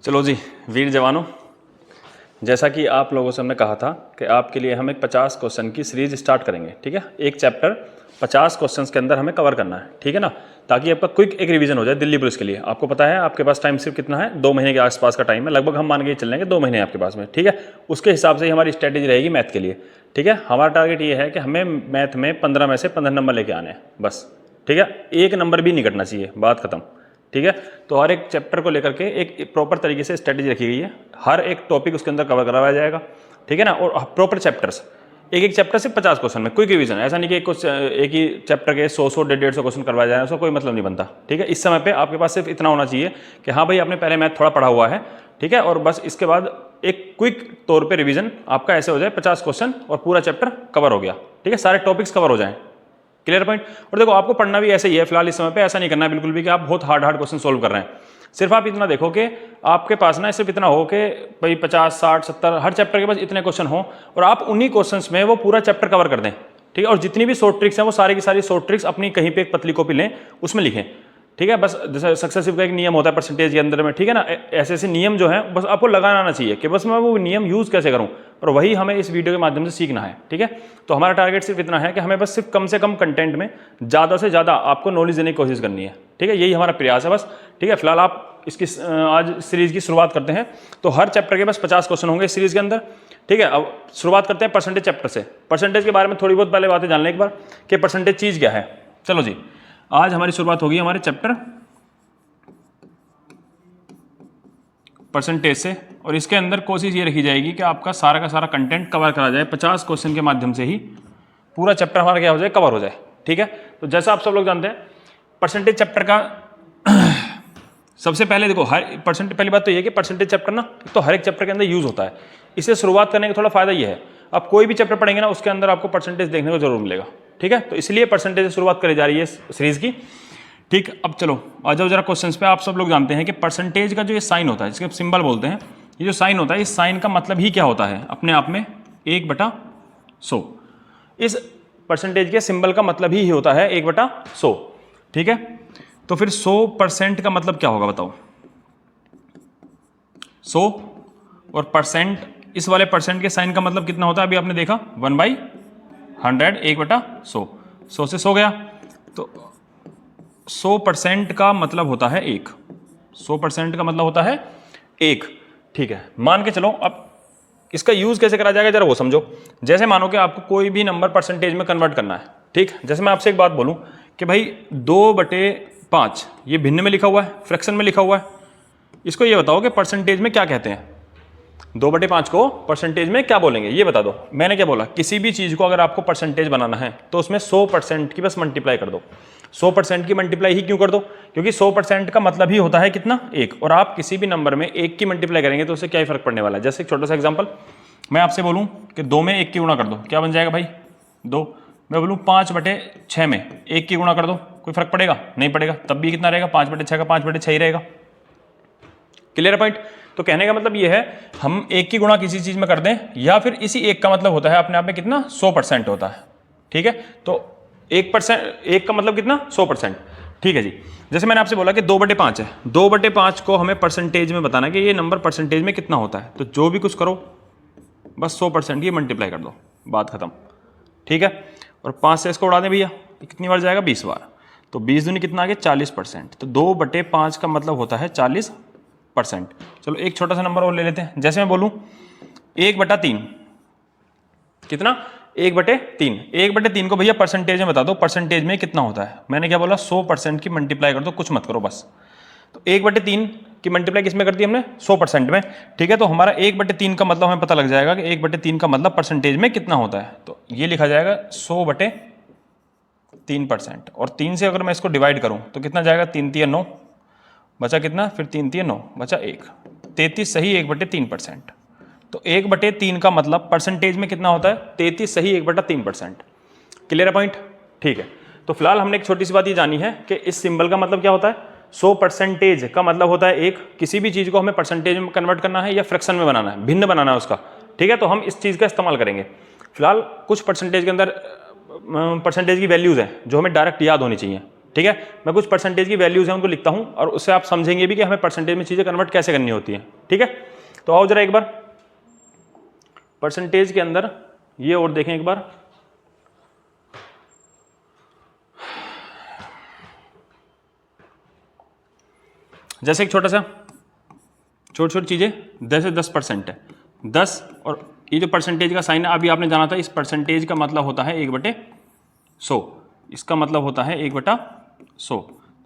चलो जी वीर जवानों, जैसा कि आप लोगों से हमने कहा था कि आपके लिए हम एक 50 क्वेश्चन की सीरीज स्टार्ट करेंगे। ठीक है, एक चैप्टर 50 क्वेश्चंस के अंदर हमें कवर करना है। ठीक है ना, ताकि आपका क्विक एक रिवीजन हो जाए दिल्ली पुलिस के लिए। आपको पता है आपके पास टाइम सिर्फ कितना है, 2 महीने के आसपास का टाइम है लगभग। हम मान के चल लेंगे 2 महीने आपके पास में। ठीक है, उसके हिसाब से ही हमारी स्ट्रैटेजी रहेगी मैथ के लिए। ठीक है, हमारा टारगेट ये है कि हमें मैथ में 15 में से 15 नंबर लेके आने हैं बस। ठीक है, एक नंबर भी नहीं कटना चाहिए, बात खत्म। ठीक है, तो हर एक चैप्टर को लेकर के एक प्रॉपर तरीके से स्ट्रेटजी रखी गई है। हर एक टॉपिक उसके अंदर कवर कराया जाएगा। ठीक है ना, और प्रॉपर चैप्टर्स, एक चैप्टर से 50 क्वेश्चन में क्विक रिवीजन। ऐसा नहीं कि एक ही चैप्टर के 100 150 क्वेश्चन करवाया जाए, उसका कोई मतलब नहीं बनता। ठीक है, इस समय पे आपके पास सिर्फ इतना होना चाहिए कि हाँ भाई आपने पहले मैथ थोड़ा पढ़ा हुआ है। ठीक है, और बस इसके बाद एक क्विक तौर पे रिवीजन आपका ऐसे हो जाए 50 क्वेश्चन और पूरा चैप्टर कवर हो गया। ठीक है, सारे टॉपिक्स कवर हो जाएं। Clear point. और देखो आपको पढ़ना भी ऐसे ही है फिलहाल इस समय पे, ऐसा नहीं करना है बिल्कुल भी कि आप बहुत हार्ड क्वेश्चन सोल्व कर रहे हैं। सिर्फ आप इतना देखो कि आपके पास ना सिर्फ इतना हो कि भाई 50 60 70 हर चैप्टर के पास इतने क्वेश्चन हो और आप उन्हीं क्वेश्चंस में वो पूरा चैप्टर कवर कर दें। ठीक है, और जितनी भी शॉर्ट ट्रिक्स हैं वो सारी की सारी शॉर्ट ट्रिक्स अपनी कहीं पे एक पतली कॉपी लें, उसमें लिखें। ठीक है, बस जैसे सक्सेसिव का एक नियम होता है परसेंटेज के अंदर में। ठीक है ना, ऐसे ऐसे नियम जो है बस आपको लगाना आना चाहिए कि बस मैं वो नियम यूज़ कैसे करूं, और वही हमें इस वीडियो के माध्यम से सीखना है। ठीक है, तो हमारा टारगेट सिर्फ इतना है कि हमें बस सिर्फ कम से कम कंटेंट में ज़्यादा से ज़्यादा आपको नॉलेज देने की कोशिश करनी है। ठीक है, यही हमारा प्रयास है बस। ठीक है, फिलहाल आप इसकी आज सीरीज की शुरुआत करते हैं। तो हर चैप्टर के बस 50 क्वेश्चन होंगे इस सीरीज के अंदर। ठीक है, अब शुरुआत करते हैं परसेंटेज चैप्टर से। परसेंटेज के बारे में थोड़ी बहुत पहले बातें जान लें एक बार कि परसेंटेज चीज़ क्या है। चलो जी, आज हमारी शुरुआत होगी हमारे चैप्टर परसेंटेज से, और इसके अंदर कोशिश ये रखी जाएगी कि आपका सारा का सारा कंटेंट कवर करा जाए 50 क्वेश्चन के माध्यम से ही पूरा चैप्टर हमारा क्या हो जाए, कवर हो जाए। ठीक है, तो जैसा आप सब लोग जानते हैं परसेंटेज चैप्टर का सबसे पहले देखो पहली बात तो ये कि परसेंटेज चैप्टर ना तो हर एक चैप्टर के अंदर यूज होता है। इससे शुरुआत करने का थोड़ा फायदा ये है, आप कोई भी चैप्टर पढ़ेंगे ना उसके अंदर आपको परसेंटेज देखने को जरूर मिलेगा। ठीक है, तो इसलिए परसेंटेज से शुरुआत करी जा रही है सीरीज की। ठीक, अब चलो आ जाओ जरा क्वेश्चंस पे। आप सब लोग जानते हैं कि परसेंटेज का जो ये साइन होता है, जिसके सिंबल बोलते हैं, ये जो साइन होता है, इस साइन का मतलब ही क्या होता है अपने आप में 1/100। इस परसेंटेज के सिंबल का मतलब ही होता है 1/100। ठीक है, तो फिर 100% का मतलब क्या होगा बताओ। 100 और परसेंट, इस वाले परसेंट के साइन का मतलब कितना होता है अभी आपने देखा 1/100, 1/100। 100 से 100 गया तो 100% का मतलब होता है 1। 100% का मतलब होता है 1। ठीक है, मान के चलो। अब इसका यूज कैसे करा जाएगा जरा वो समझो। जैसे मानो कि आपको कोई भी नंबर परसेंटेज में कन्वर्ट करना है। ठीक, जैसे मैं आपसे एक बात बोलूं कि भाई 2/5 ये भिन्न में लिखा हुआ है, फ्रैक्शन में लिखा हुआ है, इसको ये बताओ कि परसेंटेज में क्या कहते हैं। 2/5 को परसेंटेज में क्या बोलेंगे ये बता दो। मैंने क्या बोला, किसी भी चीज को अगर आपको परसेंटेज बनाना है तो उसमें 100% की बस मल्टीप्लाई कर दो। 100% की मल्टीप्लाई ही क्यों कर दो, क्योंकि 100% का मतलब ही होता है कितना, 1। और आप किसी भी नंबर में 1 की मल्टीप्लाई करेंगे तो उससे क्या ही फर्क पड़ने वाला है। जैसे एक छोटा सा एग्जांपल, मैं आपसे बोलूं कि 2 में 1 की गुणा कर दो, क्या बन जाएगा भाई 2। मैं बोलूं 5/6 में 1 की गुणा कर दो, कोई फर्क पड़ेगा नहीं पड़ेगा, तब भी कितना रहेगा 5/6 का 5/6 ही रहेगा। Clear point. तो कहने का मतलब ये है हम 1 की गुणा किसी चीज में कर दें या फिर इसी 1 का मतलब होता है अपने आप में कितना 100% होता है। ठीक है, तो 1% 1 का मतलब कितना 100%। ठीक है जी, जैसे मैंने आपसे बोला कि 2/5 है, 2/5 को हमें परसेंटेज में बताना कि ये नंबर परसेंटेज में कितना होता है। तो जो भी कुछ करो बस 100% की मल्टीप्लाई कर दो, बात खत्म। ठीक है, और 5 से इसको उड़ा दें भैया, कितनी बार जाएगा 20 बार, तो 20 दूनी कितना आ गया 40%। तो 2/5 का मतलब होता है 40%। चलो एक छोटा सा नंबर और ले लेते हैं। जैसे मैं बोलूं 1/3, कितना 1/3। 1/3 को भैया परसेंटेज में बता दो, परसेंटेज में कितना होता है। मैंने क्या बोला 100% की मल्टीप्लाई कर दो, कुछ मत करो बस। तो 1/3 की मल्टीप्लाई किसमें कर दी हमने 100% में। ठीक है, तो हमारा 1/3 का मतलब हमें पता लग जाएगा कि 1/3 का मतलब परसेंटेज में कितना होता है। तो ये लिखा जाएगा 100/3%। और 3 से अगर मैं इसको डिवाइड करूं तो कितना जाएगा, 3 3 9, बचा कितना, फिर 3 3 9, बचा 1, 33 सही 1/3%। तो 1/3 का मतलब परसेंटेज में कितना होता है 33 सही 1/3%। Clear point. ठीक है, तो फिलहाल हमने एक छोटी सी बात ये जानी है कि इस सिंबल का मतलब क्या होता है। 100% का मतलब होता है 1। किसी भी चीज को हमें परसेंटेज में कन्वर्ट करना है या फ्रैक्शन में बनाना है, भिन्न बनाना है उसका। ठीक है, तो हम इस चीज का इस्तेमाल करेंगे। फिलहाल कुछ परसेंटेज के अंदर परसेंटेज की वैल्यूज हैं जो हमें डायरेक्ट याद होनी चाहिए। ठीक है, मैं कुछ परसेंटेज की वैल्यूज हैं उनको लिखता हूं और उससे आप समझेंगे भी कि हमें परसेंटेज में चीजें कन्वर्ट कैसे करनी होती हैं। ठीक है, तो आओ जरा एक बार परसेंटेज के अंदर ये और देखें एक बार। जैसे एक छोटा सा छोटी छोटी चीजें 10 से 10% है, 10 और ये जो परसेंटेज का साइन है अभी आपने जाना था, इस परसेंटेज का मतलब होता है 1/100, इसका मतलब होता है 1/100,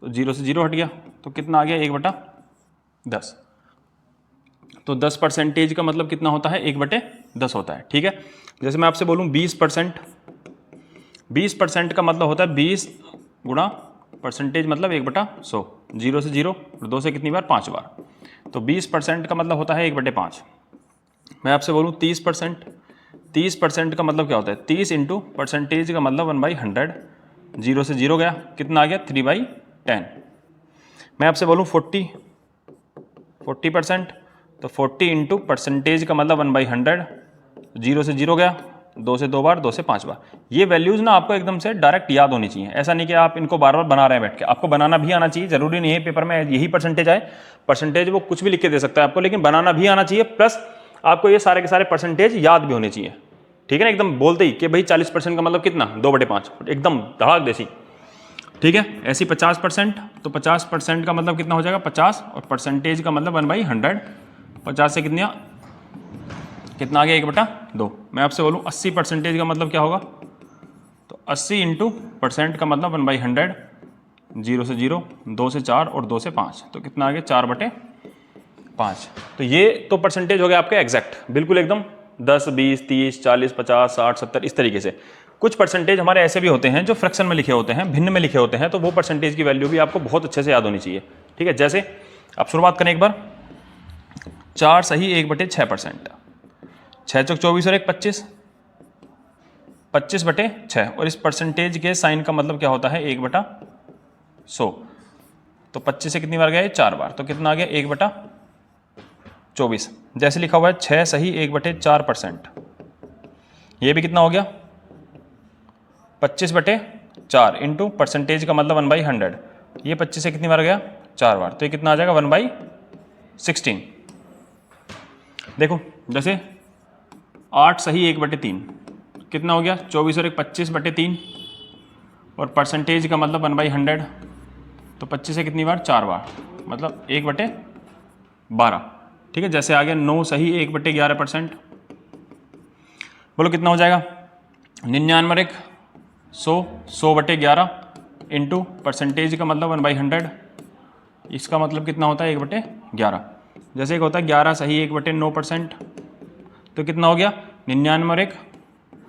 तो 0 से 0 हट गया तो कितना आ गया 1/10। तो 10% का मतलब कितना होता है 1/10 होता है। ठीक है, जैसे मैं आपसे बोलूँ 20%, 20% का मतलब होता है 20 गुणा परसेंटेज मतलब 1/100, 0 से 0 और 2 से कितनी बार 5 बार, तो 20% का मतलब होता है 1/5। मैं आपसे बोलूँ 30%, 30% का मतलब क्या होता है 30 इंटू परसेंटेज का मतलब 1/100, 0 से 0 गया कितना आ गया 3/10। मैं आपसे बोलूँ 40%, तो 40 इंटू परसेंटेज का मतलब 1/100, 0 से 0 गया 2 से 2 बार 2 से 5 बार। ये वैल्यूज़ ना आपको एकदम से डायरेक्ट याद होनी चाहिए, ऐसा नहीं कि आप इनको बार बार बना रहे हैं बैठ के, आपको बनाना भी आना चाहिए। जरूरी नहीं है पेपर में यही परसेंटेज आए, परसेंटेज वो कुछ भी लिख के दे सकता है आपको, लेकिन बनाना भी आना चाहिए, प्लस आपको ये सारे के सारे परसेंटेज याद भी होने चाहिए। ठीक है ना, एकदम बोलते ही कि भाई 40% का मतलब कितना 2/5, एकदम धड़ाक देसी। ठीक है, ऐसी 50%, तो 50% का मतलब कितना हो जाएगा 50 और परसेंटेज का मतलब 1/100, 50 से कितना आ गया 1/2। मैं आपसे बोलूँ 80% का मतलब क्या होगा, तो 80 इंटू परसेंट का मतलब 1/100, 0 से 0, 2 से 4 और 2 से 5, तो कितना आ गया 4/5। तो ये तो परसेंटेज हो गया आपके एग्जैक्ट, बिल्कुल एकदम 10, 20, 30, 40, 50, 60, 70 इस तरीके से। कुछ परसेंटेज हमारे ऐसे भी होते हैं जो फ्रैक्शन में लिखे होते हैं, भिन्न में लिखे होते हैं, तो वो परसेंटेज की वैल्यू भी आपको बहुत अच्छे से याद होनी चाहिए। ठीक है, जैसे आप शुरुआत करें एक बार, 4 सही 1/6%, 6 चौक 24 और 1 25, 25/6 और इस परसेंटेज के साइन का मतलब क्या होता है 1/100, तो 25 से कितनी बार गया ये 4 बार, तो कितना आ गया 1/24। जैसे लिखा हुआ है 6 सही 1/4%, ये भी कितना हो गया 25/4 इंटू परसेंटेज का मतलब 1/100, ये 25 से कितनी बार गया 4 बार, तो ये कितना आ जाएगा 1/16। देखो जैसे 8 सही 1/3 कितना हो गया 24 और 1 25/3 और परसेंटेज का मतलब 1/100, तो 25 से कितनी बार 4 बार मतलब 1/12। ठीक है, जैसे आ गया 9 सही 1/11%, बोलो कितना हो जाएगा 99 और 1 100, 100/11 इंटू परसेंटेज का मतलब 1/100, इसका मतलब कितना होता है 1/11। जैसे एक होता है 11 सही 1/9%, तो कितना हो गया 99 और 1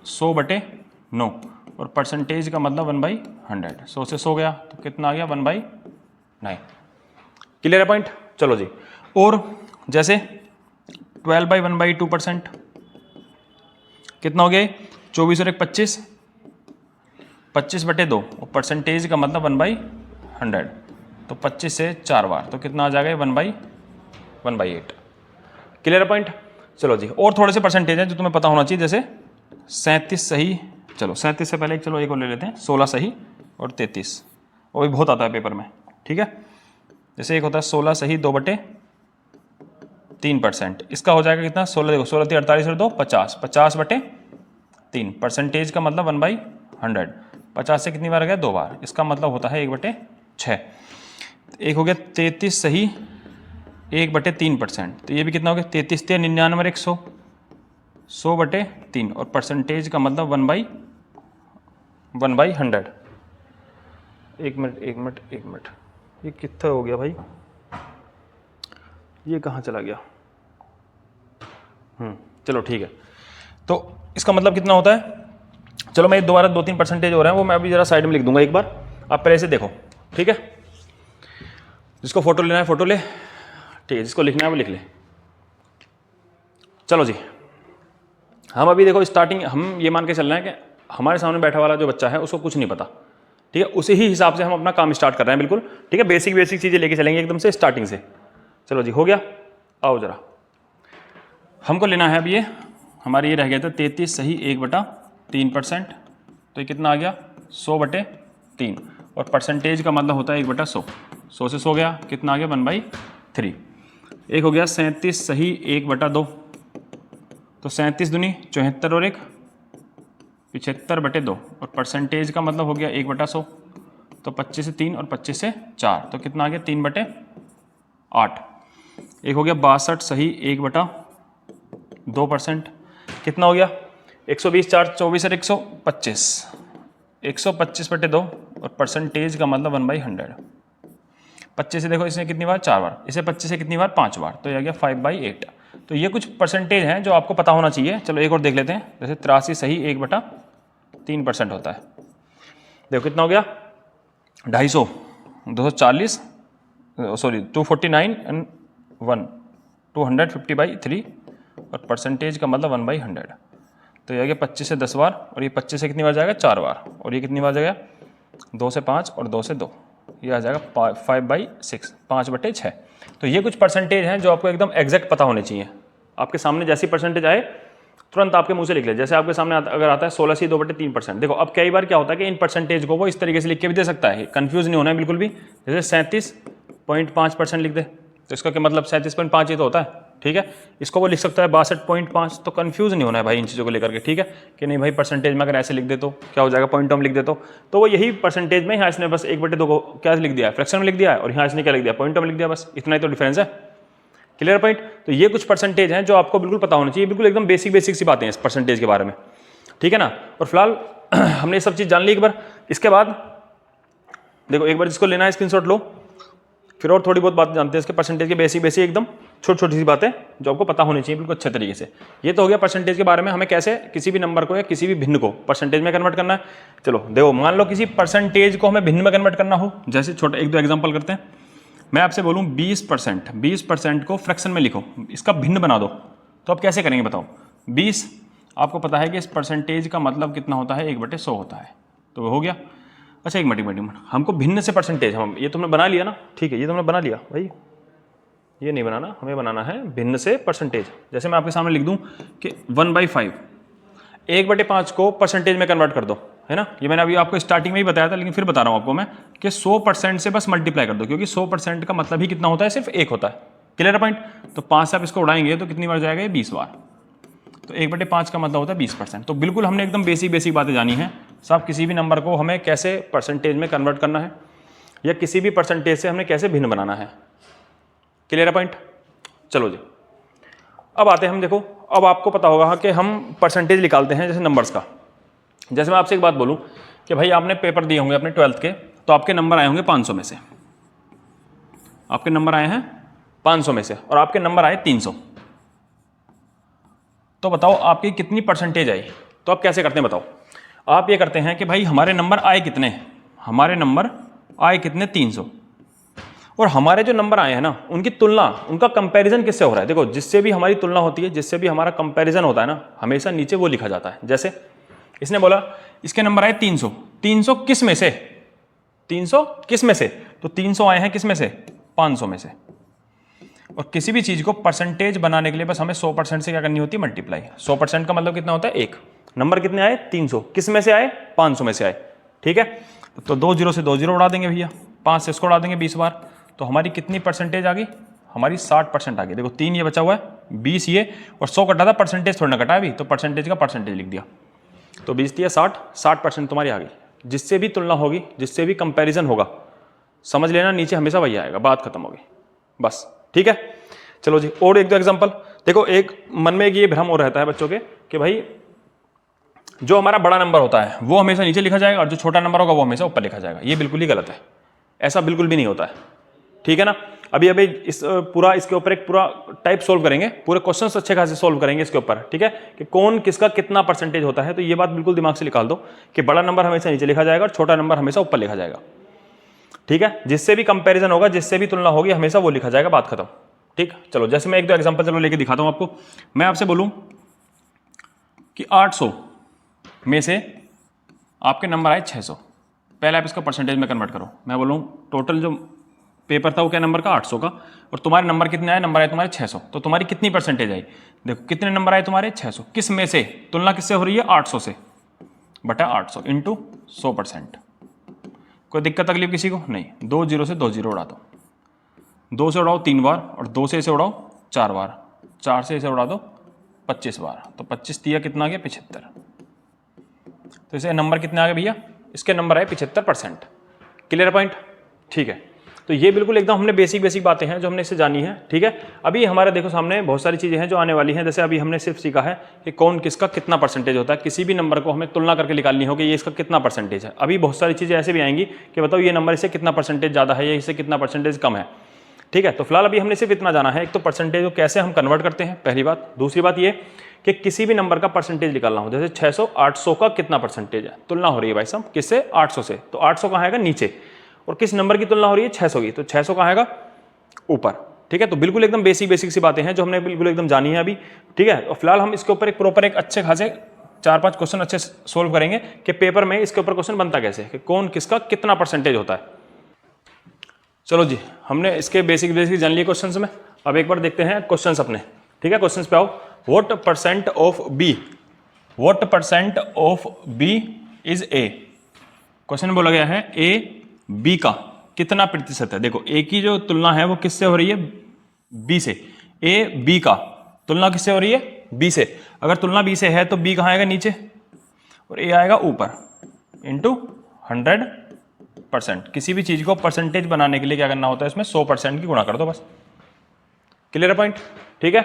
100/9 और परसेंटेज का मतलब 1/100, 100 से 100 गया तो कितना आ गया 1/9। क्लियर है पॉइंट। चलो जी, और जैसे 12/1/2% कितना हो गया 24 और 1 25, 25/2 और परसेंटेज का मतलब 1/100, तो 25 से 4 बार तो कितना आ जाएगा 1/8। क्लियर है पॉइंट। चलो जी, और थोड़े से परसेंटेज हैं जो तुम्हें पता होना चाहिए, जैसे 37 सही, चलो 37 से पहले चलो एक और ले लेते हैं, 16 सही और 33, वो भी बहुत आता है पेपर में। ठीक है, जैसे एक होता है 16 सही 2/3%, इसका हो जाएगा कितना 16, देखो 16 3 48 और 2 50, 50/3 परसेंटेज का मतलब 1/100, 50 से कितनी बार गया 2 बार, इसका मतलब होता है 1/6। एक हो गया 33 सही 1/3%, तो ये भी कितना हो गया 33 3 99 और 100, 100/3 और परसेंटेज का मतलब 1/100। एक मिनट, ये कितना हो गया भाई, ये कहाँ चला गया। चलो ठीक है, तो इसका मतलब कितना होता है, चलो मैं दोबारा 2-3 परसेंटेज हो रहे हैं वो मैं अभी जरा साइड में लिख दूंगा एक बार, आप पहले से देखो। ठीक है, जिसको फोटो लेना है फोटो ले, ठीक है, जिसको लिखना है वो लिख ले। चलो जी, हम अभी देखो स्टार्टिंग, हम ये मान के चल रहे हैं कि हमारे सामने बैठा वाला जो बच्चा है उसको कुछ नहीं पता। ठीक है, उसी ही हिसाब से हम अपना काम स्टार्ट कर रहे हैं बिल्कुल। ठीक है, बेसिक चीज़ें लेके चलेंगे एकदम से स्टार्टिंग से। चलो जी, हो गया, आओ जरा हमको लेना है अब ये, हमारे ये रह गया था 33 सही 1/3%, तो ये कितना आ गया 100/3 और परसेंटेज का मतलब होता है 1/100। 100 से 100 गया, कितना आ गया 1/3। एक हो गया 37 सही 1/2, तो 37 दूनी 74 और 1 75/2, और परसेंटेज का मतलब हो गया 1/100, तो 25 से 3 और 25 से 4, तो कितना आ गया 3/8। एक हो गया 62 सही 1/2%, कितना हो गया 120 4 24 और 125, 125/2, और परसेंटेज का मतलब 1/100। 25 से देखो इसने कितनी बार 4 बार, इसे 25 से कितनी बार 5 बार, तो ये आ गया 5/8। तो ये कुछ परसेंटेज हैं जो आपको पता होना चाहिए। चलो एक और देख लेते हैं, जैसे 83 सही 1/3% होता है। देखो कितना हो गया 250, 240 सॉरी 249 एंड 1 250/3, और परसेंटेज का मतलब 1/100। तो ये आ गया 25 से 10 बार, और ये 25 से कितनी बार जाएगा 4 बार, और ये कितनी बार जाएगा 2 से 5 और 2 से 2, ये आ जाएगा 5/6, 5/6। तो ये कुछ परसेंटेज हैं जो आपको एकदम एग्जैक्ट पता होने चाहिए। आपके सामने जैसी परसेंटेज आए तुरंत आपके मुंह से लिख ले। जैसे आपके सामने अगर आता है 16 से 2/3%, देखो अब कई बार क्या होता है कि इन परसेंटेज को वो इस तरीके से लिख के भी दे सकता है, कंफ्यूज नहीं होना है बिल्कुल भी। जैसे 37.5% लिख दे, तो इसका क्या मतलब 37.5 ही तो होता है, ठीक है। इसको वो लिख सकता है 62.5, तो कंफ्यूज नहीं होना है भाई इन चीज़ों को लेकर के, ठीक है। कि नहीं भाई परसेंटेज में अगर ऐसे लिख दे तो क्या हो जाएगा, पॉइंट में लिख दे तो वो यही परसेंटेज में यहाँ इसने बस 1/2 को क्या लिख दिया है, फ्रैक्शन में लिख दिया है, और यहाँ इसने क्या लिख दिया, पॉइंट में लिख दिया, बस इतना ही तो डिफरेंस है। Clear point. तो ये कुछ परसेंटेज हैं जो आपको बिल्कुल पता होना चाहिए, बिल्कुल एकदम बेसिक सी बातें हैं इस परसेंटेज के बारे में, ठीक है ना। और फिलहाल हमने ये सब चीज़ जान ली एक बार। इसके बाद देखो एक बार इसको लेना है स्क्रीनशॉट लो, फिर और थोड़ी बहुत बात जानते हैं इसके परसेंटेज के बेसिक एकदम छोटी सी बातें जो आपको पता होनी चाहिए बिल्कुल अच्छे तरीके से। ये तो हो गया परसेंटेज के बारे में, हमें कैसे किसी भी नंबर को या किसी भी भिन्न को परसेंटेज में कन्वर्ट करना है। चलो देखो मान लो किसी परसेंटेज को हमें भिन्न में कन्वर्ट करना हो, जैसे छोटा एक दो एग्जाम्पल करते हैं। मैं आपसे बोलूँ 20% को फ्रैक्शन में लिखो, इसका भिन्न बना दो, तो आप कैसे करेंगे बताओ। 20 आपको पता है कि इस परसेंटेज का मतलब कितना होता है 1/100 होता है, तो वो हो गया। अच्छा एक मिनट हमको भिन्न से परसेंटेज, हम ये तुमने बना लिया ना, ठीक है, ये तुमने बना लिया भाई, ये नहीं बनाना, हमें बनाना है भिन्न से परसेंटेज। जैसे मैं आपके सामने लिख दूं कि 1/5, 1/5 को परसेंटेज में कन्वर्ट कर दो, है ना। ये मैंने अभी आपको स्टार्टिंग में ही बताया था, लेकिन फिर बता रहा हूं आपको मैं कि 100% से बस मल्टीप्लाई कर दो, क्योंकि 100% का मतलब ही कितना होता है, सिर्फ 1 होता है। Clear point. तो 5 से आप इसको उड़ाएंगे तो कितनी बार जाएगा ये 20 बार, तो 1/5 का मतलब होता है 20%। तो बिल्कुल हमने एकदम बेसिक बातें जानी है साहब, किसी भी नंबर को हमें कैसे परसेंटेज में कन्वर्ट करना है, या किसी भी परसेंटेज से हमें कैसे भिन्न बनाना है। Clear point. चलो जी अब आते हैं हम, देखो अब आपको पता होगा कि हम परसेंटेज निकालते हैं जैसे नंबर्स का। जैसे मैं आपसे एक बात बोलूं कि भाई आपने पेपर दिए होंगे अपने 12th के, तो आपके नंबर आए होंगे 500 में से, आपके नंबर आए हैं 500 में से, और आपके नंबर आए 300, तो बताओ आपकी कितनी परसेंटेज आई। तो आप कैसे करते हैं बताओ। आप ये करते हैं कि भाई हमारे नंबर आए कितने, हमारे नंबर आए कितने 300, और हमारे जो नंबर आए हैं ना उनकी तुलना, उनका कंपैरिजन किससे हो रहा है। देखो जिससे भी हमारी तुलना होती है, जिससे भी हमारा कंपैरिजन होता है ना, हमेशा नीचे वो लिखा जाता है। जैसे इसने बोला इसके नंबर आए 300, 300 किस में से, 300 किस में से, तो 300 आए हैं किस में से, 500 में से। और किसी भी चीज को परसेंटेज बनाने के लिए बस हमें 100% से क्या करनी होती है, मल्टीप्लाई। 100% का मतलब कितना होता है 1। नंबर कितने आए 300, किस में से आए 500 में से आए, ठीक है। तो 2 0 से 2 0 उड़ा देंगे भैया, 5 से इसको उड़ा देंगे 20 बार, तो हमारी कितनी परसेंटेज आ गई, हमारी 60% आ गई। देखो 3 ये बचा हुआ है, 20 ये, और 100 कटा था, परसेंटेज थोड़ा ना कटा अभी, तो परसेंटेज का परसेंटेज लिख दिया, तो 20 दिया 60% तुम्हारी आ गई। जिससे भी तुलना होगी, जिससे भी कंपैरिजन होगा, समझ लेना नीचे हमेशा वही आएगा, बात खत्म होगी बस, ठीक है। चलो जी और एक दो एग्जांपल। देखो एक मन में एक ये भ्रम हो रहता है बच्चों के कि भाई जो हमारा बड़ा नंबर होता है वो हमेशा नीचे लिखा जाएगा, और जो छोटा नंबर होगा वो हमेशा ऊपर लिखा जाएगा। ये बिल्कुल ही गलत है, ऐसा बिल्कुल भी नहीं होता है, ठीक है ना। अभी इस पूरा इसके ऊपर एक पूरा टाइप सोल्व करेंगे, पूरे क्वेश्चंस अच्छे खासे सोल्व करेंगे इसके ऊपर, ठीक है, कि कौन किसका कितना परसेंटेज होता है। तो ये बात बिल्कुल दिमाग से निकाल दो कि बड़ा नंबर हमेशा नीचे लिखा जाएगा और छोटा नंबर हमेशा ऊपर लिखा जाएगा, ठीक है। जिससे भी कंपैरिजन होगा, जिससे भी तुलना होगी, हमेशा वो लिखा जाएगा, बात खत्म, ठीक। चलो जैसे मैं एक दो एग्जांपल चलो लेके दिखाता हूं आपको। मैं आपसे बोलूं कि 800 में से आपके नंबर आए 600, पहले आप इसको परसेंटेज में कन्वर्ट करो। मैं बोलूं टोटल जो पेपर था वो क्या नंबर का 800 का, और तुम्हारे नंबर कितने आए, नंबर आए तुम्हारे 600, तो तुम्हारी कितनी परसेंटेज आई। देखो कितने नंबर आए तुम्हारे 600, किस में से, तुलना किससे हो रही है 800 से, बटा 800 इंटू 100%। कोई दिक्कत तकलीफ किसी को नहीं। 2 जीरो से 2 जीरो उड़ा दो, 2 से उड़ाओ 3 बार और 2 से इसे उड़ाओ 4 बार, 4 से इसे उड़ा दो 25 बार, तो 25 दिया कितना आ गया 75। तो इसे नंबर कितने आ गए भैया, इसके नंबर आए 75%। क्लियर पॉइंट, ठीक है। तो ये बिल्कुल एकदम हमने बेसिक बातें हैं जो हमने इससे जानी है, ठीक है। अभी हमारे देखो सामने बहुत सारी चीज़ें हैं जो आने वाली हैं। जैसे अभी हमने सिर्फ सीखा है कि कौन किसका कितना परसेंटेज होता है, किसी भी नंबर को हमें तुलना करके निकालनी हो कि ये इसका कितना परसेंटेज है। अभी बहुत सारी चीज़ें ऐसे भी आएंगी कि बताओ ये नंबर इससे कितना परसेंटेज ज़्यादा है, ये इससे कितना परसेंटेज कम है, ठीक है। तो फिलहाल अभी हमने सिर्फ इतना जाना है, एक तो परसेंटेज को कैसे हम कन्वर्ट करते हैं, पहली बात। दूसरी बात ये कि किसी भी नंबर का परसेंटेज निकालना हो, जैसे 600 800 का कितना परसेंटेज है, तुलना हो रही है भाई साहब किससे, 800 से, तो 800 कहाँ आएगा नीचे, और किस नंबर की तुलना हो रही है 600 की, तो 600 कहाँ आएगा ऊपर, ठीक है। तो बिल्कुल एकदम बेसिक सी बातें हैं जो हमने बिल्कुल एकदम जानी है अभी, ठीक है। और फिलहाल हम इसके ऊपर एक प्रॉपर एक अच्छे खासे 4-5 क्वेश्चन अच्छे सोल्व करेंगे कि पेपर में इसके ऊपर क्वेश्चन बनता कैसे, कि कौन किसका कितना परसेंटेज होता है। चलो जी, हमने इसके बेसिक जान लिए क्वेश्चंस में। अब एक बार देखते हैं क्वेश्चंस अपने, ठीक है। क्वेश्चंस पे आओ। What percent of B, what percent of B is A. Question में बोला गया है ए बी का कितना प्रतिशत है। देखो ए की जो तुलना है वो किससे हो रही है, बी से। ए बी का तुलना किससे हो रही है, बी से। अगर तुलना बी से है तो बी कहाँ आएगा नीचे और ए आएगा ऊपर, इंटू 100%। किसी भी चीज को परसेंटेज बनाने के लिए क्या करना होता है, इसमें 100% की गुणा कर दो बस। क्लियर पॉइंट, ठीक है।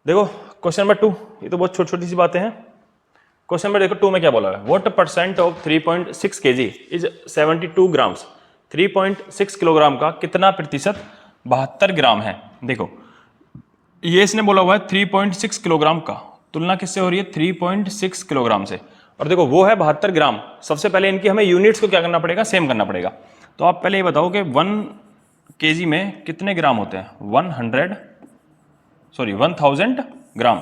देखो क्वेश्चन नंबर 2, ये तो बहुत छोटी छोटी सी बातें हैं। क्वेश्चन नंबर देखो 2 में क्या बोला है, what percent of 3.6 kg is 72 grams. 3.6 kilogram का कितना प्रतिशत 72 ग्राम है। देखो ये इसने बोला हुआ है 3.6 किलोग्राम का, तुलना किससे हो रही है 3.6 किलोग्राम से, और देखो वो है 72 ग्राम। सबसे पहले इनकी हमें यूनिट्स को क्या करना पड़ेगा, सेम करना पड़ेगा। तो आप पहले ये बताओ कि 1 kg में कितने ग्राम होते हैं, 1000 ग्राम।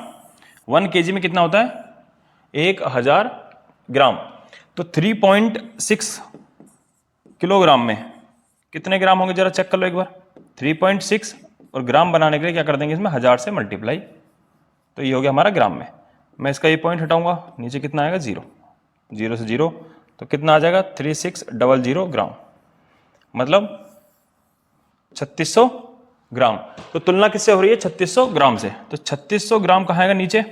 1 kg में कितना होता है 1000 ग्राम। तो 3.6 किलोग्राम में कितने ग्राम होंगे, जरा चेक कर लो एक बार। 3.6 और ग्राम बनाने के लिए क्या कर देंगे, इसमें 1000 से मल्टीप्लाई, तो ये हो गया हमारा ग्राम में। मैं इसका ये पॉइंट हटाऊंगा, नीचे कितना आएगा 0, 0 से 0, तो कितना आ जाएगा 3600 ग्राम, मतलब 3600 ग्राम। तो तुलना किससे हो रही है 3600 ग्राम से, तो 3600 ग्राम कहाँ आएगा नीचे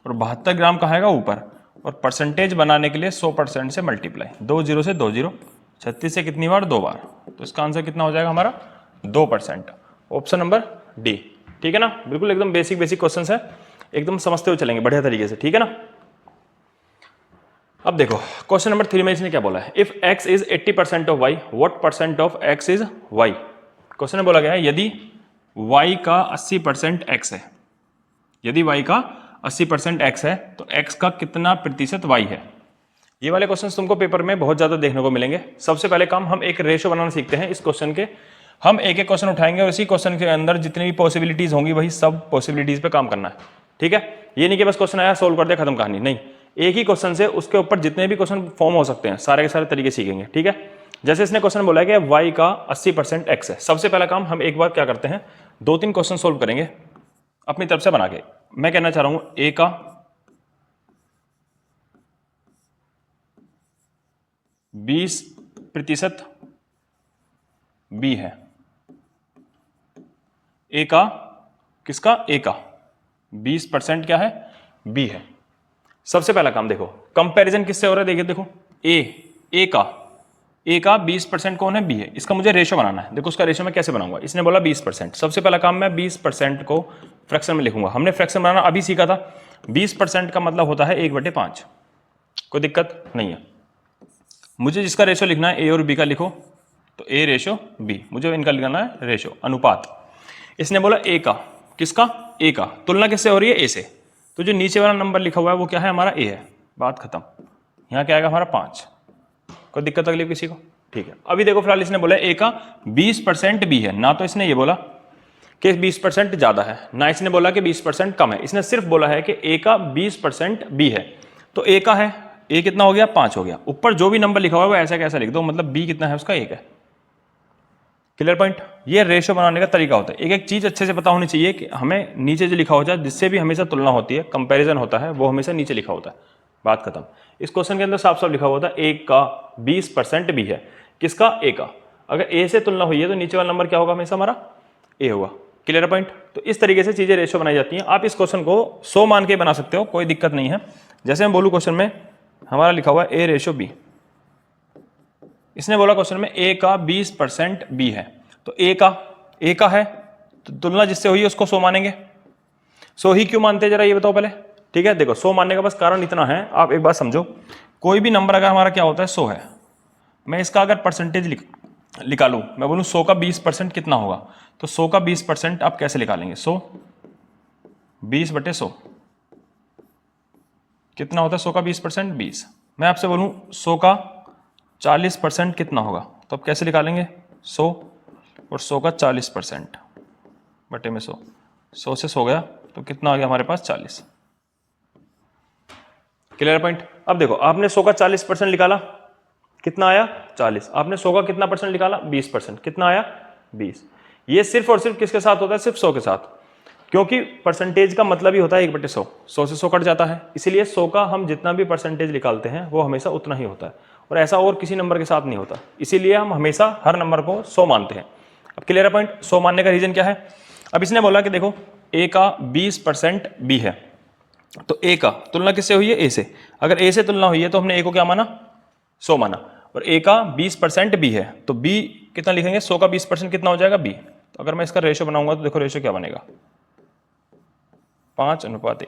और 72 ग्राम कहाँ आएगा ऊपर, और परसेंटेज बनाने के लिए 100% से मल्टीप्लाई, 2 0 से 2 0, 36 से कितनी बार 2 बार, तो इसका आंसर कितना हो जाएगा हमारा 2%। ऑप्शन नंबर डी, ठीक है ना। बिल्कुल एकदम बेसिक क्वेश्चंस है, एकदम समझते हुए चलेंगे बढ़िया तरीके से, ठीक है ना। अब देखो क्वेश्चन नंबर 3 में इसने क्या बोला है, if x is 80% of y, what percent of x is y। Question में बोला गया है यदि y का 80% x है, यदि y का 80% x है तो x का कितना प्रतिशत y है। ये वाले क्वेश्चंस तुमको पेपर में बहुत ज्यादा देखने को मिलेंगे। सबसे पहले काम हम एक रेशो बनाना सीखते हैं इस क्वेश्चन के। हम एक एक क्वेश्चन उठाएंगे और इसी क्वेश्चन के अंदर जितनी भी पॉसिबिलिटीज होंगी वही सब पॉसिबिलिटीज पे काम करना है, ठीक है। ये नहीं कि बस क्वेश्चन आया सोल्व कर दिया खत्म कहानी, नहीं। एक ही क्वेश्चन से उसके ऊपर जितने भी क्वेश्चन फॉर्म हो सकते हैं सारे के सारे तरीके सीखेंगे, ठीक है। जैसे इसने क्वेश्चन बोला है कि y का 80% x है। सबसे पहला काम हम एक बार क्या करते हैं, 2-3 क्वेश्चन सोल्व करेंगे अपनी तरफ से बना के। मैं कहना चाह रहा हूं a का 20% b है, a का किसका, a का 20% क्या है b है। सबसे पहला काम देखो कंपैरिजन किससे हो रहा है, देखिए देखो a का 20% कौन है, b है। इसका मुझे रेशो बनाना है। देखो उसका रेशो मैं कैसे बनाऊंगा, इसने बोला 20%। सबसे पहला काम मैं 20% को फ्रैक्शन में लिखूंगा। हमने फ्रैक्शन बनाना अभी सीखा था। 20% का मतलब होता है 1/5। कोई दिक्कत नहीं है। मुझे जिसका रेशो लिखना है a और b का लिखो, तो a रेशो b, मुझे इनका लिखना है रेशो अनुपात। इसने बोला a का, किसका, a का तुलना किससे हो रही है a से, तो जो नीचे वाला नंबर लिखा हुआ है वो क्या है हमारा a है, बात खत्म। यहाँ क्या आएगा हमारा 5। कोई दिक्कत तकलीफ किसी को, ठीक है। अभी देखो फिलहाल इसने बोला a का 20% b है, ना तो इसने ये बोला कि 20% ज्यादा है, ना इसने बोला कि 20% कम है। इसने सिर्फ बोला है कि a का 20% b है, तो a का है, a कितना हो गया 5 हो गया। ऊपर जो भी नंबर लिखा हुआ है वो ऐसा कैसा लिख दो, मतलब b कितना है उसका 1 है। Clear point. ये रेशो बनाने का तरीका होता है। एक एक चीज अच्छे से पता होनी चाहिए कि हमें नीचे जो लिखा होता है जिससे भी हमेशा तुलना होती है, कंपैरिजन होता है, वो हमेशा नीचे लिखा होता है। बात खत्म। इस क्वेश्चन के अंदर साफ साफ लिखा हुआ था ए का 20% बी है। किसका? ए का। अगर ए से तुलना हुई है तो नीचे वाला नंबर क्या होगा? हमेशा हमारा ए होगा। Clear point? तो इस तरीके से चीजें रेशियो बनाई जाती हैं। आप इस क्वेश्चन को 100 मान के बना सकते हो, कोई दिक्कत नहीं है। जैसे मैं बोलूँ क्वेश्चन में हमारा लिखा हुआ ए रेशियो बी, इसने बोला क्वेश्चन में ए का 20% बी है, तो ए का है तो तुलना जिससे हुई है उसको 100 मानेंगे। 100 ही क्यों मानते हैं जरा ये बताओ पहले। ठीक है, देखो 100 मानने का बस कारण इतना है, आप एक बात समझो, कोई भी नंबर अगर हमारा क्या होता है 100 है, मैं इसका अगर परसेंटेज निकालूं, मैं बोलूं 100 का 20% कितना होगा, तो 100 का 20% आप कैसे निकालेंगे? 100 20/100 कितना होता है? 100 का 20% 20। मैं आपसे बोलूं 100 का 40% कितना होगा, तो आप कैसे निकालेंगे? 100 और 100 का 40% बटे में 100, 100 से 100 गया तो कितना आ गया हमारे पास? 40। Clear point? अब देखो आपने 100 का 40% निकाला, कितना आया? 40। आपने 100 का कितना परसेंट निकाला? 20%, कितना आया? 20। ये सिर्फ और सिर्फ किसके साथ होता है? सिर्फ 100 के साथ, क्योंकि परसेंटेज का मतलब ही होता है 1/100। 100 से 100 कट जाता है, इसीलिए 100 का हम जितना भी परसेंटेज निकालते हैं वो हमेशा उतना ही होता है, और ऐसा और किसी नंबर के साथ नहीं होता, इसीलिए हम हमेशा हर नंबर को 100 मानते हैं। अब क्लियर पॉइंट? 100 मानने का रीजन क्या है? अब इसने बोला कि देखो ए का 20% बी है, तो ए का तुलना किससे हुई है? ए से। अगर ए से तुलना हुई है तो हमने ए को क्या माना? 100 माना, और ए का 20% बी है, तो बी कितना लिखेंगे? 100 का 20% कितना हो जाएगा? बी। तो अगर मैं इसका रेशियो बनाऊंगा तो देखो रेशियो क्या बनेगा? 5:1।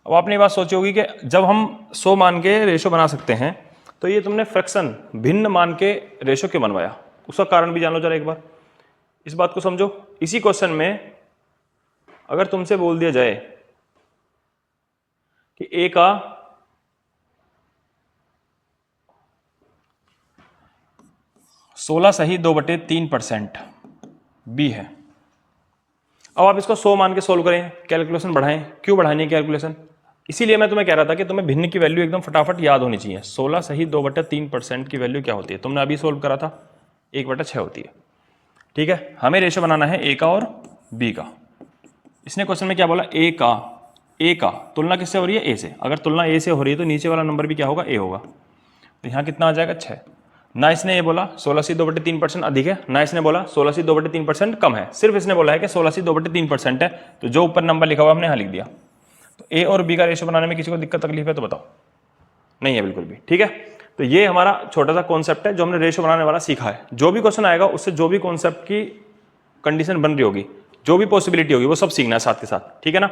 अब आपने ये बात सोची होगी कि जब हम 100 मान के रेशियो बना सकते हैं तो ये तुमने फ्रैक्शन भिन्न मान के रेशियो क्यों बनवाया? उसका कारण भी जान लो जरा एक बार, इस बात को समझो। इसी क्वेश्चन में अगर तुमसे बोल दिया जाए कि ए का 16 सही 2/3% बी है, अब आप इसको 100 मान के सोल्व करें, कैलकुलेशन बढ़ाएं। क्यों बढ़ानी है कैलकुलेशन? इसीलिए मैं तुम्हें कह रहा था कि तुम्हें भिन्न की वैल्यू एकदम फटाफट याद होनी चाहिए। 16 सही 2/3% की वैल्यू क्या होती है? तुमने अभी सोल्व करा था, 1/6 होती है। ठीक है, हमें रेशियो बनाना है ए का और बी का। इसने क्वेश्चन में क्या बोला? ए का तुलना किससे हो रही है? ए से। अगर तुलना ए से हो रही है तो नीचे वाला नंबर भी क्या होगा? ए होगा। तो यहाँ कितना आ जाएगा? 6। ना इसने ये बोला 16 से 2/3% अधिक है, ना इसने बोला 16 से 2/3% कम है, सिर्फ इसने बोला है कि 16 से 2/3% है, तो जो ऊपर नंबर लिखा हुआ हमने यहाँ लिख दिया। तो ए और बी का रेशियो बनाने में किसी को दिक्कत तकलीफ है तो बताओ? नहीं है बिल्कुल भी। ठीक है, तो ये हमारा छोटा सा कॉन्सेप्ट है जो हमने रेशियो बनाने वाला सीखा है। जो भी क्वेश्चन आएगा उससे जो भी कॉन्सेप्ट की कंडीशन बन रही होगी, जो भी पॉसिबिलिटी होगी, वो सब सीखना है साथ के साथ। ठीक है ना?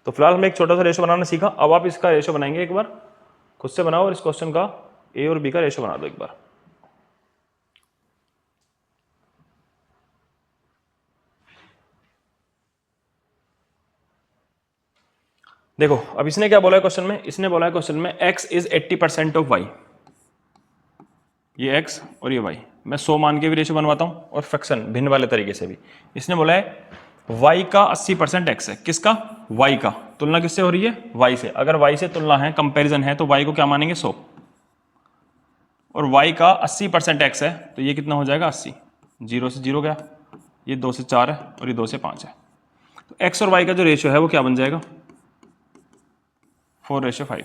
तो फिलहाल हमने एक छोटा सा रेशियो बनाना सीखा, अब आप इसका रेशियो बनाएंगे। एक बार खुद से बनाओ और इस क्वेश्चन का ए और बी का रेशियो बना दो एक बार। देखो अब इसने क्या बोला है क्वेश्चन में? इसने बोला है क्वेश्चन में x इज 80% ऑफ y। ये x और ये y, मैं 100 मान के भी रेशियो बनवाता हूं और फ्रैक्शन भिन्न वाले तरीके से भी। इसने बोला है y का 80% x है। किसका? y का। तुलना किससे हो रही है? y से। अगर y से तुलना है, कंपैरिजन है, तो y को क्या मानेंगे? 100। और y का 80% x है, तो ये कितना हो जाएगा? 80। 0 से 0 गया, ये 2 से 4 है और ये 2 से 5 है। तो x और y का जो रेशियो है वो क्या बन जाएगा? 4:5।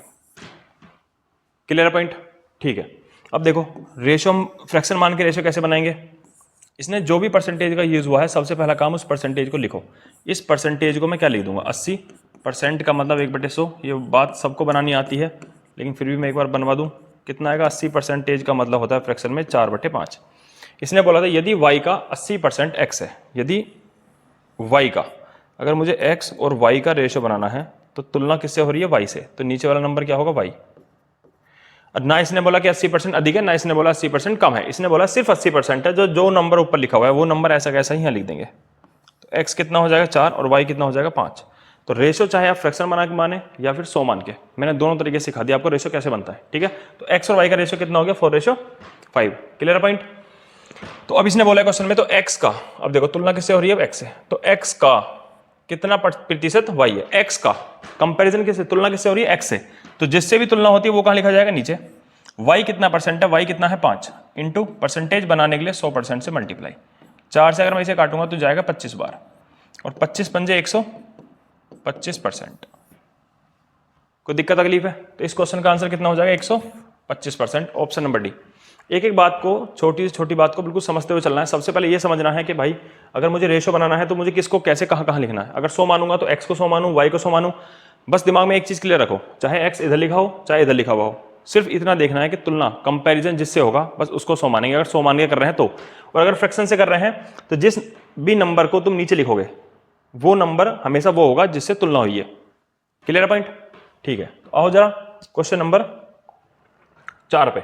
Clear point? ठीक है, अब देखो रेशियो हम फ्रैक्शन मान के रेशियो कैसे बनाएंगे? इसने जो भी परसेंटेज का यूज हुआ है, सबसे पहला काम उस परसेंटेज को लिखो। इस परसेंटेज को मैं क्या लिख दूंगा? 80% का मतलब 1/100। ये बात सबको बनानी आती है, लेकिन फिर भी मैं एक बार बनवा दूं। कितना आएगा? 80% का मतलब होता है फ्रैक्शन में 4/5। इसने बोला था यदि y का 80% x है, यदि y का, अगर मुझे x और y का रेशियो बनाना है तो तुलना किससे हो रही है? y से। तो नीचे वाला नंबर क्या होगा? y। और ना इसने बोला कि 80% अधिक है, ना इसने बोला 80% कम है, इसने बोला सिर्फ 80% है। जो नंबर ऊपर लिखा हुआ है वो नंबर ऐसा कैसा ही यहाँ लिख देंगे। तो x कितना हो जाएगा? 4 और y कितना हो जाएगा? 5। तो रेशियो चाहे आप फ्रैक्शन बना के माने या फिर 100 मान के, मैंने दोनों तरीके से सिखा दिया आपको रेशियो कैसे बनता है। ठीक है, तो x और y का रेशियो कितना हो गया? 4:5। Clear point? तो अब इसने बोला क्वेश्चन में, तो x का, अब देखो तुलना किससे हो रही है? x से। तो x का कितना प्रतिशत y है? x का कंपैरिजन किससे? तुलना किससे हो रही है? x से। तो जिससे भी तुलना होती है वो कहां लिखा जाएगा? नीचे। y कितना परसेंट है? y कितना है? 5 इंटू परसेंटेज बनाने के लिए 100% से मल्टीप्लाई। 4 से अगर मैं इसे काटूंगा तो जाएगा 25 बार, और 25 पंजे 100, 25%। कोई दिक्कत तकलीफ है? तो इस क्वेश्चन का आंसर कितना हो जाएगा 125%, ऑप्शन नंबर डी। एक एक बात को, छोटी से छोटी बात को बिल्कुल समझते हुए चलना है। सबसे पहले ये समझना है कि भाई अगर मुझे रेशो बनाना है तो मुझे किसको कैसे कहाँ कहाँ लिखना है। अगर 100 मानूंगा तो x को 100 मानूं, y को 100 मानूं। बस दिमाग में एक चीज क्लियर रखो, चाहे x इधर लिखा हो चाहे इधर लिखा हुआ हो, सिर्फ इतना देखना है कि तुलना कंपैरिजन जिससे होगा बस उसको 100 मानेंगे, अगर 100 मान के कर रहे हैं तो। और अगर फ्रैक्शन से कर रहे हैं तो जिस भी नंबर को तुम नीचे लिखोगे वो नंबर हमेशा वो होगा जिससे तुलना हुई है। Clear point? ठीक है, तो आओ जरा क्वेश्चन नंबर 4 पे।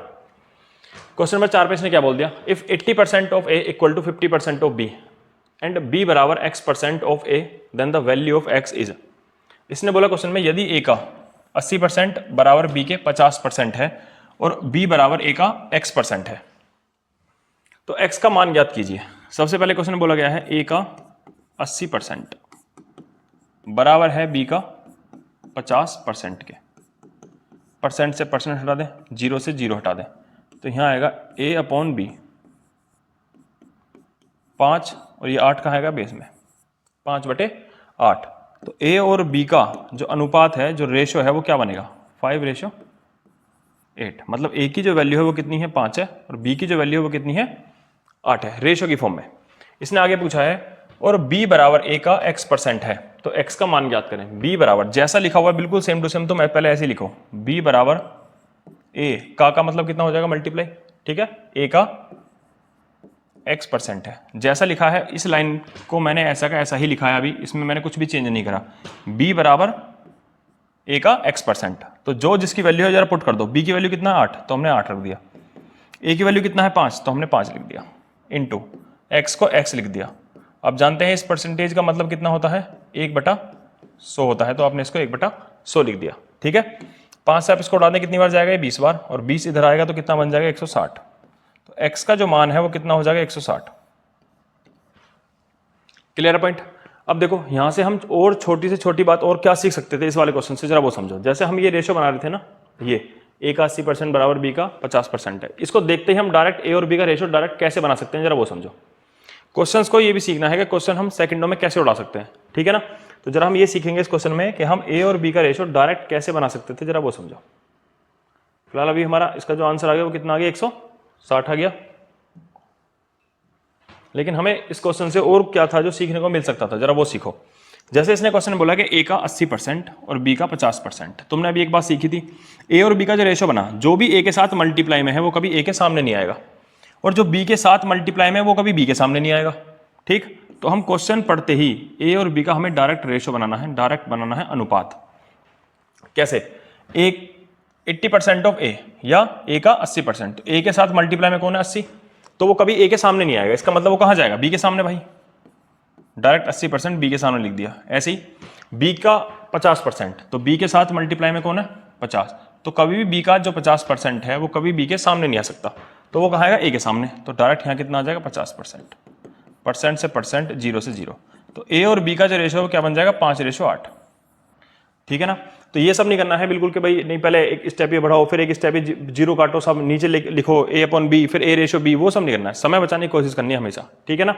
क्वेश्चन नंबर 4 पे इसने क्या बोल दिया, if 80% of A equal to 50% of B and B बराबर x% of A then the value of x is. इसने बोला क्वेश्चन में यदि a का 80% बराबर b के 50% है और b बराबर a का x% है तो x का मान ज्ञात कीजिए। सबसे पहले क्वेश्चन में बोला गया है a का 80% बराबर है b का 50% के। परसेंट से परसेंट हटा दें, 0 से 0 हटा दें, तो यहाँ आएगा a अपॉन बी 5 और ये 8 कहाँ आएगा बेस में 5/8। तो a और b का जो अनुपात है, जो रेशो है वो क्या बनेगा 5:8। मतलब a की जो वैल्यू है वो कितनी है 5 है और b की जो वैल्यू है वो कितनी है 8 है, रेशो की फॉर्म में। इसने आगे पूछा है और b बराबर a का x% है तो x का मान ज्ञात करें। b बराबर जैसा लिखा हुआ है बिल्कुल सेम टू सेम, तो मैं पहले ऐसे ही लिखो b बराबर a का मतलब कितना हो जाएगा मल्टीप्लाई, ठीक है, a का x% है जैसा लिखा है। इस लाइन को मैंने ऐसा का ऐसा ही लिखा है, अभी इसमें मैंने कुछ भी चेंज नहीं करा। b बराबर a का x%, तो जो जिसकी वैल्यू है जरा पुट कर दो। b की वैल्यू कितना है 8 तो हमने 8 रख दिया, a की वैल्यू कितना है 5 तो हमने 5 लिख दिया, इनटू x को x लिख दिया। अब जानते हैं इस परसेंटेज का मतलब कितना होता है 1/100 होता है, तो आपने इसको 1/100 लिख दिया, ठीक है। 5 से आप इसको उड़ा दें कितनी बार जाएगा 20 बार, और 20 इधर आएगा तो कितना बन जाएगा 160। तो x का जो मान है वो कितना हो जाएगा 160। Clear point? अब देखो यहां से हम और छोटी से छोटी बात और क्या सीख सकते थे इस वाले क्वेश्चन से, जरा वो समझो। जैसे हम ये रेशो बना रहे थे ना, ये a का 80% बराबर b का 50% है, इसको देखते ही हम डायरेक्ट a और b का रेशो डायरेक्ट कैसे बना सकते हैं, जरा वो समझो। क्वेश्चंस को ये भी सीखना है कि क्वेश्चन हम सेकंडों में कैसे उड़ा सकते हैं, ठीक है ना। तो जरा हम ये सीखेंगे इस क्वेश्चन में कि हम a और b का रेशो डायरेक्ट कैसे बना सकते थे, जरा वो समझो। फिलहाल अभी हमारा इसका जो आंसर आ गया वो कितना आ गया 160 आ गया। लेकिन हमें इस क्वेश्चन से और क्या था जो सीखने को मिल सकता था, जरा वो सीखो। जैसे इसने क्वेश्चन बोला कि a का 80% और b का 50%। तुमने अभी एक बात सीखी थी, a और b का जो रेशो बना, जो भी a के साथ मल्टीप्लाई में है वो कभी a के सामने नहीं आएगा, और जो b के साथ मल्टीप्लाई में है वो कभी b के सामने नहीं आएगा, ठीक। तो हम क्वेश्चन पढ़ते ही a और b का हमें डायरेक्ट रेशो बनाना है, डायरेक्ट बनाना है अनुपात। कैसे? 80% ऑफ a या a का 80%, तो a के साथ मल्टीप्लाई में कौन है 80, तो वो कभी a के सामने नहीं आएगा, इसका मतलब वो कहाँ जाएगा b के सामने। भाई डायरेक्ट 80% b के सामने लिख दिया। ऐसे ही b का 50%, तो b के साथ मल्टीप्लाई में कौन है 50, तो कभी भी b का जो 50% है वो कभी b के सामने नहीं आ सकता, तो वो कहाँ आएगा a के सामने। तो डायरेक्ट यहाँ कितना आ जाएगा 50%, परसेंट से परसेंट 0 से 0, तो a और b का जो रेशो है क्या बन जाएगा 5:8, ठीक है ना। तो ये सब नहीं करना है बिल्कुल कि भाई नहीं पहले एक स्टेप ये बढ़ाओ फिर एक स्टेप ये 0 काटो, सब नीचे लिखो a/b फिर a रेशो b, वो सब नहीं करना है। समय बचाने की कोशिश करनी है हमेशा, ठीक है ना।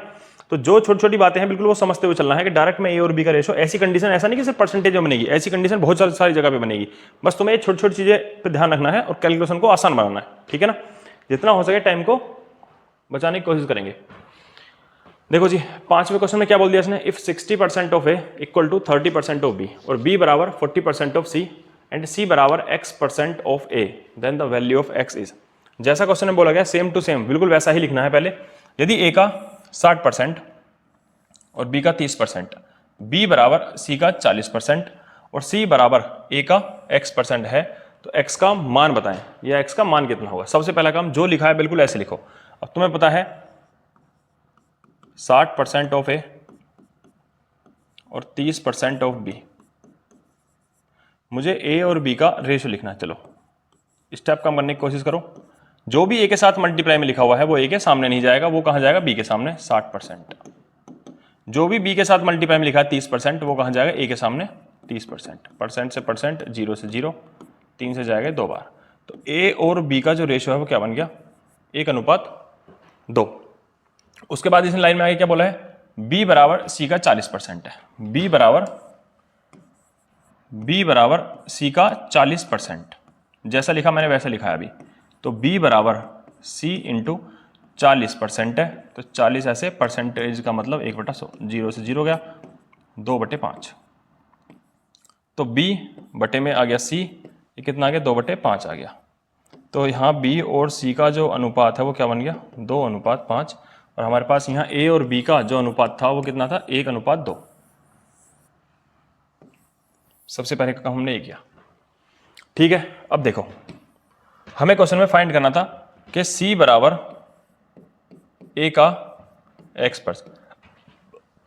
तो जो छोटी छोटी बातें हैं बिल्कुल वो समझते हुए चलना है कि डायरेक्ट में a और b का रेशो, ऐसी कंडीशन ऐसा नहीं कि सिर्फ परसेंटेज में बनेगी, ऐसी कंडीशन बहुत सारी जगह पे बनेगी। बस तुम्हें छोटी छोटी चीजें पे ध्यान रखना है और कैलकुलेशन को आसान बनाना है, ठीक है ना। जितना हो सके टाइम को बचाने की कोशिश करेंगे। देखो जी 5वें क्वेश्चन में क्या बोल दिया इसने, if 60% of A equal to 30% of B और b बराबर 40% ऑफ c एंड c बराबर x% of a then the value of x is. जैसा क्वेश्चन में बोला गया सेम टू सेम बिल्कुल वैसा ही लिखना है। पहले यदि a का 60% और b का 30%, b बराबर c का 40% और c बराबर a का x% है, तो x का मान बताएं, या x का मान कितना होगा। सबसे पहला काम जो लिखा है बिल्कुल ऐसे लिखो। अब तुम्हें पता है 60% ऑफ ए और 30% ऑफ बी, मुझे ए और बी का रेशो लिखना है। चलो स्टेप कम करने की कोशिश करो। जो भी ए के साथ मल्टीप्लाई में लिखा हुआ है वो ए के सामने नहीं जाएगा, वो कहाँ जाएगा बी के सामने 60%। जो भी बी के साथ मल्टीप्लाई में लिखा है 30%, वो कहाँ जाएगा ए के सामने 30%, परसेंट से परसेंट 0 से 0, 3 से जाएगा 2 बार। तो ए और बी का जो रेशो है वो क्या बन गया 1:2। उसके बाद इस लाइन में आगे क्या बोला है, b बराबर c का 40% है, b बराबर b बराबर c का 40%, जैसा लिखा मैंने वैसा लिखा है अभी। तो b बराबर c इंटू 40% है, तो 40 ऐसे परसेंटेज का मतलब 1/100, 0 से 0 गया, 2/5। तो b बटे में आ गया c, ये कितना आ गया 2/5 आ गया। तो यहाँ b और c का जो अनुपात है वो क्या बन गया 2:5, और हमारे पास यहाँ a और b का जो अनुपात था वो कितना था 1:2। सबसे पहले का काम हमने ये किया। ठीक है, अब देखो हमें क्वेश्चन में फाइंड करना था कि c बराबर a का x%।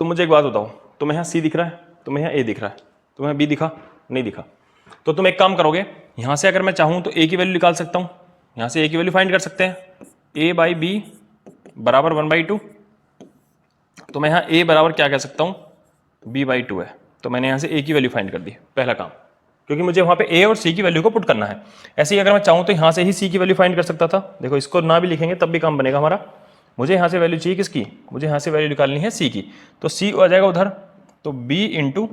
तो मुझे एक बात बताओ, तुम्हें यहाँ c दिख रहा है, तुम्हें यहाँ a दिख रहा है, तुम्हें b दिखा नहीं दिखा? तो तुम एक काम करोगे, यहाँ से अगर मैं चाहूँ तो a की वैल्यू निकाल सकता हूँ, यहाँ से a की वैल्यू फाइंड कर सकते हैं, a/b बराबर 1/2। तो मैं यहाँ a बराबर क्या कह सकता हूँ b/2 है, तो मैंने यहाँ से a की वैल्यू फाइंड कर दी, पहला काम, क्योंकि मुझे वहाँ पे a और c की वैल्यू को पुट करना है। ऐसे ही अगर मैं चाहूँ तो यहाँ से ही c की वैल्यू फाइंड कर सकता था। देखो इसको ना भी लिखेंगे तब भी काम बनेगा हमारा। मुझे यहाँ से वैल्यू चाहिए किसकी, मुझे यहाँ से वैल्यू निकालनी है c की, तो c आ जाएगा उधर, तो b इंटू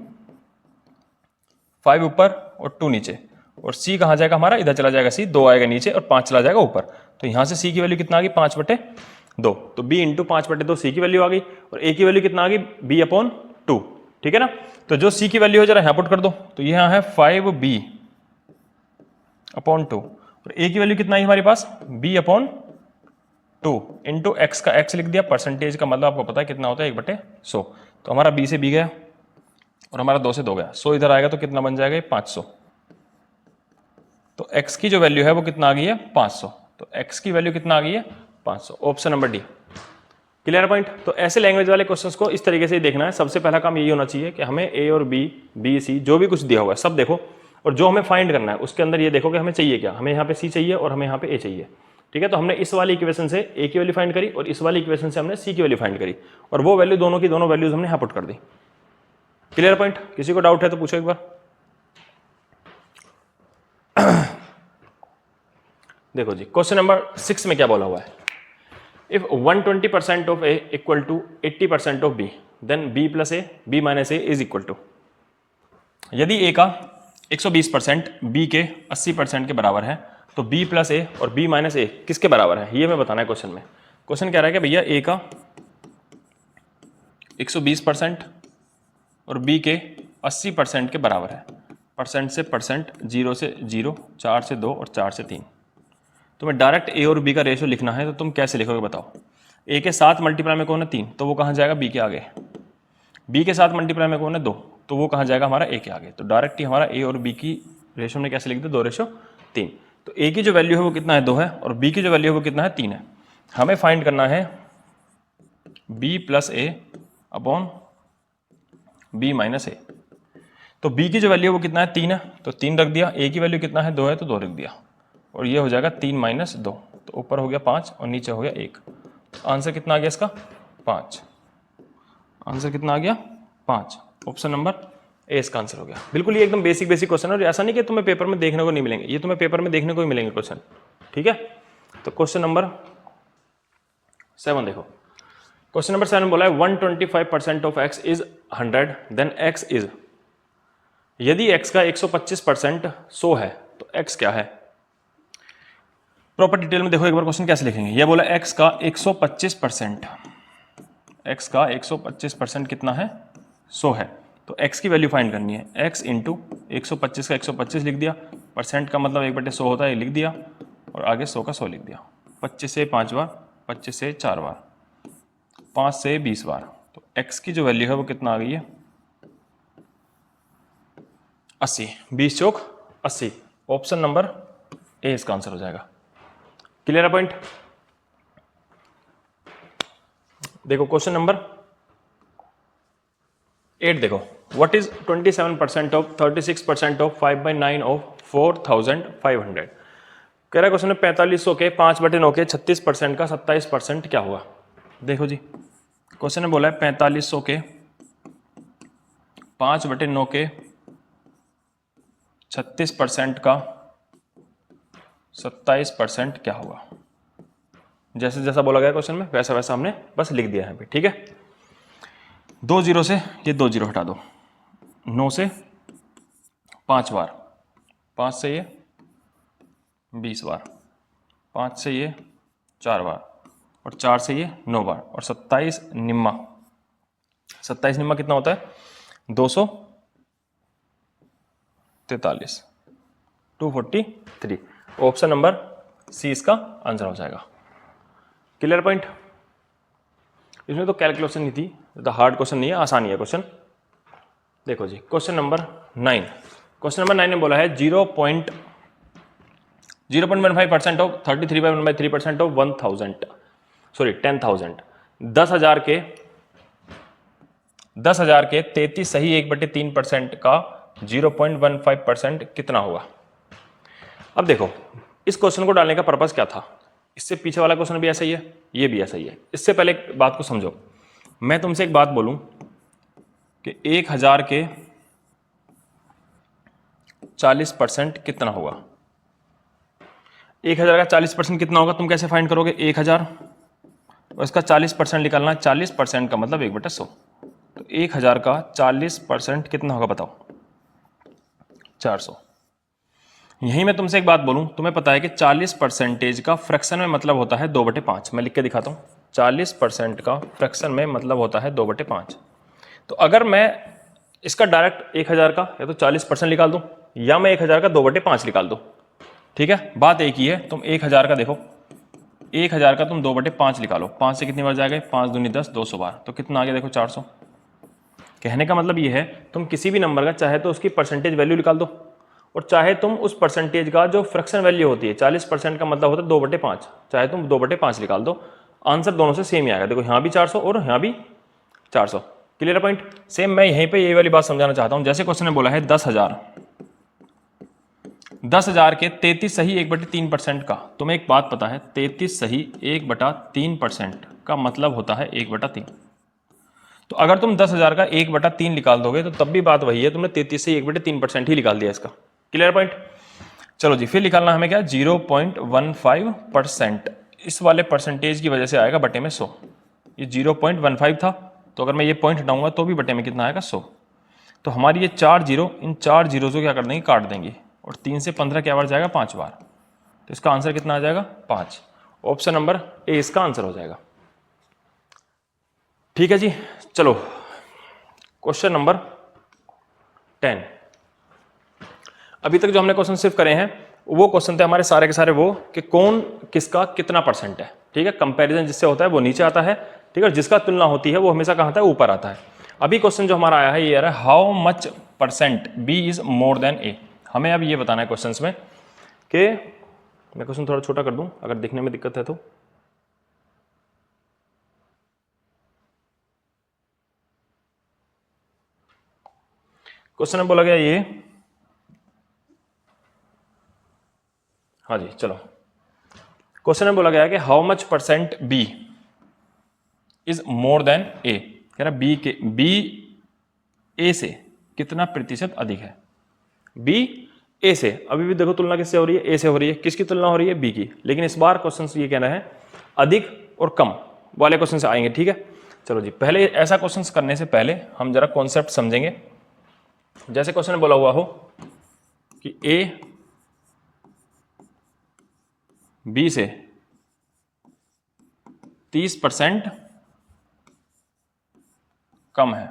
5 ऊपर और 2 नीचे, और c कहाँ जाएगा हमारा, इधर चला जाएगा c, 2 आएगा नीचे और 5 चला जाएगा ऊपर। तो यहाँ से c की वैल्यू कितना आ गई 5/2, तो b इंटू 5/2 c की वैल्यू आ गई, और a की वैल्यू कितना आ गई b/2। ठीक है ना, तो जो c की वैल्यू है जरा यहाँ पुट कर दो, तो यहाँ है 5b/2, और a की वैल्यू कितना है हमारे पास b/2 इंटू x का x लिख दिया, परसेंटेज का मतलब आपको पता है कितना होता है 1/100। तो हमारा b से b गया और हमारा 2 से 2 गया, 100 इधर आएगा तो कितना बन जाएगा 500। तो x की जो वैल्यू है वो कितना आ गई है 500, तो x की वैल्यू कितना आ गई है 500, option number D. Clear point. तो ऐसे लैंग्वेज वाले क्वेश्चंस को इस तरीके से ही देखना है। सबसे पहला काम यही होना चाहिए कि हमें a और b c जो भी कुछ दिया हुआ है सब देखो, और जो हमें फाइंड करना है उसके अंदर ये देखो कि हमें चाहिए क्या, हमें यहाँ पे c चाहिए और हमें यहाँ पे a चाहिए। ठीक है, तो हमने इस वाली इक्वेशन से a की वैल्यू फाइंड करी और इस वाली इक्वेशन से हमने c की वैल्यू फाइंड करी, और वो वैल्यू दोनों की दोनों वैल्यूज हमने यहाँ पुट कर दी। Clear point. किसी को डाउट है तो पूछो एक बार। देखो जी, क्वेश्चन नंबर 6 में क्या बोला हुआ है, if 120% of a equal to 80% of b, then b plus a b minus a is equal to. यदि a का 120% b के 80% के बराबर है, तो b प्लस a और b माइनस a किसके बराबर है, ये मैं बताना है क्वेश्चन में। क्वेश्चन कह रहा है कि भैया a का 120% और b के 80% के बराबर है, परसेंट से परसेंट, 0 से 0, 4 से 2 और 4 से 3। तुम्हें डायरेक्ट a और b का रेशियो लिखना है, तो तुम कैसे लिखोगे बताओ। a के साथ मल्टीप्लाई में कौन है 3, तो वो कहाँ जाएगा b के आगे। b के साथ मल्टीप्लाई में कौन है 2, तो वो कहाँ जाएगा हमारा a के आगे। तो डायरेक्ट ही हमारा a और b की रेशियो में कैसे लिख दो 2:3। तो a की जो वैल्यू है वो कितना है 2 है, और b की जो वैल्यू है वो कितना है 3 है। हमें फाइंड करना है b plus a upon b minus a। तो b की जो वैल्यू है वो कितना है 3 है, तो 3 रख दिया, a की वैल्यू कितना है 2 है, तो 2 रख दिया, और ये हो जाएगा 3 माइनस 2, तो ऊपर हो गया 5 और नीचे हो गया 1। तो आंसर कितना आ गया इसका 5। आंसर कितना आ गया 5, ऑप्शन नंबर ए इसका आंसर हो गया। बिल्कुल ये एकदम बेसिक क्वेश्चन है, और ऐसा नहीं कि तुम्हें पेपर में देखने को नहीं मिलेंगे, ये तुम्हें पेपर में देखने को ही मिलेंगे क्वेश्चन। ठीक है, तो क्वेश्चन नंबर 7 देखो। क्वेश्चन नंबर 7 बोला है 125% of x is 100, then x is. यदि x का 125% 100 है तो x क्या है। प्रॉपर डिटेल में देखो एक बार क्वेश्चन कैसे लिखेंगे। ये बोला x का 125%, x का 125% कितना है 100 है, तो x की वैल्यू फाइंड करनी है। x इंटू 125 का 125 लिख दिया, परसेंट का मतलब 1/100 होता है, लिख दिया, और आगे 100 का 100 लिख दिया। 25 से 5 बार, 25 से 4 बार, 5 से 20 बार, तो x की जो वैल्यू है वो कितना आ गई है 80। 20 चौक 80, ऑप्शन नंबर ए इसका आंसर हो जाएगा। क्लियर है पॉइंट। देखो क्वेश्चन नंबर 8 देखो, what is 27% of 36% of 5/9 of 4500। कह रहा है क्वेश्चन में 4500 के 5/9 के 36% का 27% क्या हुआ। देखो जी, क्वेश्चन में बोला है 4500 के 5/9 के 36% का 27% क्या हुआ। जैसे जैसा बोला गया क्वेश्चन में वैसा वैसा हमने बस लिख दिया है यहाँ पे। ठीक है, 2 0 से ये 2 0 हटा दो, 9 से 5 बार, 5 से ये 20 बार, 5 से ये 4 बार और 4 से ये 9 बार और 27 निम्मा, 27 निम्मा कितना होता है 243, 243। ऑप्शन नंबर सी इसका आंसर हो जाएगा। Clear point. इसमें तो कैलकुलेशन नहीं थी, तो हार्ड क्वेश्चन नहीं है, आसानी है क्वेश्चन। देखो जी क्वेश्चन नंबर 9, क्वेश्चन नंबर 9 में बोला है 0.15% ऑफ 33/1/3% ऑफ 1000 10,000 के 33 सही 1/3% का 0.15% कितना होगा। अब देखो इस क्वेश्चन को डालने का पर्पस क्या था, इससे पीछे वाला क्वेश्चन भी ऐसा ही है, ये भी ऐसा ही है। इससे पहले एक बात को समझो, मैं तुमसे एक बात बोलूं कि 1000 के 40% कितना होगा। 1000 का 40% कितना होगा, तुम कैसे फाइंड करोगे। 1000 और इसका 40% निकालना, 40% का मतलब 1/100। तो 1000 का 40% कितना होगा बताओ, 400। यहीं मैं तुमसे एक बात बोलूं, तुम्हें पता है कि 40% का फ्रैक्शन में मतलब होता है 2/5। मैं लिख के दिखाता हूं, 40% का फ्रैक्शन में मतलब होता है 2/5। तो अगर मैं इसका डायरेक्ट 1000 का या तो 40% निकाल दूं या मैं 1000 का 2/5 निकाल दूं, ठीक है, बात एक ही है। तुम 1000 का देखो, 1000 का तुम 2/5 निकालो, 5 से कितनी बार जाएगा, 5 दूनी 10, 200 बार, तो कितना आ गया देखो 400। कहने का मतलब ये है तुम किसी भी नंबर का चाहे तो उसकी परसेंटेज वैल्यू निकाल दो और चाहे तुम उस परसेंटेज का जो फ्रैक्शन वैल्यू होती है, 40% का मतलब होता है 2/5, चाहे तुम 2/5 निकाल दो, आंसर दोनों से सेम ही आएगा। देखो यहाँ भी 400 और यहाँ भी 400। Clear point. सेम मैं यहीं पे ये वाली बात समझाना चाहता हूँ। जैसे क्वेश्चन ने बोला है 10,000 के 33 सही 1/3% का, तुम्हें एक बात पता है 33 सही 1/3% का मतलब होता है 1/3। तो अगर तुम 10,000 का 1/3 निकाल दोगे तो तब भी बात वही है, तुमने 33 से 1/3% ही निकाल दिया इसका। Clear point. चलो जी फिर निकालना हमें क्या, 0.15%। इस वाले परसेंटेज की वजह से आएगा बटे में 100। ये 0.15 था, तो अगर मैं ये पॉइंट हटाऊंगा तो भी बटे में कितना आएगा 100। तो हमारी ये 4 जीरो, इन 4 जीरो को क्या कर देंगे, काट देंगे और 3 से 15 क्या बार जाएगा, 5 बार। तो इसका आंसर कितना आ जाएगा, 5। ऑप्शन नंबर ए इसका आंसर हो जाएगा। ठीक है जी। चलो क्वेश्चन नंबर 10। अभी तक जो हमने क्वेश्चन सिर्फ करे हैं वो क्वेश्चन थे हमारे सारे के सारे वो कि कौन किसका कितना परसेंट है। ठीक है, कंपैरिजन जिससे होता है वो नीचे आता है, ठीक है, जिसका तुलना होती है वो हमेशा कहाँ आता है, ऊपर आता है। अभी क्वेश्चन जो हमारा आया है ये है how much percent B is more than A. हमें अब ये बताना है क्वेश्चन में कि, मैं क्वेश्चन थोड़ा छोटा कर दूं अगर दिखने में दिक्कत है तो। क्वेश्चन में बोला गया ये, हाँ जी चलो, क्वेश्चन में बोला गया है कि how much percent B is more than A. कह रहा बी ए से कितना प्रतिशत अधिक है। बी ए से, अभी भी देखो तुलना किससे हो रही है, ए से हो रही है। किसकी तुलना हो रही है, बी की। लेकिन इस बार क्वेश्चन ये कहना है अधिक और कम वाले क्वेश्चन से आएंगे। ठीक है, चलो जी पहले ऐसा क्वेश्चन करने से पहले हम जरा कॉन्सेप्ट समझेंगे। जैसे क्वेश्चन में बोला हुआ हो कि ए बी से 30% कम है।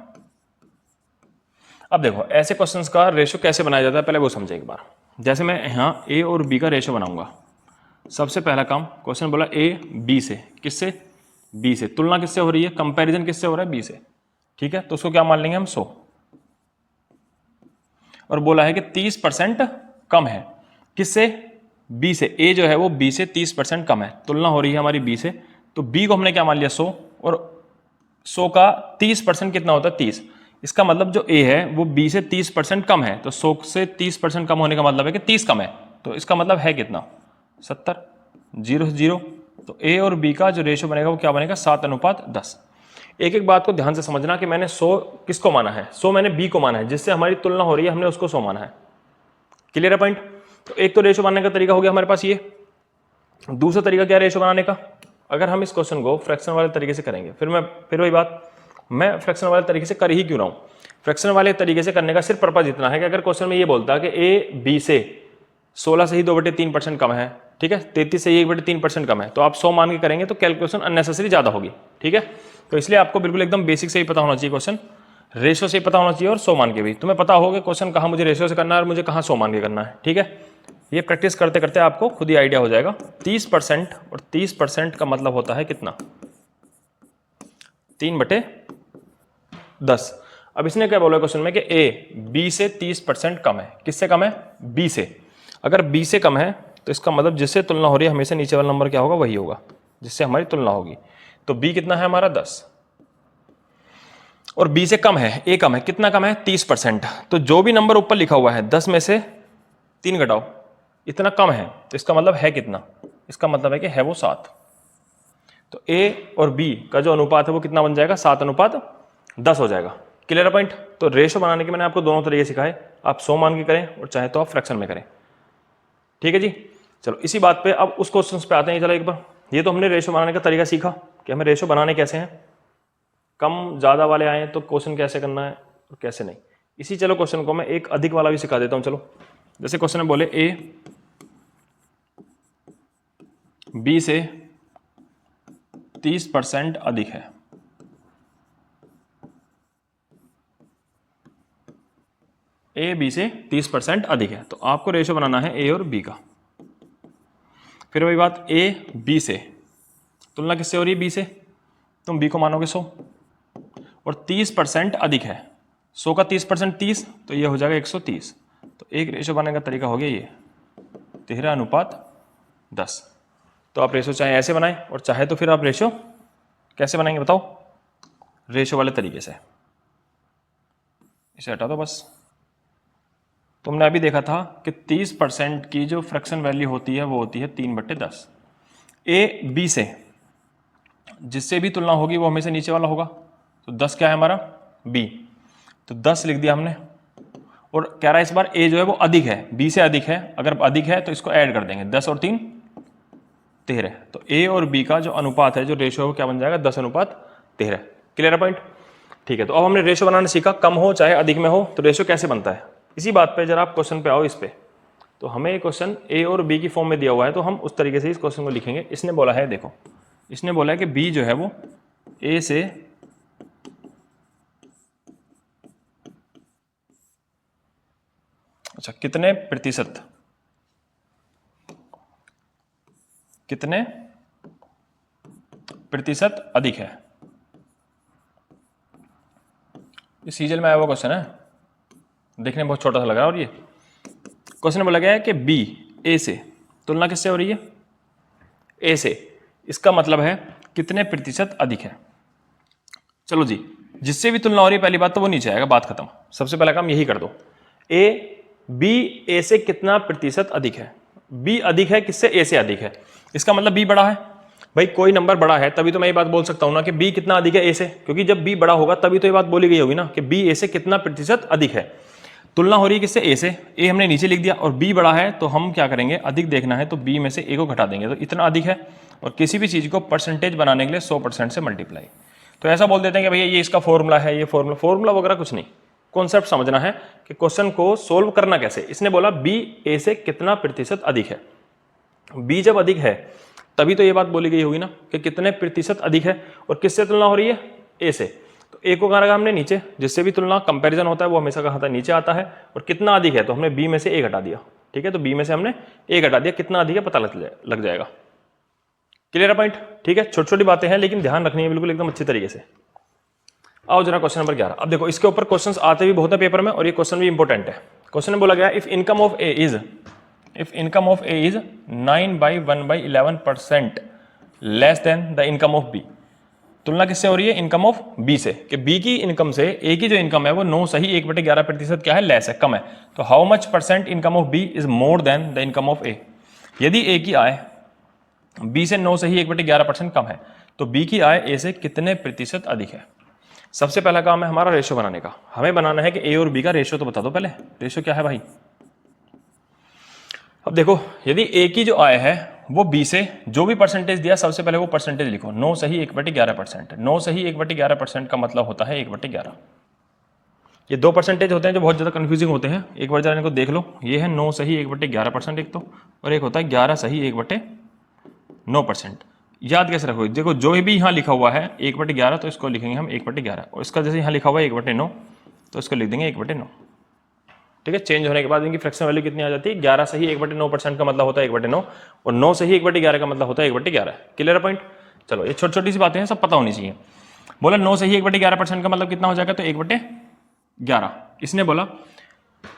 अब देखो ऐसे क्वेश्चंस का रेशियो कैसे बनाया जाता है पहले वो समझे एक बार। जैसे मैं यहाँ ए और बी का रेशियो बनाऊंगा। सबसे पहला काम, क्वेश्चन बोला ए बी से, किससे, बी से। तुलना किससे हो रही है, कंपैरिजन किससे हो रहा है, बी से। ठीक है, तो उसको क्या मान लेंगे हम, 100। और बोला है कि 30% कम है, किससे, बी से। ए जो है वो बी से 30% कम है, तुलना हो रही है हमारी बी से। तो बी को हमने क्या मान लिया, 100। और 100 का 30% कितना होता है, 30। इसका मतलब जो ए है वो बी से 30% कम है। तो 100 से 30% कम होने का मतलब है कि 30 कम है। तो इसका मतलब है कितना, 70। 0 से 0। तो ए और बी का जो रेशियो बनेगा वो क्या बनेगा, 7:10। एक एक बात को ध्यान से समझना कि मैंने 100 किसको माना है, 100 मैंने बी को माना है, जिससे हमारी तुलना हो रही है हमने उसको 100 माना है। क्लियर है पॉइंट। तो एक तो रेशियो बनाने का तरीका हो गया हमारे पास ये। दूसरा तरीका क्या है रेशियो बनाने का, अगर हम इस क्वेश्चन को फ्रैक्शन वाले तरीके से करेंगे, फिर वही बात, मैं फ्रैक्शन वाले तरीके से कर ही क्यों रहा हूँ? फ्रैक्शन वाले तरीके से करने का सिर्फ पर्पज इतना है कि अगर क्वेश्चन में ये बोलता है कि ए बी से 16 से ही 2/3% कम है, ठीक है, 33 से ही 1/3% कम है, तो आप 100 मान के करेंगे तो कैलकुलेशन अननेसेसरी ज़्यादा होगी, ठीक है। तो इसलिए आपको बिल्कुल एकदम बेसिक से ही पता होना चाहिए क्वेश्चन, रेशो से ही पता होना चाहिए और 100 मान के भी। तुम्हें पता होगा क्वेश्चन कहाँ मुझे रेशो से करना है और मुझे कहाँ 100 मान के करना है, ठीक है। ये प्रैक्टिस करते करते आपको खुद ही आइडिया हो जाएगा। 30% और 30% का मतलब होता है कितना? 3/10। अब इसने क्या बोला क्वेश्चन में कि ए बी से 30% कम है। किससे कम है? बी से। अगर बी से कम है तो इसका मतलब जिससे तुलना हो रही है हमेशा नीचे वाला नंबर क्या होगा? वही होगा जिससे हमारी तुलना होगी। तो बी कितना है हमारा? 10, और बी से कम है, ए कम है। कितना कम है? 30%। तो जो भी नंबर ऊपर लिखा हुआ है 10 में से 3 घटाओ, इतना कम है, तो इसका मतलब है कितना? इसका मतलब है कि है वो 7। तो ए और बी का जो अनुपात है वो कितना बन जाएगा? 7:10 हो जाएगा। क्लियर है पॉइंट? तो रेशो बनाने के मैंने आपको दोनों तरीके सिखाए, आप 100 मान के करें और चाहे तो आप फ्रैक्शन में करें, ठीक है जी। चलो इसी बात पे अब उस क्वेश्चन पे आते हैं। चलो एक बार, ये तो हमने रेशो बनाने का तरीका सीखा कि हमें रेशो बनाने कैसे हैं, कम ज़्यादा वाले आए तो क्वेश्चन कैसे करना है और कैसे नहीं। इसी चलो क्वेश्चन को मैं एक अधिक वाला भी सिखा देता हूँ। चलो जैसे क्वेश्चन में बोले ए बी से 30% अधिक है, ए बी से 30% अधिक है, तो आपको रेशो बनाना है ए और बी का। फिर वही बात, ए बी से तुलना किससे हो रही है? बी से। तुम बी को मानोगे 100 और 30% अधिक है। 100 का 30% 30, तो ये हो जाएगा 130। तो एक रेशो बनाने का तरीका हो गया ये 13:10। तो आप रेशो चाहे ऐसे बनाएं और चाहे तो फिर आप रेशो कैसे बनाएंगे बताओ? रेशो वाले तरीके से। इसे हटा दो बस। तुमने अभी देखा था कि 30% की जो फ्रैक्शन वैल्यू होती है वो होती है 3/10। ए बी से जिससे भी तुलना होगी वो हमेशा नीचे वाला होगा। तो 10 क्या है हमारा? बी। तो 10 लिख दिया हमने, और कह रहा है इस बार ए जो है वो अधिक है, बी से अधिक है। अगर अधिक है तो इसको ऐड कर देंगे, 10 और 3 13। तो ए और बी का जो अनुपात है, जो रेशो है वो क्या बन जाएगा? 10:13। क्लियर है पॉइंट? ठीक है। तो अब हमने रेशो बनाना सीखा, कम हो चाहे अधिक में हो तो रेशो कैसे बनता है। इसी बात पे जरा आप क्वेश्चन पे आओ इस पे। तो हमें ये क्वेश्चन ए और बी की फॉर्म में दिया हुआ है, तो हम उस तरीके से इस क्वेश्चन को लिखेंगे। इसने बोला है, देखो इसने बोला है कि बी जो है वो ए से कितने प्रतिशत अधिक है। ये सीजल में आया हुआ क्वेश्चन है, देखने में बहुत छोटा सा लग रहा है। और ये क्वेश्चन में बोला गया है कि बी ए से तुलना किससे हो रही है? ए से। इसका मतलब है कितने प्रतिशत अधिक है। चलो जी, जिससे भी तुलना हो रही है पहली बात तो वो नीचे आएगा, बात खत्म। सबसे पहला काम यही कर दो, ए बी ए से कितना प्रतिशत अधिक है। बी अधिक है किससे? ए से अधिक है। इसका मतलब बी बड़ा है। भाई कोई नंबर बड़ा है तभी तो मैं ये बात बोल सकता हूं ना कि बी कितना अधिक है ए से, क्योंकि जब बी बड़ा होगा तभी तो ये बात बोली गई होगी ना कि बी ए से कितना प्रतिशत अधिक है। तुलना हो रही है किससे? ए से। ए हमने नीचे लिख दिया, और बी बड़ा है तो हम क्या करेंगे? अधिक देखना है तो बी में से ए को घटा देंगे, तो इतना अधिक है। और किसी भी चीज को परसेंटेज बनाने के लिए 100% से मल्टीप्लाई। तो ऐसा बोल देते हैं कि भैया ये इसका फॉर्मूला है, ये फॉर्मूला वगैरह कुछ नहीं, कॉन्सेप्ट समझना है कि क्वेश्चन को सोल्व करना कैसे। इसने बोला बी ए से कितना प्रतिशत अधिक है। बी जब अधिक है तभी तो ये बात बोली गई होगी ना कि कितने प्रतिशत अधिक है, और किससे तुलना हो रही है? ए से। तो ए को कहा रखा हमने नीचे, जिससे भी तुलना कंपैरिजन होता है वो हमेशा कहा था नीचे आता है। और कितना अधिक है तो हमने बी में से ए घटा दिया, ठीक है। तो बी में से हमने ए घटा दिया, कितना अधिक है पता लग जाएगा। क्लियर है पॉइंट? ठीक है, छोटी छोटी बातें हैं लेकिन ध्यान रखनी है बिल्कुल एकदम अच्छी तरीके से। आओ जरा क्वेश्चन नंबर 11। अब देखो इसके ऊपर क्वेश्चंस आते भी बहुत है पेपर में, और ये क्वेश्चन भी इंपॉर्टेंट है। क्वेश्चन में बोला गया if income of A is 9/1/11% less than the income of B. तुलना किससे हो रही है? इनकम ऑफ बी से, कि बी की इनकम से ए की जो इनकम है वो 9 सही 1/11% क्या है? लेस है, कम है। तो how much percent income of B is more than the income of A. यदि ए की आय बी से 9 सही 1/11% कम है तो बी की आय ए से कितने प्रतिशत अधिक है। सबसे पहला काम है हमारा रेशो बनाने का। हमें बनाना है कि ए और बी का रेशो तो बता दो पहले। रेशो क्या है भाई? अब देखो, यदि ए की जो आय है वो बी से जो भी परसेंटेज दिया सबसे पहले वो परसेंटेज लिखो। 9 सही 1/11%। 9 सही 1/11% का मतलब होता है 1/11। ये दो परसेंटेज होते हैं जो बहुत ज़्यादा कन्फ्यूजिंग होते हैं, एक बार जरा इनको देख लो। ये है 9 सही 1/11% एक तो, और एक होता है 11 सही 1/9%। याद कैसे रखो, देखो जो भी यहाँ लिखा हुआ है 1/11 तो इसको लिखेंगे हम 1/11, और इसका जैसे यहाँ लिखा हुआ है 1/9 तो इसको लिख देंगे 1/9। ठीक है, चेंज होने के बाद इनकी फ्रैक्शन वैल्यू कितनी आ जाती है? 11 सही 1/9% का मतलब होता है 1/9, और 9 सही 1/11 का मतलब होता है 1/11। Clear point? चलो ये छोटी छोटी सी बातें हैं, सब पता होनी चाहिए। बोला 9 सही 1/11% का मतलब कितना हो जाएगा, तो 1/11। इसने बोला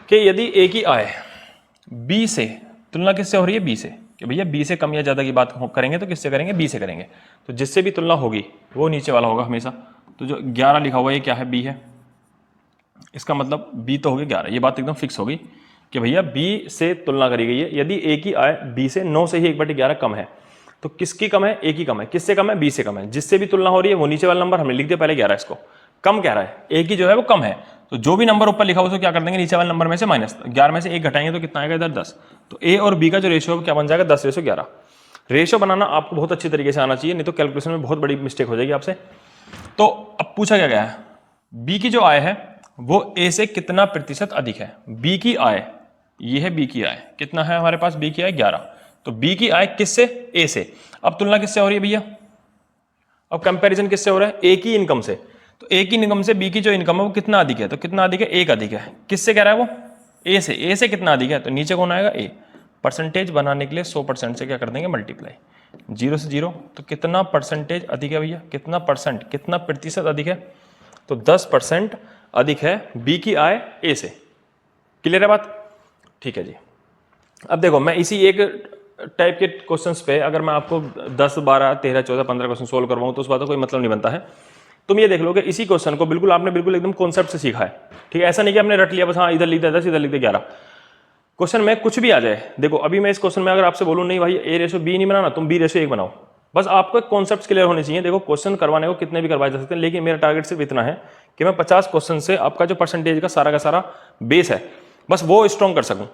कि यदि ए की आय बी से, तुलना किससे हो रही है? बी से, कि भैया बी से कम या ज्यादा की बात करेंगे तो किससे करेंगे? बी से करेंगे। तो जिससे भी तुलना होगी वो नीचे वाला होगा हमेशा। तो जो 11 लिखा हुआ है ये क्या है? बी है। इसका मतलब बी तो हो गया 11। ये बात एकदम फिक्स होगी कि भैया बी से तुलना करी गई है। यदि ए की आय बी से 9 से ही 1/11 कम है, तो किसकी कम है? ए की कम है। किससे कम है? बी से कम है। जिससे भी तुलना हो रही है वो नीचे वाला नंबर हमने लिख दिया पहले 11, इसको कम कह रहा है, ए की जो है वो कम है। तो जो भी नंबर ऊपर लिखा हो उसको क्या कर देंगे? नीचे वाले नंबर में से माइनस, 11 में से 1 घटाएंगे तो कितना आएगा? इधर 10। तो ए और बी का जो रेशियो क्या बन जाएगा? 10:11। रेशियो बनाना आपको बहुत अच्छी तरीके से आना चाहिए, नहीं तो कैलकुलेशन में बहुत बड़ी मिस्टेक हो जाएगी आपसे। तो अब पूछा क्या गया है? बी की जो आय है वो ए से कितना प्रतिशत अधिक है? बी की आय, ये है बी की आय, कितना है हमारे पास? बी की आय 11। तो बी की आय किससे? ए से। अब तुलना किससे हो रही है भैया? अब कंपैरिजन किससे हो रहा है? ए की इनकम से। तो ए की इनकम से बी की जो इनकम है वो कितना अधिक है? तो कितना अधिक है? 1 अधिक है। किससे कह रहा है वो? ए से। ए से कितना अधिक है? तो नीचे कौन आएगा? ए। परसेंटेज बनाने के लिए 100% से क्या कर देंगे? मल्टीप्लाई। 0 से 0, तो कितना परसेंटेज अधिक है भैया? कितना परसेंट, कितना प्रतिशत अधिक है? तो 10% अधिक है बी की आय ए से। क्लियर है बात? ठीक है जी। अब देखो मैं इसी एक टाइप के क्वेश्चंस पे अगर मैं आपको 10, 12, 13, 14, 15 क्वेश्चन सोल्व करवाऊं तो उस बात का कोई मतलब नहीं बनता है। तुम ये देख लो कि इसी क्वेश्चन को बिल्कुल आपने बिल्कुल एकदम कॉन्सेप्ट से सीखा है। ठीक है, ऐसा नहीं कि आपने रट लिया बस, हाँ इधर लिख दिया 10, इधर लिख दिया 11। क्वेश्चन में कुछ भी आ जाए, देखो अभी मैं इस क्वेश्चन में अगर आपसे बोलूं नहीं भाई A/B नहीं बनाना, तुम B/1 बनाओ, बस आपको एक कॉन्सेप्ट क्लियर होने चाहिए। देखो क्वेश्चन करवाने को कितने भी करवाए जा सकते हैं, लेकिन मेरा टारगेट सिर्फ इतना है कि मैं 50 क्वेश्चन से आपका जो परसेंटेज का सारा बेस है बस वो स्ट्रॉन्ग कर सकूं।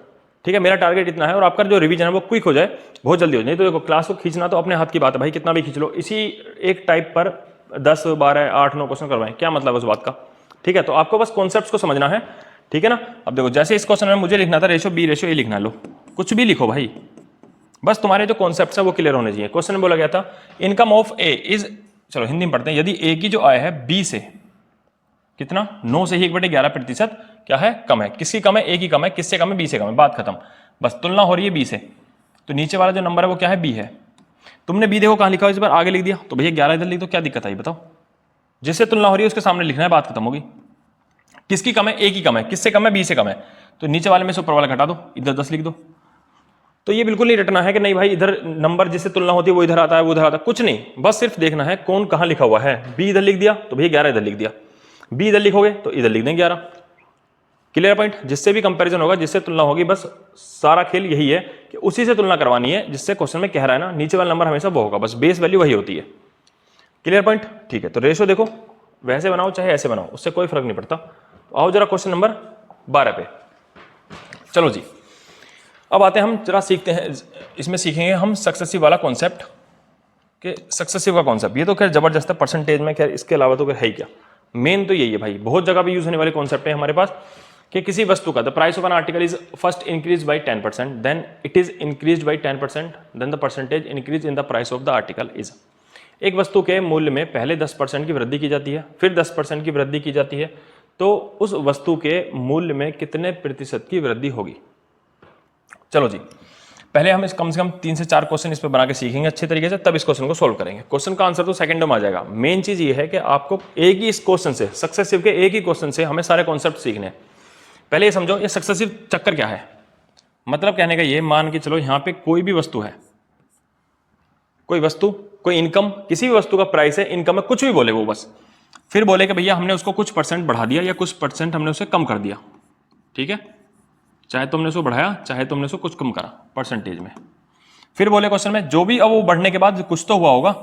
ठीक है, मेरा टारगेट इतना है, और आपका जो रिवीजन है वो क्विक हो जाए, बहुत जल्दी हो जाए। तो देखो क्लास को खींचना तो अपने हाथ की बात है भाई, कितना भी खींच लो। इसी एक टाइप पर 10, 12, 8, 9 क्वेश्चन करवाएं, क्या मतलब है उस बात का? ठीक है, तो आपको बस कॉन्सेप्ट्स को समझना है। ठीक है ना? अब देखो जैसे इस क्वेश्चन में मुझे लिखना था B/A लिखना, लो कुछ भी लिखो भाई, बस तुम्हारे जो कॉन्सेप्ट्स है वो क्लियर होने चाहिए। क्वेश्चन में बोला गया था इनकम ऑफ ए इज, चलो हिंदी में पढ़ते हैं, यदि ए की जो आय है बी से कितना? 9 से ही 1/11% क्या है? कम है। किसकी कम है? ए की कम है। किससे कम है? बी से कम है। बात खत्म। बस तुलना हो रही है बी से, तो नीचे वाला जो नंबर है वो क्या है? बी है। तुमने बी देखो कहां लिखा हो, इस बार आगे लिख दिया, तो भैया 11 इधर लिख दो, क्या दिक्कत आई बताओ? जिससे तुलना हो रही है उसके सामने लिखना है, बात खत्म होगी। किसकी कम है? ए की कम है। किससे कम है? बी से कम है। तो नीचे वाले में से ऊपर वाला घटा दो, इधर 10 लिख दो। तो ये बिल्कुल नहीं रटना है कि नहीं भाई इधर नंबर जिससे तुलना होती है वो इधर आता है वो उधर आता है, कुछ नहीं, बस सिर्फ देखना है कौन कहां लिखा हुआ है। बी इधर लिख दिया तो भैया 11 इधर लिख दिया, बी इधर लिखोगे तो इधर लिख देंगे 11। Clear point? जिससे भी कंपैरिजन होगा, जिससे तुलना होगी, बस सारा खेल यही है कि उसी से तुलना करवानी है जिससे क्वेश्चन में कह रहा है ना, नीचे वाला नंबर हमेशा वो होगा, बस बेस वैल्यू वही होती है। Clear point? ठीक है, तो रेशो देखो वैसे बनाओ चाहे ऐसे बनाओ, उससे कोई फर्क नहीं पड़ता। तो आओ जरा क्वेश्चन नंबर 12 पे। चलो जी, अब आते हैं हम जरा सीखते हैं, इसमें सीखेंगे हम सक्सेसिव वाला कॉन्सेप्ट, कि सक्सेसिव का कॉन्सेप्ट ये तो खैर जबरदस्त है परसेंटेज में, खैर इसके अलावा तो खैर है ही क्या, मेन तो यही है भाई, बहुत जगह पे यूज होने वाले कॉन्सेप्ट है हमारे पास, कि किसी वस्तु का the price of an article is first increase by 10%, then it is increase by 10%, then the percentage increase in the price of the article is. एक वस्तु के मूल्य में पहले 10% की वृद्धि की जाती है, फिर 10% की वृद्धि की जाती है, तो उस वस्तु के मूल्य में कितने प्रतिशत की वृद्धि होगी? चलो जी, पहले हम इस कम से कम 3 से 4 क्वेश्चन इस पे बना के सीखेंगे अच्छे तरीके से, तब इस क्वेश्चन को सोल्व करेंगे। क्वेश्चन का आंसर तो सेकंड में आ जाएगा। मेन चीज ये है कि आपको एक ही इस क्वेश्चन से, सक्सेसिव के एक ही क्वेश्चन से हमें सारे कॉन्सेप्ट सीखने हैं। पहले ये समझो ये सक्सेसिव चक्कर क्या है। मतलब कहने का ये, मान के चलो यहाँ पे कोई भी वस्तु है, कोई वस्तु, कोई इनकम, किसी भी वस्तु का प्राइस है, इनकम है, कुछ भी बोले वो, बस फिर बोले कि भैया हमने उसको कुछ परसेंट बढ़ा दिया या कुछ परसेंट हमने उसे कम कर दिया। ठीक है, चाहे तुमने उसको बढ़ाया चाहे तुमने उसको कुछ कम करा परसेंटेज में। फिर बोले क्वेश्चन में जो भी, अब वो बढ़ने के बाद कुछ तो हुआ होगा,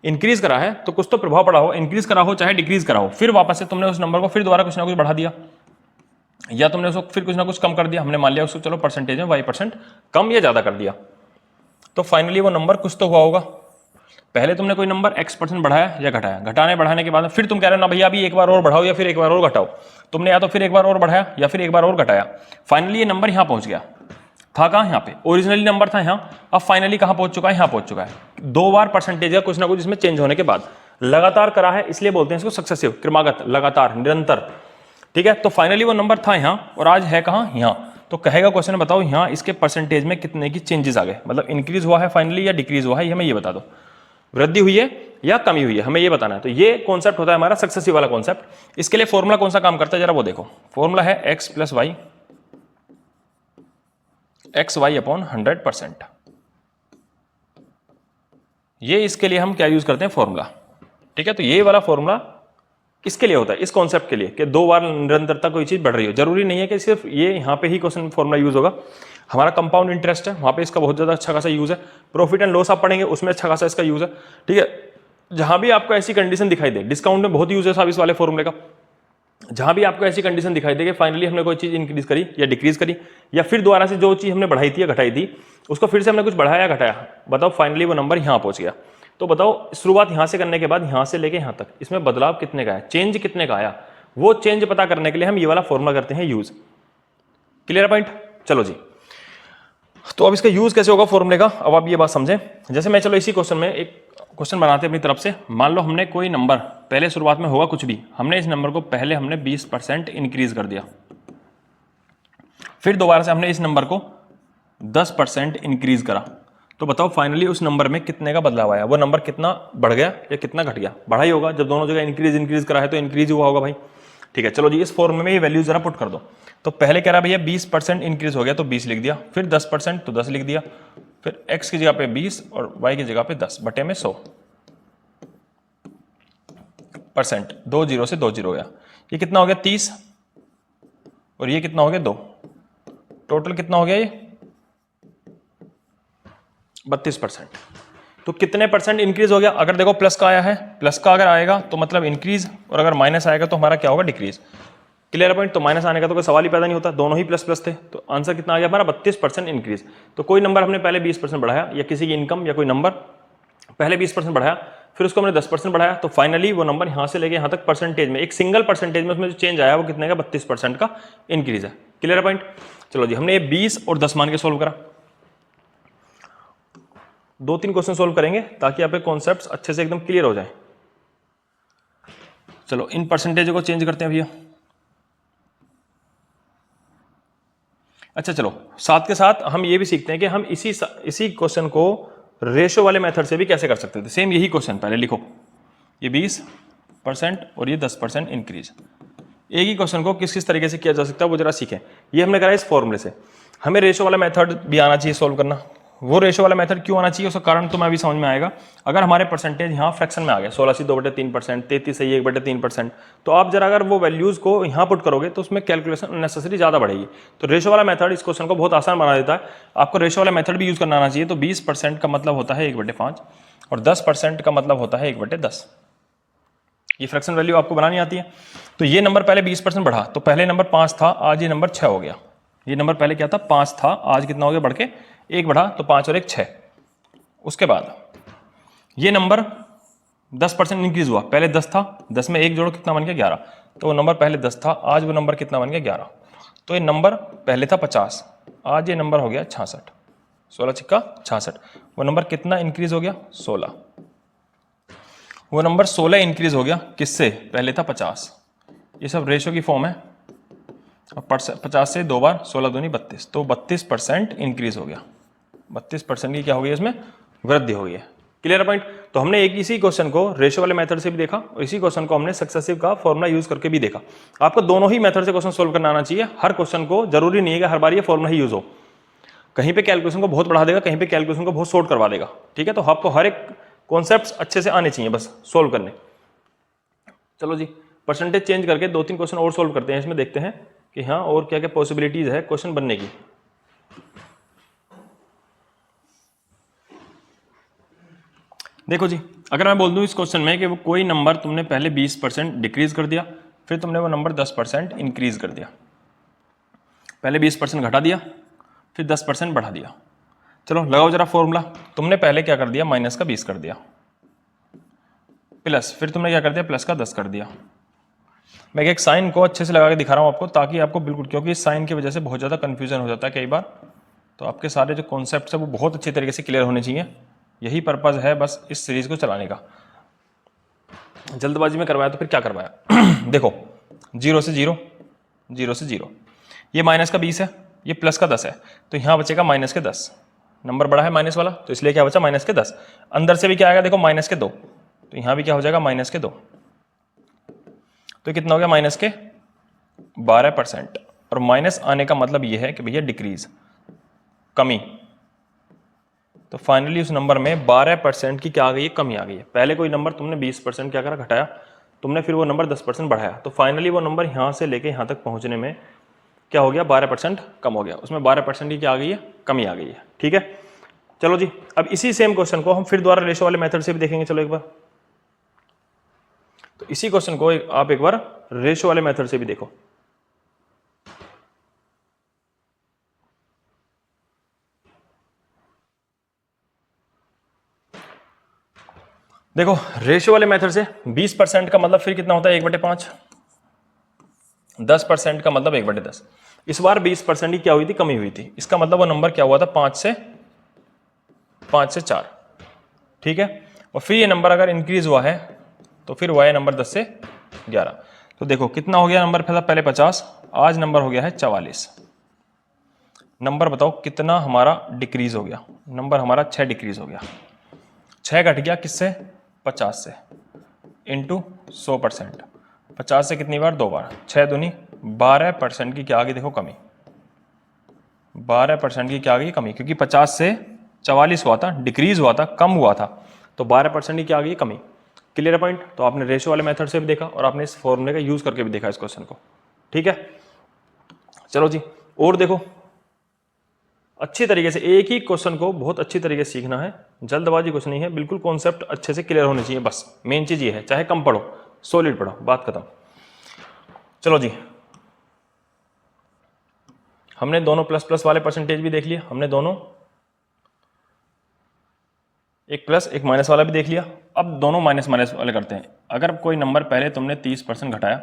इंक्रीज करा है तो कुछ तो प्रभाव पड़ा हो, इंक्रीज करा हो चाहे डिक्रीज करा हो, फिर वापस से तुमने उस नंबर को फिर दोबारा कुछ ना कुछ बढ़ा दिया, या तुमने उसको फिर कुछ ना कुछ कम कर दिया। हमने मान लिया उसको चलो परसेंटेज में Y% कम या ज्यादा कर दिया। तो फाइनली वो नंबर कुछ तो हुआ होगा। पहले तुमने कोई नंबर x% बढ़ाया या घटाया, घटाने बढ़ाने के बाद फिर तुम कह रहे हो ना भैया अभी एक बार और बढ़ाओ या फिर एक बार और घटाओ। तुमने या तो फिर एक बार और बढ़ाया या फिर एक बार और घटाया, फाइनली ये नंबर यहाँ पहुंच गया। था कहाँ? यहाँ पे ओरिजिनली नंबर था यहाँ, अब फाइनली कहाँ पहुंच चुका है? यहाँ पहुंच चुका है। 2 बार परसेंटेज का कुछ ना कुछ इसमें चेंज होने के बाद लगातार करा है, इसलिए बोलते हैं इसको सक्सेसिव, क्रमागत, लगातार, निरंतर। ठीक है, तो फाइनली वो नंबर था यहाँ और आज है कहाँ? यहाँ। तो कहेगा क्वेश्चन बताओ यहाँ इसके परसेंटेज में कितने की चेंजेस आ गए, मतलब इंक्रीज हुआ है फाइनली या डिक्रीज हुआ है, ये हमें ये बता दो। वृद्धि हुई है या कमी हुई है, हमें ये बताना है। तो ये कॉन्सेप्ट होता है हमारा सक्सेसिव वाला कॉन्सेप्ट। इसके लिए फॉर्मूला कौन सा काम करता है जरा वो देखो। फॉर्मूला है x + y xy अपॉन 100%। ये इसके लिए हम क्या यूज करते हैं? फॉर्मूला। ठीक है, तो ये वाला फॉर्मूला इसके लिए होता है, इस कॉन्सेप्ट के लिए कि 2 बार निरंतरता कोई चीज बढ़ रही हो। जरूरी नहीं है कि सिर्फ ये यहाँ पे ही क्वेश्चन फॉर्मूला यूज होगा। हमारा कंपाउंड इंटरेस्ट है, वहाँ पे इसका बहुत ज़्यादा अच्छा खासा यूज़ है। प्रॉफिट एंड लॉस आप पढ़ेंगे, उसमें अच्छा खासा इसका यूज़ है। ठीक है, जहाँ भी आपको ऐसी कंडीशन दिखाई दे, डिस्काउंट में बहुत यूज़ है साहब इस वाले फॉर्मूले का। जहाँ भी आपको ऐसी कंडीशन दिखाई दे कि फाइनली हमने कोई चीज़ इंक्रीज करी या डिक्रीज करी, या फिर दोबारा से जो चीज़ हमने बढ़ाई थी या घटाई थी उसको फिर से हमने कुछ बढ़ाया या घटाया, बताओ फाइनली वो नंबर यहाँ पहुँच गया। तो बताओ शुरुआत यहाँ से करने के बाद यहाँ से लेके यहाँ तक इसमें बदलाव कितने का है, चेंज कितने का आया, वो चेंज पता करने के लिए हम ये वाला फॉर्मूला करते हैं यूज़। Clear point? चलो जी, तो अब इसका यूज कैसे होगा फॉर्मूले का, अब आप ये बात समझें। जैसे मैं चलो इसी क्वेश्चन में एक क्वेश्चन बनाते हैं अपनी तरफ से। मान लो हमने कोई नंबर पहले शुरुआत में होगा कुछ भी, हमने इस नंबर को पहले हमने 20% इंक्रीज कर दिया, फिर दोबारा से हमने इस नंबर को 10% इंक्रीज करा। तो बताओ फाइनली उस नंबर में कितने का बदलाव आया, वो नंबर कितना बढ़ गया या कितना घट गया? बढ़ा ही होगा, जब दोनों जगह इंक्रीज करा है तो इंक्रीज हुआ होगा भाई। ठीक है, चलो जी इस फॉर्मूले में ये वैल्यू जरा पुट कर दो। तो पहले कह रहा भैया 20% इंक्रीज हो गया तो 20 लिख दिया, फिर 10% तो 10 लिख दिया, फिर x की जगह पे 20 और y की जगह पे 10 बटे में 100%। 2 0 से 2 0 गया, ये कितना हो गया 30 और ये कितना हो गया 2, टोटल कितना हो गया ये 32%। तो कितने परसेंट इंक्रीज हो गया? अगर देखो प्लस का आया है, प्लस का अगर आएगा तो मतलब इंक्रीज, और अगर माइनस आएगा तो हमारा क्या होगा? डिक्रीज। Clear point? तो माइनस आने का तो कोई सवाल ही पैदा नहीं होता, दोनों ही प्लस प्लस थे। तो आंसर कितना आ गया हमारा? 32% इंक्रीज। तो कोई नंबर हमने पहले 20% बढ़ाया, या किसी की इनकम या कोई नंबर पहले 20% बढ़ाया, फिर उसको हमने 10% बढ़ाया, तो फाइनली वो नंबर यहाँ से लेके यहाँ तक परसेंटेज में, एक सिंगल परसेंटेज में उसमें जो चेंज आया वो कितने का? 32% का इंक्रीज है। Clear point? चलो जी, हमने ये 20 और 10 मान के सोल्व करा। 2-3 क्वेश्चन सोल्व करेंगे ताकि आपके कॉन्सेप्ट्स अच्छे से एकदम क्लियर हो जाए। चलो इन परसेंटेज को चेंज करते हैं भैया। अच्छा चलो, साथ के साथ हम ये भी सीखते हैं कि हम इसी क्वेश्चन को रेशो वाले मेथड से भी कैसे कर सकते थे। सेम यही क्वेश्चन पहले लिखो, ये 20% और ये 10% इंक्रीज। एक ही क्वेश्चन को किस किस तरीके से किया जा सकता है वो जरा सीखें। ये हमने करा इस फॉर्मूले से। हमें रेशो वाला मेथड भी आना चाहिए सोल्व करना। वो रेशो वाला मेथड क्यों आना चाहिए उसका कारण तो मैं अभी समझ में आएगा। अगर हमारे परसेंटेज यहाँ फ्रैक्शन में आ गए 16 से 2/3%, 33 से 1/3%, तो आप जरा अगर वो वैल्यूज को यहाँ पुट करोगे तो उसमें कैलकुलेशन अननेसेसरी ज़्यादा बढ़ेगी। तो रेशो वाला मेथड इस क्वेश्चन को बहुत आसान बना देता है। आपको रेशो वाला मेथड भी यूज़ करना आना चाहिए। तो 20% का मतलब होता है 1/5 और 10% का मतलब होता है 1/10। ये फ्रैक्शन वैल्यू आपको बनानी आती है। तो ये नंबर पहले 20% बढ़ा, तो पहले नंबर 5 था, आज ये नंबर 6 हो गया। ये नंबर पहले क्या था? 5 था, आज कितना हो गया? बढ़ के 1 बढ़ा, तो 5 और 1 6। उसके बाद ये नंबर 10% इंक्रीज हुआ, पहले 10 था, 10 में 1 जोड़ो कितना बन गया? 11। तो वो नंबर पहले 10 था, आज वो नंबर कितना बन गया? 11। तो ये नंबर पहले था 50, आज ये नंबर हो गया 66। 16 छिक्का 66। वो नंबर कितना इंक्रीज हो गया? 16। वो नंबर 16 इंक्रीज हो गया किससे? पहले था 50। ये सब रेशो की फॉर्म है। 50 से 2 बार 16 दूनी 32, तो 32% इंक्रीज हो गया। 32% की क्या हो गई? इसमें वृद्धि हो गई है। Clear point? तो हमने एक इसी क्वेश्चन को रेशो वाले मेथड से भी देखा और इसी क्वेश्चन को हमने सक्सेसिव का फॉर्मूला यूज करके भी देखा। आपको दोनों ही मेथड से क्वेश्चन सोल्व करना आना चाहिए। हर क्वेश्चन को जरूरी नहीं है कि हर बार ये फॉर्मूला ही यूज हो। कहीं पे कैलकुलेशन को बहुत बढ़ा देगा, कहीं पे कैलकुलेशन को बहुत शॉर्ट करवा देगा। ठीक है, तो आपको हर एक कॉन्सेप्ट्स अच्छे से आने चाहिए बस सोल्व करने। चलो जी, परसेंटेज चेंज करके 2-3 क्वेश्चन और सोल्व करते हैं। इसमें देखते हैं कि हाँ और क्या क्या पॉसिबिलिटीज है क्वेश्चन बनने की। देखो जी, अगर मैं बोल दूं इस क्वेश्चन में कि वो कोई नंबर तुमने पहले 20% डिक्रीज कर दिया, फिर तुमने वो नंबर 10% इंक्रीज कर दिया, पहले 20% घटा दिया, फिर 10% बढ़ा दिया, चलो लगाओ जरा फॉर्मूला। तुमने पहले क्या कर दिया, माइनस का 20 कर दिया, प्लस फिर तुमने क्या कर दिया, प्लस का 10 कर दिया। मैं एक साइन को अच्छे से लगा के दिखा रहा हूँ आपको, ताकि आपको बिल्कुल, क्योंकि इस साइन की वजह से बहुत ज़्यादा कन्फ्यूजन हो जाता है कई बार, तो आपके सारे जो कॉन्सेप्ट है वो बहुत अच्छी तरीके से क्लियर होने चाहिए। यही पर्पज़ है बस इस सीरीज़ को चलाने का। जल्दबाजी में करवाया तो फिर क्या करवाया देखो, 0 से 0, 0 से 0, ये माइनस का 20 है, ये प्लस का 10 है, तो यहाँ बचेगा माइनस के 10। नंबर बड़ा है माइनस वाला, तो इसलिए क्या बचा, माइनस के 10। अंदर से भी क्या आएगा देखो, माइनस के 2, तो यहाँ भी क्या हो जाएगा, माइनस के 2। तो कितना हो गया, माइनस के 12%। और माइनस आने का मतलब ये है कि भैया डिक्रीज, कमी। तो फाइनली उस नंबर में 12% की क्या आ गई है, कमी आ गई है। पहले कोई नंबर तुमने 20% क्या करा, घटाया, तुमने फिर वो नंबर 10% बढ़ाया, तो फाइनली वो नंबर यहाँ से लेके यहाँ तक पहुँचने में क्या हो गया, 12% कम हो गया। उसमें 12% की क्या आ गई है, कमी आ गई है। ठीक है, चलो जी, अब इसी सेम क्वेश्चन को हम फिर दोबारा रेशो वाले मेथड से भी देखेंगे। चलो एक बार, तो इसी क्वेश्चन को आप एक बार रेशो वाले मेथड से भी देखो। देखो रेशो वाले मेथड से 20% का मतलब फिर कितना होता है, 1/5। 10% का मतलब 1/10। इस बार 20% की क्या हुई थी, कमी हुई थी। इसका मतलब वो नंबर क्या हुआ था, 5 से 4। ठीक है, और फिर ये नंबर अगर इंक्रीज हुआ है तो फिर हुआ है नंबर 10 से 11। तो देखो कितना हो गया नंबर, पहले 50, आज नंबर हो गया है 44। नंबर बताओ कितना हमारा डिक्रीज हो गया, नंबर हमारा 6 डिक्रीज हो गया। 6 घट गया किससे, 50 से, इंटू 100%। 50 से कितनी बार, 2 बार, 6 दूनी 12% की क्या आ गई, देखो कमी। 12% की क्या आ गई, कमी, क्योंकि 50 से 44 हुआ था, डिक्रीज हुआ था, कम हुआ था, तो 12% की क्या आ गई, कमी। Clear point. तो आपने रेशो वाले मेथड से भी देखा और आपने इस फॉर्मूले का यूज करके भी देखा इस क्वेश्चन को। ठीक है, चलो जी, और देखो अच्छी तरीके से एक ही क्वेश्चन को बहुत अच्छी तरीके से सीखना है, जल्दबाजी कुछ नहीं है, बिल्कुल कॉन्सेप्ट अच्छे से क्लियर होने चाहिए, बस मेन चीज ये है। चाहे कम पढ़ो, सॉलिड पढ़ो, बात खत्म। चलो जी, हमने दोनों प्लस प्लस वाले परसेंटेज भी देख लिया, हमने दोनों एक प्लस एक माइनस वाला भी देख लिया। अब दोनों माइनस माइनस वाले करते हैं। अगर कोई नंबर पहले तुमने 30% घटाया,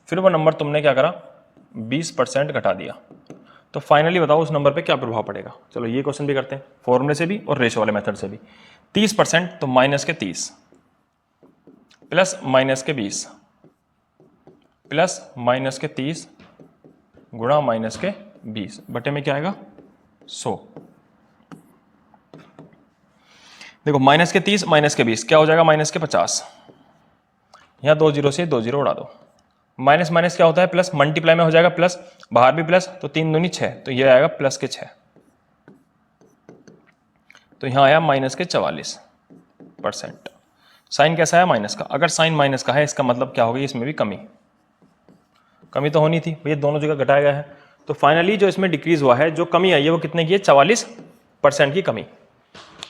फिर वो नंबर तुमने क्या करा, 20% घटा दिया, तो फाइनली बताओ उस नंबर पे क्या प्रभाव पड़ेगा। चलो ये क्वेश्चन भी करते हैं, फॉर्मूले से भी और रेशो वाले मेथड से भी। 30% तो माइनस के 30 प्लस माइनस के 20 प्लस माइनस के 30 गुणा माइनस के 20 बटे में क्या आएगा, 100। देखो माइनस के 30 माइनस के 20 क्या हो जाएगा, माइनस के 50। यहाँ 2 जीरो से 2 जीरो उड़ा दो। माइनस माइनस क्या होता है, प्लस, मल्टीप्लाई में हो जाएगा प्लस, बाहर भी प्लस, तो 3 दूनी 6, तो ये आएगा प्लस के 6। तो यहाँ आया माइनस के 44%। साइन कैसा है, माइनस का। अगर साइन माइनस का है इसका मतलब क्या होगी, इसमें भी कमी। कमी तो होनी थी भैया, दोनों जगह घटाया गया है, तो फाइनली जो इसमें डिक्रीज हुआ है, जो कमी आई है वो कितने की है, 44% की कमी।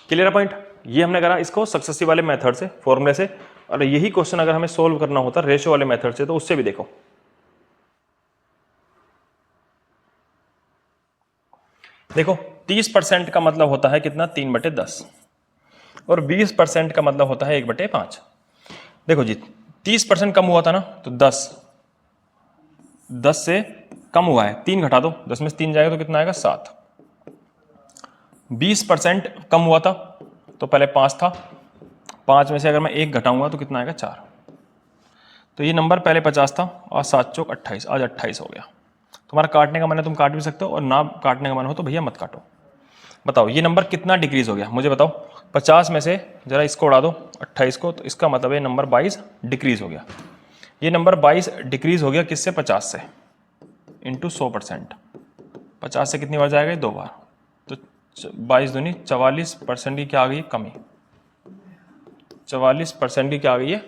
Clear point. ये हमने करा इसको सक्सेसिव वाले मेथड से, फॉर्मूले से, और यही क्वेश्चन अगर हमें सोल्व करना होता रेशो वाले मेथड से, तो उससे भी देखो। देखो 30% का मतलब होता है कितना, 3/10, और 20% का मतलब होता है 1/5। देखो जी 30% कम हुआ था ना, तो 10 से कम हुआ है, 3 घटा दो, 10 में से 3 जाएगा तो कितना आएगा, 7। 20% कम हुआ था तो पहले 5 था, 5 में से अगर मैं 1 घटाऊंगा तो कितना आएगा, 4। तो ये नंबर पहले 50 था और 7 चौक 28, आज 28 हो गया। तुम्हारा काटने का मन है तुम काट भी सकते हो, और ना काटने का मन हो तो भैया मत काटो। बताओ ये नंबर कितना डिक्रीज हो गया, मुझे बताओ। 50 में से जरा इसको उड़ा दो 28 को, तो इसका मतलब है नंबर 22 डिक्रीज हो गया। ये नंबर 22 डिक्रीज हो गया किससे, 50 से, इंटू 100%। 50 से कितनी बार जाएगा, 2 बार, तो 22 दूनी 44% की क्या आ गई, कमी। 44% की क्या आ गई है,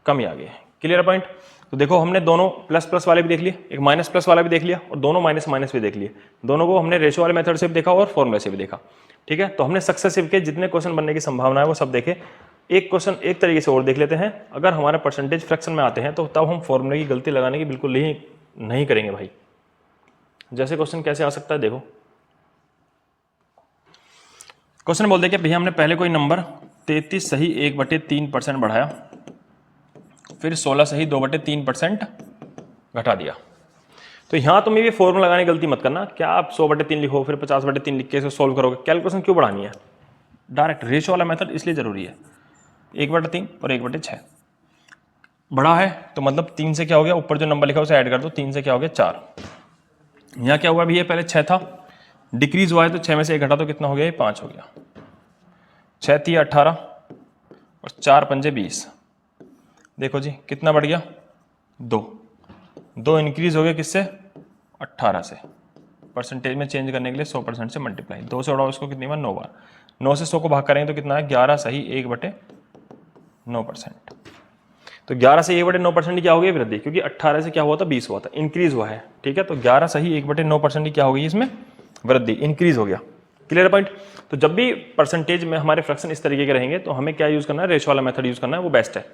कमी आ गई है। Clear point. तो देखो हमने दोनों प्लस प्लस वाले भी देख लिए, एक माइनस प्लस वाला भी देख लिया, और दोनों माइनस माइनस भी देख लिए। दोनों को हमने रेशो वाले मेथड से भी देखा और फॉर्मूले से भी देखा। ठीक है, तो हमने सक्सेसिव के जितने क्वेश्चन बनने की संभावना है वो सब देखे। एक क्वेश्चन एक तरीके से और देख लेते हैं, अगर हमारे परसेंटेज फ्रैक्शन में आते हैं तो तब हम फॉर्मूले की गलती लगाने की बिल्कुल ही नहीं करेंगे भाई। जैसे क्वेश्चन कैसे आ सकता है देखो, क्वेश्चन बोलते कि भैया हमने पहले कोई नंबर 33 सही 1/3% बढ़ाया, फिर 16 सही 2/3% घटा दिया। तो यहाँ तुम्हें ये फॉर्मूला लगाने की गलती मत करना, क्या आप 100/3 लिखो फिर 50/3 लिख के इसे सोल्व करोगे, कैलकुलेशन क्यों बढ़ानी है। डायरेक्ट रेशियो वाला मेथड इसलिए जरूरी है। 1/3 और 1/6 बड़ा है तो मतलब 3 से क्या हो गया, ऊपर जो नंबर लिखा है उसे ऐड कर दो, 3 से क्या हो गया 4। यहाँ क्या हुआ भैया, पहले 6 था, डिक्रीज हुआ है तो 6 में से 1 घटा तो कितना हो गया, ये 5 हो गया। 6 थी 18 और 4 पंजे 20, देखो जी कितना बढ़ गया, 2 इंक्रीज हो गया किससे, 18 से। परसेंटेज में चेंज करने के लिए 100% से मल्टीप्लाई, 2 से उड़ाओ इसको कितनी बार, 9 बार। 9 से 100 को भाग करेंगे तो कितना है, 11 सही 1/9%। तो 11 से 1/9% क्या हो गई वृद्धि, क्योंकि 18 से क्या हुआ था, 20 हुआ था, इंक्रीज हुआ है। ठीक है, तो 11 सही 1/9% क्या हो गई इसमें, वृद्धि, इंक्रीज हो गया। Clear point. तो जब भी परसेंटेज में हमारे फ्रैक्शन इस तरीके के रहेंगे तो हमें क्या यूज करना है, रेशियो वाला मेथड यूज करना है, वो बेस्ट है।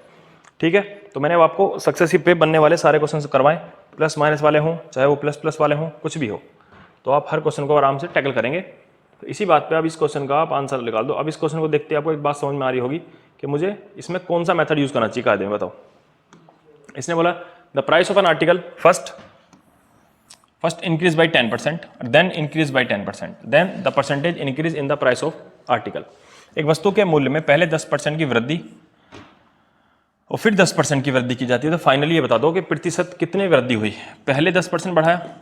ठीक है, तो मैंने अब आपको सक्सेसिव पे बनने वाले सारे क्वेश्चन करवाएं, प्लस माइनस वाले हों चाहे वो प्लस प्लस वाले हों, कुछ भी हो, तो आप हर क्वेश्चन को आराम से टैकल करेंगे। तो इसी बात पे अब इस क्वेश्चन का आप आंसर निकाल दो। अब इस क्वेश्चन को देखते आपको एक बात समझ में आ रही होगी कि मुझे इसमें कौन सा मेथड यूज करना चाहिए, कायदे में बताओ। इसने बोला the price of an article first increase by 10%, then increase by 10%, then the percentage increase in the price of article. एक वस्तु के मूल्य में पहले 10% की वृद्धि और फिर 10% की वृद्धि की जाती है, तो फाइनली ये बता दो कि प्रतिशत कितनी वृद्धि हुई। पहले 10% बढ़ाया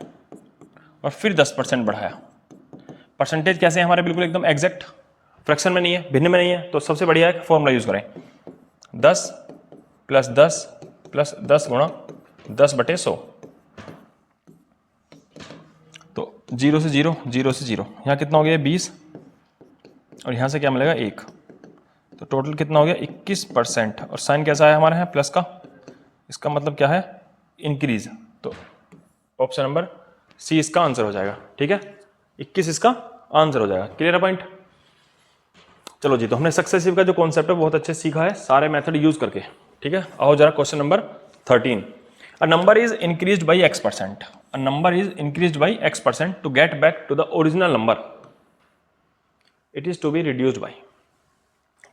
और फिर 10% बढ़ाया। परसेंटेज कैसे है हमारे, बिल्कुल एकदम एग्जैक्ट, फ्रैक्शन में नहीं है, भिन्न में नहीं है, तो सबसे बढ़िया है फॉर्मूला यूज करें, 10 + 10 + 10 गुणा 10/100। तो 0 से 0, 0 से 0, यहाँ कितना हो गया 20 और यहाँ से क्या मिलेगा 1, तो टोटल कितना हो गया 21%। और साइन कैसा है हमारे यहाँ, प्लस का, इसका मतलब क्या है, इंक्रीज। तो ऑप्शन नंबर सी इसका आंसर हो जाएगा। ठीक है, 21 इसका आंसर हो जाएगा। क्लियर है पॉइंट। चलो जी, तो हमने सक्सेसिव का जो कॉन्सेप्ट है बहुत अच्छे सीखा है सारे मेथड यूज करके। ठीक है, आओ जरा question number 13। A number is increased by x%, a number is increased by x% to get back to the original number it is to be reduced by.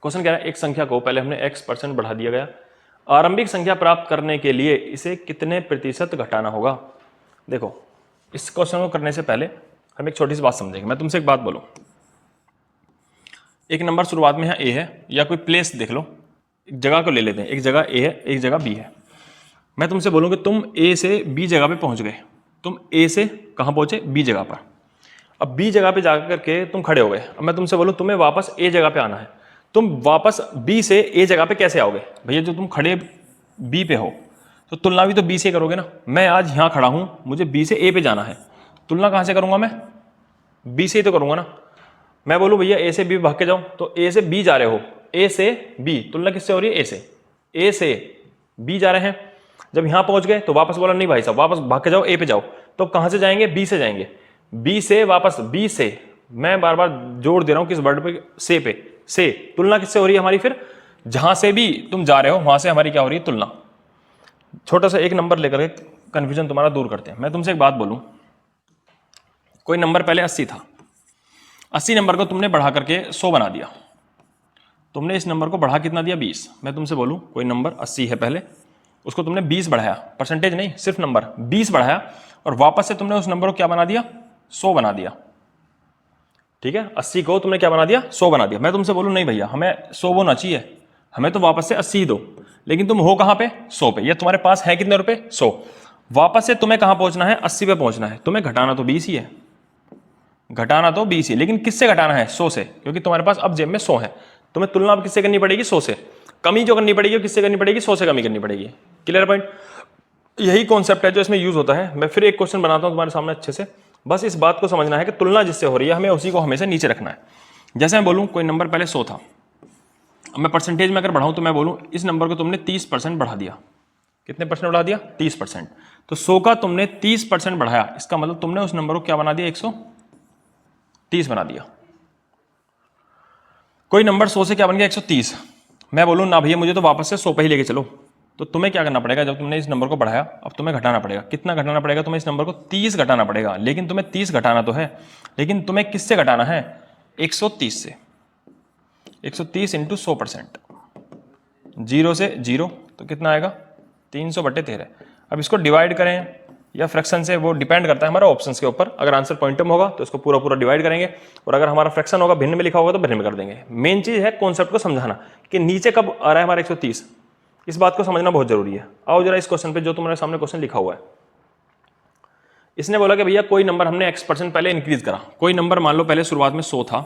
Question कह रहा है एक संख्या को पहले हमने x% बढ़ा दिया गया, आरंभिक संख्या प्राप्त करने के लिए इसे कितने प्रतिशत घटाना होगा। देखो, इस क्वेश्चन को करने से पहले हम एक छोटी सी बात समझेंगे। मैं तुमसे एक बात बोलूं, एक नंबर शुरुआत में यहाँ a है, या कोई प्लेस देख लो, एक जगह को ले लेते हैं, एक जगह a है एक जगह b है। मैं तुमसे बोलूं कि तुम a से b जगह पे पहुंच गए, तुम a से कहाँ पहुंचे, b जगह पर। अब b जगह पे जाकर के तुम खड़े हो गए, अब मैं तुमसे बोलूं तुम्हें वापस a जगह पे आना है, तुम वापस b से a जगह पे कैसे आओगे। भैया जो तुम खड़े b पे हो तो तुलना भी तो b से करोगे ना। मैं आज यहाँ खड़ा हूँ, मुझे b से a पे जाना है, तुलना कहाँ से करूँगा, मैं b से ही तो करूँगा ना। मैं बोलूँ भैया a से b भाग के जाओ, तो a से b जा रहे हो, a से b, तुलना किससे हो रही है, a से b जा रहे हैं। जब यहाँ पहुंच गए तो वापस बोला नहीं भाई साहब वापस भाग के जाओ a पे जाओ, तो कहाँ से जाएंगे, b से जाएंगे, b से वापस b से। मैं बार बार जोड़ दे रहा हूँ किस वर्ड पे, से तुलना किससे हो रही है हमारी, फिर जहां से भी तुम जा रहे हो वहां से हमारी क्या हो रही है, तुलना। छोटा सा एक नंबर लेकर के कंफ्यूजन तुम्हारा दूर करते हैं। मैं तुमसे एक बात बोलूं, कोई नंबर पहले 80 था, 80 नंबर को तुमने बढ़ा करके 100 बना दिया, तुमने इस नंबर को बढ़ा कितना दिया, 20। मैं तुमसे बोलूं कोई नंबर 80 है पहले, उसको तुमने 20 बढ़ाया, परसेंटेज नहीं सिर्फ नंबर 20 बढ़ाया, और वापस से तुमने उस नंबर को क्या बना दिया, 100 बना दिया। ठीक है, 80 को तुमने क्या बना दिया, 100 बना दिया। मैं तुमसे बोलूं नहीं भैया हमें 100 होना चाहिए, हमें तो वापस से 80 ही दो, लेकिन तुम हो कहां पे, 100 पे। ये तुम्हारे पास है कितने रुपए, 100। वापस से तुम्हें कहां पहुंचना है, 80 पे पहुंचना है। तुम्हें घटाना तो 20 ही है, घटाना तो 20 ही, लेकिन किससे घटाना है, 100 से, क्योंकि तुम्हारे पास अब जेब में 100 है। तुम्हें तुलना अब किससे करनी पड़ेगी, 100 से। कमी जो करनी पड़ेगी किससे करनी पड़ेगी, 100 से कमी करनी पड़ेगी। Clear point. यही कॉन्सेप्ट है जो इसमें यूज होता है। मैं फिर एक क्वेश्चन बनाता हूं तुम्हारे सामने अच्छे से, बस इस बात को समझना है कि तुलना जिससे हो रही है हमें उसी को हमेशा नीचे रखना है। जैसे मैं बोलूं कोई नंबर पहले 100 था, अब मैं परसेंटेज में अगर बढ़ाऊं तो मैं बोलूं इस नंबर को तुमने 30% बढ़ा दिया। कितने परसेंट बढ़ा दिया, 30%। तो 100 का तुमने 30% बढ़ाया, इसका मतलब तुमने उस नंबर को क्या बना दिया, 130 बना दिया। कोई नंबर 100 से क्या बन गया, 130। मैं बोलूं ना भैया मुझे तो वापस से 100 पे ही लेके चलो, तो तुम्हें क्या करना पड़ेगा, जब तुमने इस नंबर को बढ़ाया अब तुम्हें घटाना पड़ेगा। कितना घटाना पड़ेगा, तुम्हें इस नंबर को 30 घटाना पड़ेगा। लेकिन तुम्हें 30 घटाना तो है, लेकिन तुम्हें किससे घटाना है, 130 से। 130 इंटू 100%, 0 से 0 तो कितना आएगा 300/13। अब इसको डिवाइड करें या फ्रैक्शन से, वो डिपेंड करता है हमारा ऑप्शंस के ऊपर। अगर आंसर पॉइंट में होगा तो इसको पूरा पूरा डिवाइड करेंगे, और अगर हमारा फ्रैक्शन होगा, भिन्न में लिखा होगा तो भिन्न में कर देंगे। मेन चीज़ है कॉन्सेप्ट को समझाना कि नीचे कब आ रहा है हमारा 130, इस बात को समझना बहुत जरूरी है। आओ जरा इस क्वेश्चन पे, जो तुम्हारे सामने क्वेश्चन लिखा हुआ है। इसने बोला कि भैया कोई नंबर हमने x% पहले इंक्रीज करा, कोई नंबर मान लो पहले शुरुआत में 100 था,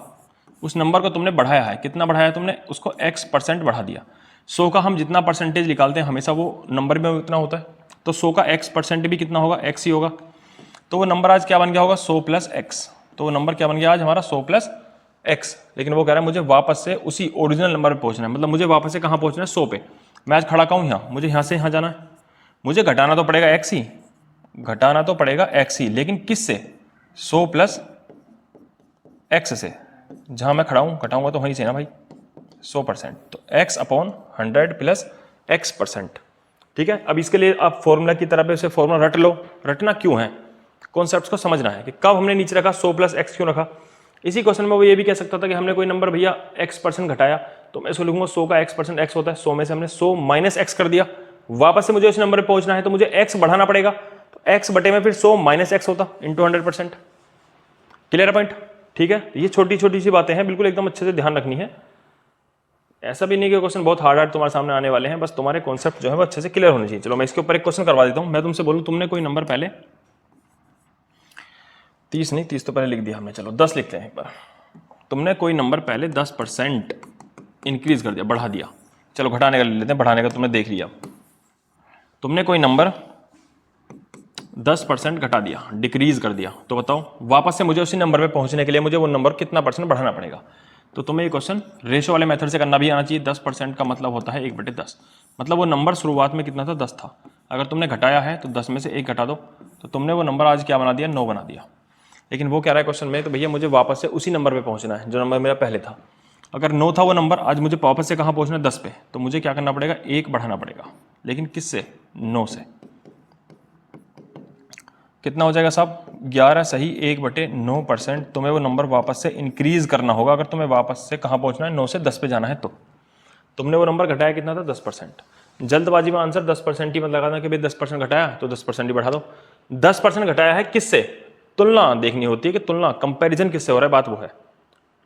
उस नंबर को तुमने बढ़ाया है, कितना बढ़ाया तुमने, उसको x% बढ़ा दिया। 100 का हम जितना परसेंटेज निकालते हैं हमेशा वो नंबर में उतना होता है, तो 100 का x% भी कितना होगा, x ही होगा। तो वो नंबर आज क्या बन गया होगा, 100 + x। तो वो नंबर क्या बन गया आज हमारा, 100 + x। लेकिन वो कह रहा है मुझे वापस से उसी ओरिजिनल नंबर पे पहुंचना है, मतलब मुझे वापस से कहाँ पहुंचना है, 100 पे। मैं आज खड़ा कहूँ यहाँ, मुझे यहाँ से यहाँ जाना है, मुझे घटाना तो पड़ेगा x ही, घटाना तो पड़ेगा x ही, लेकिन किस से, 100 + x से। जहाँ मैं खड़ा हूँ घटाऊंगा तो वहीं से ना भाई, 100%, तो x/100 + x%। ठीक है, अब इसके लिए आप फॉर्मूला की तरह पे उसे फॉर्मूला रट लो। रटना क्यों है, कॉन्सेप्ट्स को समझना है कि कब हमने नीचे रखा, 100 + x क्यों रखा। इसी क्वेश्चन में वो ये भी कह सकता था कि हमने कोई नंबर भैया x% घटाया, तो मैं इसको लिखूंगा 100 का x% x होता है, 100 में से हमने 100 - x कर दिया। वापस से मुझे उस नंबर पे पहुंचना है तो मुझे x बढ़ाना पड़ेगा, तो x बटे में फिर 100 - x होता इंटू 100%। क्लियर पॉइंट, ठीक है। ये छोटी छोटी सी बातें हैं, बिल्कुल एकदम अच्छे से ध्यान रखनी है। ऐसा भी नहीं कि क्वेश्चन बहुत हार्ड तुम्हारे सामने आने वाले हैं, बस तुम्हारे कॉन्सेप्ट जो है वो अच्छे से क्लियर होने चाहिए। चलो मैं इसके ऊपर एक क्वेश्चन करवा देता हूं। मैं तुमसे बोलूं तुमने कोई नंबर पहले 30 नहीं, 30 तो पहले लिख दिया हमने, चलो 10 लिखते हैं एक बार। तुमने कोई नंबर पहले 10% इंक्रीज कर दिया, बढ़ा दिया, चलो घटाने का ले लेते हैं, बढ़ाने का तुमने देख लिया। तुमने कोई नंबर 10% घटा दिया, डिक्रीज कर दिया, तो बताओ वापस से मुझे उसी नंबर पे पहुंचने के लिए मुझे वो नंबर कितना % बढ़ाना पड़ेगा। तो तुम्हें ये क्वेश्चन रेशो वाले मेथड से करना भी आना चाहिए। 10% का मतलब होता है 1/10, मतलब वो नंबर शुरुआत में कितना था, 10 था, अगर तुमने घटाया है तो 10 में से 1 घटा दो, तो तुमने वो नंबर आज क्या बना दिया, 9 बना दिया। लेकिन वो कह रहा है क्वेश्चन में, तो भैया मुझे वापस से उसी नंबर पे पहुंचना है जो नंबर मेरा पहले था। अगर 9 था वो नंबर, आज मुझे वापस से कहाँ पहुंचना है, 10 पे, तो मुझे क्या करना पड़ेगा, 1 बढ़ाना पड़ेगा। लेकिन किससे, 9 से। कितना हो जाएगा साहब, 11 सही 1/9%। तुम्हें वो नंबर वापस से इंक्रीज करना होगा। अगर तुम्हें वापस से कहाँ पहुंचना है, 9 से 10 पे जाना है, तो तुमने वो नंबर घटाया कितना था, 10%। जल्दबाजी में आंसर 10% ही मत लगाना कि भाई 10% घटाया तो 10% ही बढ़ा दो। 10% घटाया है किससे, तुलना देखनी होती है कि तुलना, कंपैरिजन किससे हो रहा है, बात वो है।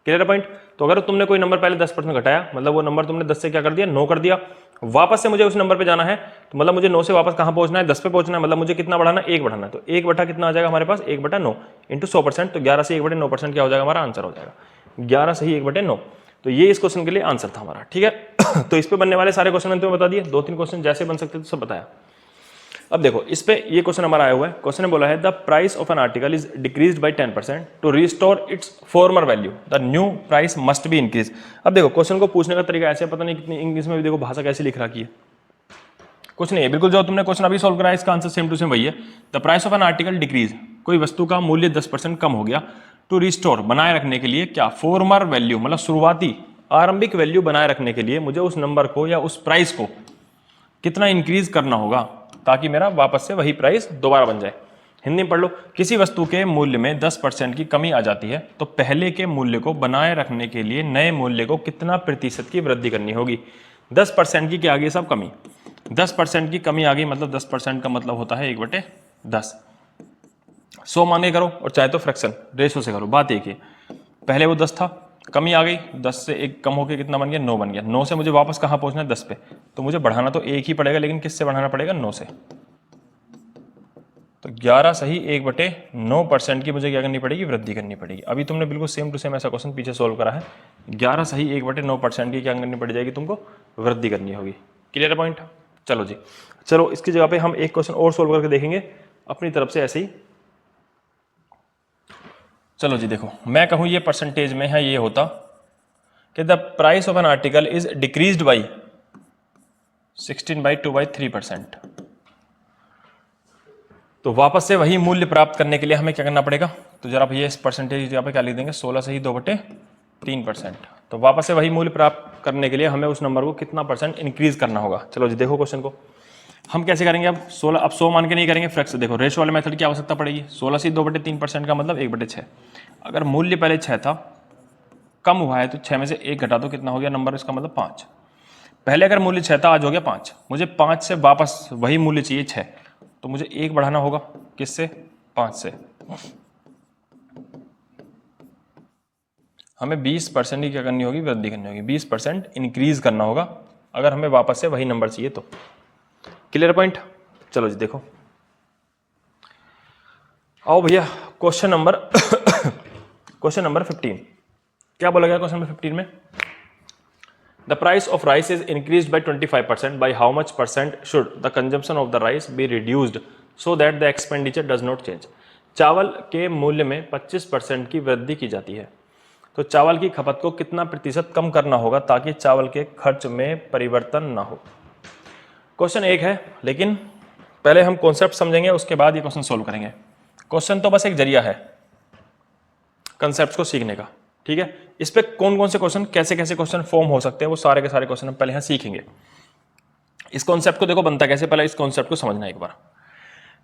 Clear point. तो अगर तुमने कोई नंबर पहले 10% घटाया, मतलब वो नंबर तुमने 10 से क्या कर दिया, 9 कर दिया, वापस से मुझे उस नंबर पे जाना है, तो मतलब मुझे 9 से वापस कहाँ पहुंचना है, 10 पे पहुंचना है, मतलब मुझे कितना बढ़ाना है, 1 बढ़ाना है। तो 1 बटा कितना आ जाएगा हमारे पास, 1/9 इंटू 100%, तो 11 से 1/9% क्या हो जाएगा, हमारा आंसर हो जाएगा 11 सही 1/9। तो ये इस क्वेश्चन के लिए आंसर था हमारा, ठीक है। तो इस पे बनने वाले सारे क्वेश्चन मैंने तुम्हें बता दिए, 2-3 क्वेश्चन जैसे बन सकते थे सब बताया। अब देखो इस पे ये क्वेश्चन हमारा आया हुआ है। क्वेश्चन ने बोला है the price of an article is decreased by 10%, to restore its former value the new price must be increase. अब देखो क्वेश्चन को पूछने का तरीका ऐसे, पता नहीं कितनी इंग्लिश में भी देखो भाषा कैसी लिख रखी है, कुछ नहीं है, बिल्कुल जो तुमने क्वेश्चन अभी सॉल्व करा है इसका आंसर सेम टू सेम वही है। The price of an article decrease, कोई वस्तु का मूल्य 10% कम हो गया, टू रिस्टोर बनाए रखने के लिए क्या, फॉर्मर वैल्यू मतलब शुरुआती आरंभिक वैल्यू बनाए रखने के लिए मुझे उस नंबर को या उस प्राइस को कितना इंक्रीज करना होगा ताकि मेरा वापस से वही प्राइस दोबारा बन जाए। हिंदी में पढ़ लो, किसी वस्तु के मूल्य में 10% की कमी आ जाती है तो पहले के मूल्य को बनाए रखने के लिए नए मूल्य को कितना प्रतिशत की वृद्धि करनी होगी। 10% की क्या आ गई सब कमी, 10% की कमी आ गई, मतलब 10% का मतलब होता है 1/10। 100 मान के करो और चाहे तो फ्रैक्शन रेशो से करो, बात एक ही। पहले वो 10 था, कमी आ गई, 10 से 1 कम होकर कितना बन गया, 9 बन गया। 9 से मुझे वापस कहाँ पहुंचना है, 10 पे, तो मुझे बढ़ाना तो 1 ही पड़ेगा, लेकिन किससे बढ़ाना पड़ेगा, 9 से। तो 11 सही 1/9% की मुझे क्या करनी पड़ेगी, वृद्धि करनी पड़ेगी। अभी तुमने बिल्कुल सेम टू सेम ऐसा क्वेश्चन पीछे सोल्व करा है। 11 सही 1/9% की क्या करनी पड़ जाएगी, तुमको वृद्धि करनी होगी। Clear point. चलो जी, चलो इसकी जगह पे हम एक क्वेश्चन और सोल्व करके देखेंगे अपनी तरफ से ऐसे ही। चलो जी देखो, मैं कहूँ ये परसेंटेज में है, ये होता कि the price of an article is decreased by 16/2/3%। तो वापस से वही मूल्य प्राप्त करने के लिए हमें क्या करना पड़ेगा, तो जरा भैया इस परसेंटेज यहाँ पे क्या लिख देंगे, 16 सही 2/3%। तो वापस से वही मूल्य प्राप्त करने के लिए हमें उस नंबर को कितना % इंक्रीज करना होगा। चलो जी देखो क्वेश्चन को हम कैसे करेंगे। अब 16, अब 100 मान के नहीं करेंगे, फ्रैक्शन देखो रेशो वाले मेथड की आवश्यकता पड़ेगी। 16 से 2/3% का मतलब 1/6। अगर मूल्य पहले 6 था, कम हुआ है तो 6 में से 1 घटा दो, कितना हो गया नंबर, इसका मतलब 5। पहले अगर मूल्य 6 था, आज हो गया 5। मुझे 5 से वापस वही मूल्य चाहिए 6, तो मुझे 1 बढ़ाना होगा, किससे, 5 से। हमें 20% की क्या करनी होगी, वृद्धि करनी होगी, 20% इंक्रीज करना होगा अगर हमें वापस से वही नंबर चाहिए तो। Clear point. चलो जी देखो, आओ भैया क्वेश्चन नंबर क्वेश्चन नंबर 15। क्या बोला गया क्वेश्चन नंबर 15 में, the price of rice is increased by 25%, by how much percent should the consumption of the rice be reduced so that the expenditure does not change. चावल के मूल्य में 25% की वृद्धि की जाती है, तो चावल की खपत को कितना प्रतिशत कम करना होगा ताकि चावल के खर्च में परिवर्तन ना हो। क्वेश्चन एक है, लेकिन पहले हम कॉन्सेप्ट समझेंगे, उसके बाद ये क्वेश्चन सोल्व करेंगे। क्वेश्चन तो बस एक जरिया है कंसेप्ट को सीखने का, ठीक है। इस पे कौन कौन से क्वेश्चन, कैसे कैसे क्वेश्चन फॉर्म हो सकते हैं, वो सारे के सारे क्वेश्चन हम पहले यहाँ सीखेंगे। इस कॉन्सेप्ट को देखो बनता कैसे, पहले इस कॉन्सेप्ट को समझना एक बार।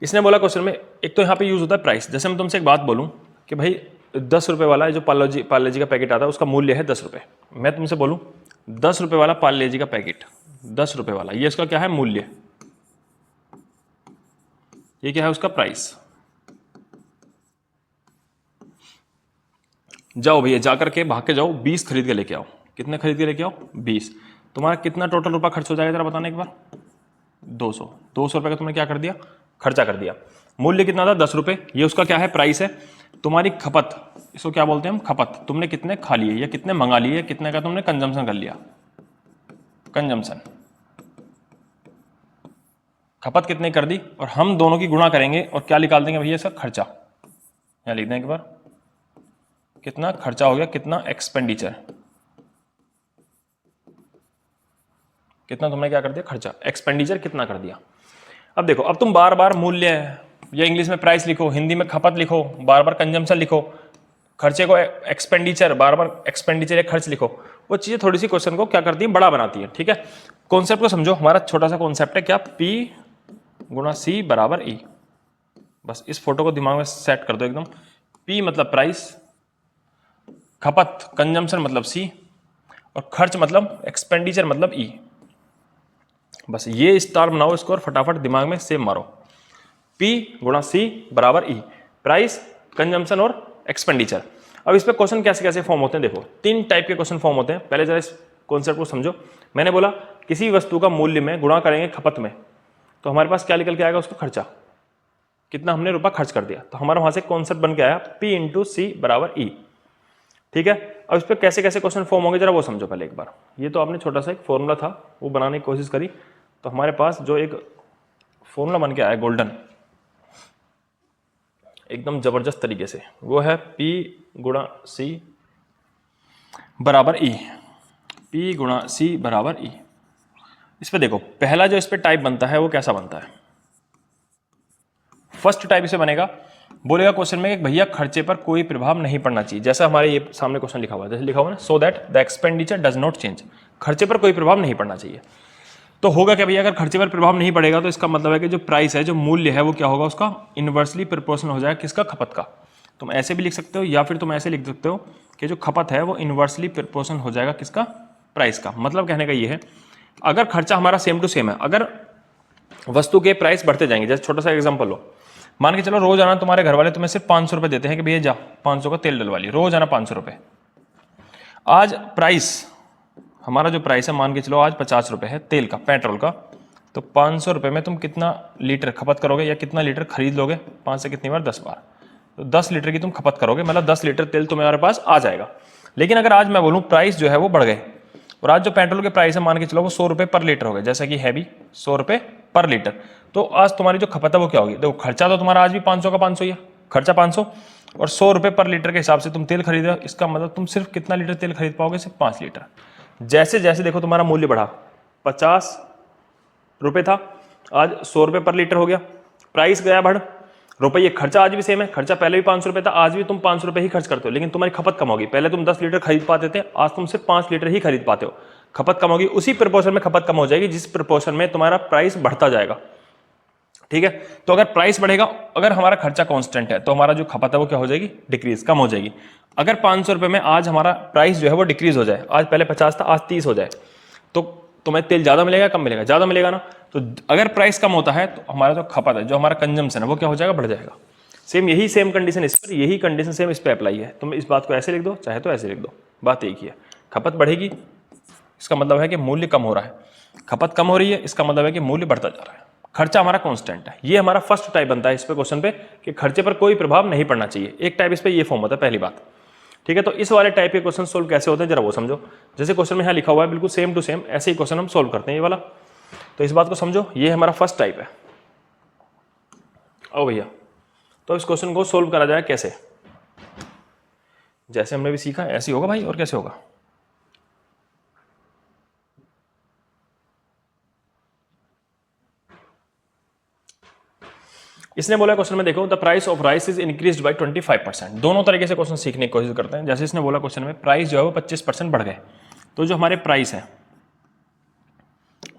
इसने बोला क्वेश्चन में, एक तो यहाँ पे यूज होता है प्राइस। जैसे मैं तुमसे एक बात बोलूँ कि भाई 10 रुपये वाला जो पार्ले जी का पैकेट आता है उसका मूल्य है 10 रुपये। मैं तुमसे बोलूँ 10 रुपये वाला पार्ले जी का पैकेट, 10 रुपये वाला, ये इसका क्या है, मूल्य। ये क्या है, उसका प्राइस। जाओ भैया जाकर के भाग के जाओ 20 खरीद के लेके आओ। कितने खरीद के लेके आओ, 20। तुम्हारा कितना टोटल रुपया खर्च हो जाएगा जरा बताना एक बार। 200। 200 रुपये का तुमने क्या कर दिया, खर्चा कर दिया। मूल्य कितना था, 10 रुपये। ये उसका क्या है, प्राइस है। तुम्हारी खपत, इसको क्या बोलते हैं हम, खपत। तुमने कितने खा लिए या कितने मंगा लिए, कितने का तुमने कंजम्पशन कर लिया, कंजम्पशन, खपत कितने कर दी, और हम दोनों की गुणा करेंगे और क्या निकाल देंगे भैया, इसका खर्चा। यहाँ लिख दें एक बार, कितना खर्चा हो गया, कितना एक्सपेंडिचर, कितना तुमने क्या कर दिया, खर्चा, एक्सपेंडिचर कितना कर दिया। अब देखो, अब तुम बार बार मूल्य या इंग्लिश में प्राइस लिखो, हिंदी में खपत लिखो, बार बार कंजम्पशन लिखो, खर्चे को एक्सपेंडिचर, बार बार एक्सपेंडिचर या खर्च लिखो, वो चीजें थोड़ी सी क्वेश्चन को क्या करती है, बड़ा बनाती है, ठीक है। कॉन्सेप्ट को समझो, हमारा छोटा सा कॉन्सेप्ट है क्या, P गुणा C बराबर E। बस इस फोटो को दिमाग में सेट कर दो एकदम। P मतलब प्राइस, खपत कंजम्पशन मतलब C, और खर्च मतलब एक्सपेंडिचर मतलब E। बस ये स्टार बनाओ इसको और फटाफट दिमाग में सेम मारो। P गुणा C बराबर E, प्राइस, कंजम्पशन और एक्सपेंडिचर। अब इस पे क्वेश्चन कैसे कैसे फॉर्म होते हैं, देखो 3 टाइप के क्वेश्चन फॉर्म होते हैं। पहले जरा इस कॉन्सेप्ट को समझो। मैंने बोला किसी वस्तु का मूल्य में गुणा करेंगे खपत में, तो हमारे पास क्या निकल के आएगा, उसका खर्चा, कितना हमने रुपया खर्च कर दिया। तो हमारा वहां से कॉन्सेप्ट बन के आया P इंटू C बराबर E, ठीक है। अब इस पर कैसे कैसे क्वेश्चन फॉर्म होंगे जरा वो समझो पहले एक बार। ये तो आपने छोटा सा एक फॉर्मूला था वो बनाने की कोशिश करी, तो हमारे पास जो एक फॉर्मूला बन के आया गोल्डन, एकदम जबरदस्त तरीके से, वो है P गुणा C बराबर E। P गुणा C बराबर E। इस पे देखो, पहला जो इस पे टाइप बनता है वो कैसा बनता है, फर्स्ट टाइप इसे बनेगा, बोलेगा क्वेश्चन में कि भैया खर्चे पर कोई प्रभाव नहीं पड़ना चाहिए। जैसा हमारे ये सामने क्वेश्चन लिखा हुआ है, जैसे लिखा हुआ है ना, so that the expenditure does not change, खर्चे पर कोई प्रभाव नहीं पड़ना चाहिए। तो होगा क्या भैया, अगर खर्चे पर प्रभाव नहीं पड़ेगा तो इसका मतलब है कि जो प्राइस है, जो मूल्य है, वो क्या होगा, उसका इनवर्सली प्रोपोर्शनल हो जाएगा किसका, खपत का। तुम ऐसे भी लिख सकते हो या फिर तुम ऐसे लिख सकते हो कि जो खपत है वो इनवर्सली प्रोपोर्शनल हो जाएगा किसका, प्राइस का। मतलब कहने का ये है, अगर खर्चा हमारा सेम टू सेम है, अगर वस्तु के प्राइस बढ़ते जाएंगे, जैसे छोटा सा एग्जाम्पल लो, मान के चलो रोज आना तुम्हारे घर वाले तुम्हें सिर्फ 500 रुपये देते हैं कि भैया जा 500 का तेल डलवा लिया, रोज आना 500 रुपये। आज प्राइस, हमारा जो प्राइस है मान के चलो आज 50 रुपये है तेल का, पेट्रोल का, तो 500 रुपये में तुम कितना लीटर खपत करोगे या कितना लीटर खरीद लोगे, 5 से कितनी बार, 10 बार, तो 10 लीटर की तुम खपत करोगे, मतलब 10 लीटर तेल तुम्हारे पास आ जाएगा। लेकिन अगर आज मैं बोलूँ प्राइस जो है वो बढ़ गए, और आज जो पेट्रोल के प्राइस है मान के चलो वो 100 रुपये पर लीटर हो गए, जैसा कि है भी 100 रुपये पर लीटर, तो आज तुम्हारी जो खपत है वो क्या होगी, देखो खर्चा तो तुम्हारा आज भी 500 का 500 ही है, खर्चा 500, और 100 रुपये पर लीटर के हिसाब से तुम तेल खरीदे हो, इसका मतलब तुम सिर्फ कितना लीटर तेल खरीद पाओगे, सिर्फ 5 लीटर। जैसे जैसे देखो तुम्हारा मूल्य बढ़ा, 50 रुपये था, आज 100 रुपये पर लीटर हो गया, प्राइस गया बढ़, रुपये, खर्चा आज भी सेम है, खर्चा पहले भी 500 रुपये था, आज भी तुम 500 रुपये ही खर्च करते हो, लेकिन तुम्हारी खपत कम होगी। पहले तुम 10 लीटर खरीद पाते थे, आज तुम सिर्फ 5 लीटर ही खरीद पाते हो, खपत कम होगी। उसी प्रपोर्शन में खपत कम हो जाएगी जिस प्रपोर्शन में तुम्हारा प्राइस बढ़ता जाएगा। ठीक है। तो अगर प्राइस बढ़ेगा, अगर हमारा खर्चा कांस्टेंट है तो हमारा जो खपत है वो क्या हो जाएगी, डिक्रीज, कम हो जाएगी। अगर 500 रुपये में आज हमारा प्राइस जो है वो डिक्रीज हो जाए, आज पहले 50 था आज 30 हो जाए, तो तुम्हें तेल ज़्यादा मिलेगा कम मिलेगा, ज़्यादा मिलेगा ना। तो अगर प्राइस कम होता है तो हमारा जो खपत है, जो हमारा कंजम्पशन है वो क्या हो जाएगा, बढ़ जाएगा। सेम कंडीशन इस पर, यही कंडीशन सेम इस पर अप्लाई है। तुम इस बात को ऐसे लिख दो, चाहे तो ऐसे लिख दो, बात एक ही है। खपत बढ़ेगी इसका मतलब है कि मूल्य कम हो रहा है, खपत कम हो रही है इसका मतलब है कि मूल्य बढ़ता जा रहा है, खर्चा हमारा कांस्टेंट है। ये हमारा फर्स्ट टाइप बनता है इस पे क्वेश्चन पे कि खर्चे पर कोई प्रभाव नहीं पड़ना चाहिए। एक टाइप इस पे ये फॉर्म होता है, पहली बात। ठीक है, तो इस वाले टाइप के क्वेश्चन सोल्व कैसे होते हैं जरा वो समझो। जैसे क्वेश्चन में यहाँ लिखा हुआ है बिल्कुल सेम टू सेम ऐसे ही क्वेश्चन हम सोल्व करते हैं ये वाला। तो इस बात को समझो, ये हमारा फर्स्ट टाइप है। ओ भैया, तो इस क्वेश्चन को सोल्व करा जाए कैसे, जैसे हमने भी सीखा ऐसे ही होगा भाई, और कैसे होगा। इसने बोला क्वेश्चन में, देखो the price of rice is increased by 25%। दोनों तरीके से क्वेश्चन सीखने की कोशिश करते हैं। जैसे इसने बोला क्वेश्चन में प्राइस जो है वो 25% बढ़ गए, तो जो हमारे प्राइस है,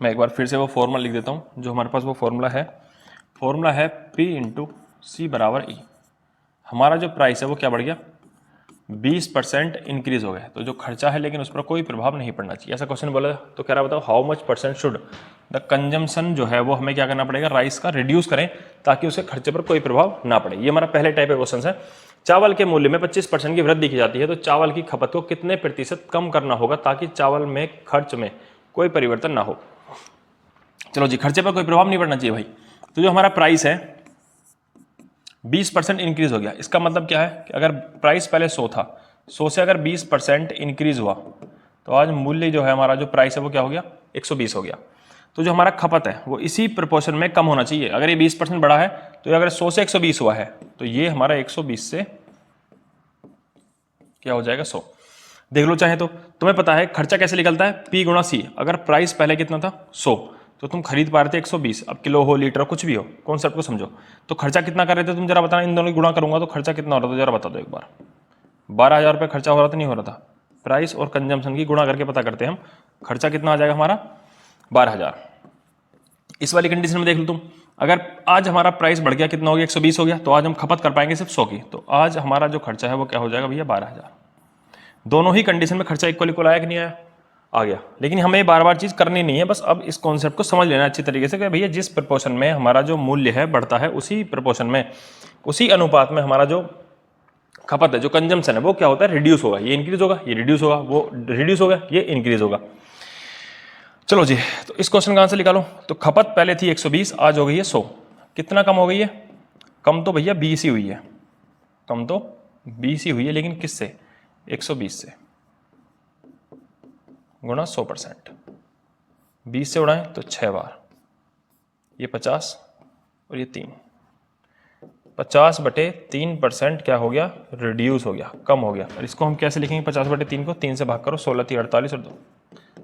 मैं एक बार फिर से वो फॉर्मूला लिख देता हूँ जो हमारे पास वो फॉर्मूला है P इंटू सी बराबर ई। हमारा जो प्राइस है वो क्या बढ़ गया, 20% इंक्रीज हो गया। तो जो खर्चा है लेकिन उस पर कोई प्रभाव नहीं पड़ना चाहिए, ऐसा क्वेश्चन बोला। तो कह रहा बताओ how much percent should the consumption जो है वो हमें क्या करना पड़ेगा, राइस का रिड्यूस करें ताकि उसके खर्चे पर कोई प्रभाव ना पड़े। ये हमारा पहले टाइप का क्वेश्चन है। चावल के मूल्य में 25% की वृद्धि की जाती है, तो चावल की खपत को कितने प्रतिशत कम करना होगा ताकि चावल में खर्च में कोई परिवर्तन ना हो। चलो जी, खर्चे पर कोई प्रभाव नहीं पड़ना चाहिए भाई। तो जो हमारा प्राइस है 20% इंक्रीज हो गया, इसका मतलब क्या है कि अगर प्राइस पहले 100 था, 100 से अगर 20% इंक्रीज हुआ तो आज मूल्य जो है हमारा जो प्राइस है वो क्या हो गया, 120 हो गया। तो जो हमारा खपत है वो इसी प्रोपोर्शन में कम होना चाहिए। अगर ये 20% बढ़ा है तो अगर 100 से 120 हुआ है तो ये हमारा 120 से क्या हो जाएगा, 100। देख लो चाहे तो, तुम्हें पता है खर्चा कैसे निकलता है, P गुणा C। अगर प्राइस पहले कितना था 100, तो तुम खरीद पा रहे थे 120, अब किलो हो लीटर हो कुछ भी हो, कॉन्सेप्ट को समझो। तो खर्चा कितना कर रहे थे तुम जरा बताना, इन दोनों की गुणा करूंगा तो खर्चा कितना हो रहा था जरा बता दो एक बार। 12,000 रुपये खर्चा हो रहा था, नहीं हो रहा था। प्राइस और कंजम्पशन की गुणा करके पता करते हैं हम, खर्चा कितना आ जाएगा हमारा 12,000। इस वाली कंडीशन में देख लो तुम, अगर आज हमारा प्राइस बढ़ गया, कितना हो गया 120 हो गया, तो आज हम खपत कर पाएंगे सिर्फ 100 की। तो आज हमारा जो खर्चा है वो क्या हो जाएगा भैया, 12,000। दोनों ही कंडीशन में खर्चा इक्वल आया कि नहीं आया, आ गया। लेकिन हमें बार बार चीज़ करनी नहीं है, बस अब इस कॉन्सेप्ट को समझ लेना अच्छी तरीके से कि भैया जिस प्रपोर्शन में हमारा जो मूल्य है बढ़ता है, उसी प्रपोर्शन में, उसी अनुपात में हमारा जो खपत है, जो कंजम्पशन है वो क्या होता है, रिड्यूस होगा। ये इंक्रीज होगा, ये रिड्यूस होगा, वो रिड्यूस होगा, ये इंक्रीज होगा। चलो जी, तो इस क्वेश्चन का आंसर निकालो। तो खपत पहले थी 120, आज हो गई है 100। कितना कम हो गई है, कम तो भैया 20 ही हुई है, कम तो 20 ही हुई है, लेकिन किससे, 120 से गुणा 100%। 20 से उड़ाएं तो 6 बार, ये 50 और ये 3, 50/3% क्या हो गया, रिड्यूस हो गया, कम हो गया। और इसको हम कैसे लिखेंगे, 50/3 को 3 से भाग करो, 16 3 48 और 2,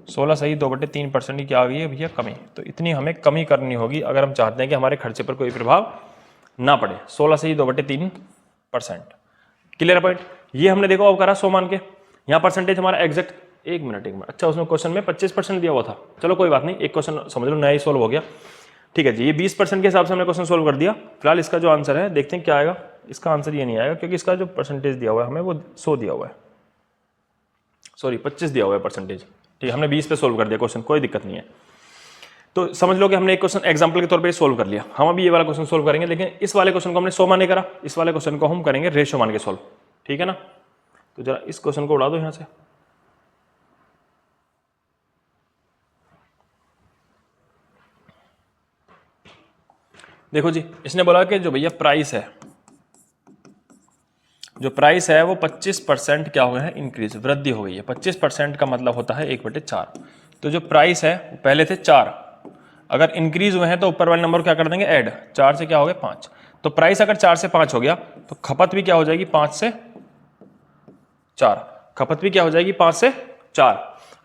16 सही, 2/3% की क्या आ गई है भैया, कमी। तो इतनी हमें कमी करनी होगी अगर हम चाहते हैं कि हमारे खर्चे पर कोई प्रभाव ना पड़े। 16 सही 2/3%। Clear point. ये हमने देखो अब करा 100 मान के, यहाँ परसेंटेज हमारा एग्जैक्ट, एक मिनट। अच्छा, उसमें क्वेश्चन में 25% दिया हुआ था, चलो कोई बात नहीं, एक क्वेश्चन समझ लो नया ही सोल्व हो गया। ठीक है जी, ये 20% के हिसाब से हमने क्वेश्चन सोल्व कर दिया। फिलहाल इसका जो आंसर है देखते हैं क्या आएगा। इसका आंसर ये नहीं आएगा क्योंकि इसका जो परसेंटेज दिया हुआ है हमें वो 100 दिया हुआ है, सॉरी 25 दिया हुआ है परसेंटेज। ठीक है, हमने 20 पे सोल्व कर दिया क्वेश्चन, कोई दिक्कत नहीं है। तो समझ लो कि हमने एक क्वेश्चन एग्जाम्पल के तौर पे सोल्व कर लिया। हम अभी ये वाला क्वेश्चन सोल्व करेंगे, लेकिन इस वाले क्वेश्चन को हमने 100 माने करा, इस वाले क्वेश्चन को हम करेंगे रेशो मान के सोल्व। ठीक है ना, तो जरा इस क्वेश्चन को उड़ा दो यहाँ से। देखो जी, इसने बोला कि जो भैया प्राइस है, जो प्राइस है वो 25% क्या हो गया है, इंक्रीज, वृद्धि हो गई है। 25% का मतलब होता है 1/4। तो जो प्राइस है पहले थे 4, अगर इंक्रीज हुए हैं तो ऊपर वाले नंबर क्या कर देंगे, ऐड, 4 से क्या हो गया 5। तो प्राइस अगर 4 से 5 हो गया तो खपत भी क्या हो जाएगी, 5 से 4। खपत भी क्या हो जाएगी, 5 से 4।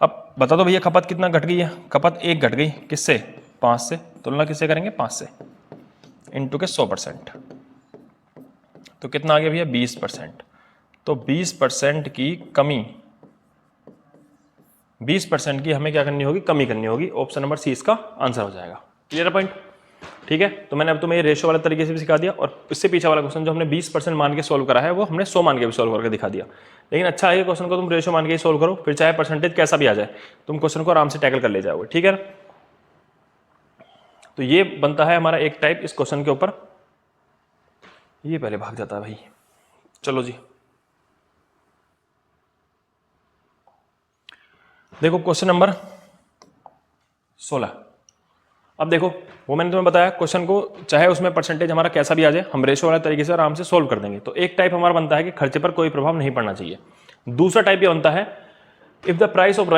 अब बता दो भैया खपत कितना घट गई है, खपत 1 घट गई, किससे, 5 से। तुलना किससे करेंगे, 5 से, इंटू के 100%। तो कितना आ गया भैया, 20%। तो 20% की कमी, 20% की हमें क्या करनी होगी, कमी करनी होगी। ऑप्शन नंबर सी इसका आंसर हो जाएगा। Clear point. ठीक है, तो मैंने अब तुम्हें रेशो वाले तरीके से भी सिखा दिया, और इससे पीछे वाला क्वेश्चन जो हमने 20% मान के सोल्व करा है वो हमने 100 मान के भी सोल्व करके दिखा दिया। लेकिन अच्छा है क्वेश्चन को तुम रेशो मान के ही सोल्व करो, फिर चाहे परसेंटेज कैसा भी आ जाए तुम क्वेश्चन को आराम से टैकल कर ले जाओगे। ठीक है, तो ये बनता है हमारा एक टाइप इस क्वेश्चन के ऊपर। ये पहले भाग जाता है भाई। चलो जी, देखो क्वेश्चन नंबर 16। अब देखो वो मैंने तुम्हें बताया क्वेश्चन को चाहे उसमें परसेंटेज हमारा कैसा भी आ जाए हम रेशो वाले तरीके से आराम से सोल्व कर देंगे। तो एक टाइप हमारा बनता है कि खर्चे पर कोई प्रभाव नहीं पड़ना चाहिए। दूसरा टाइप ये बनता है if the price of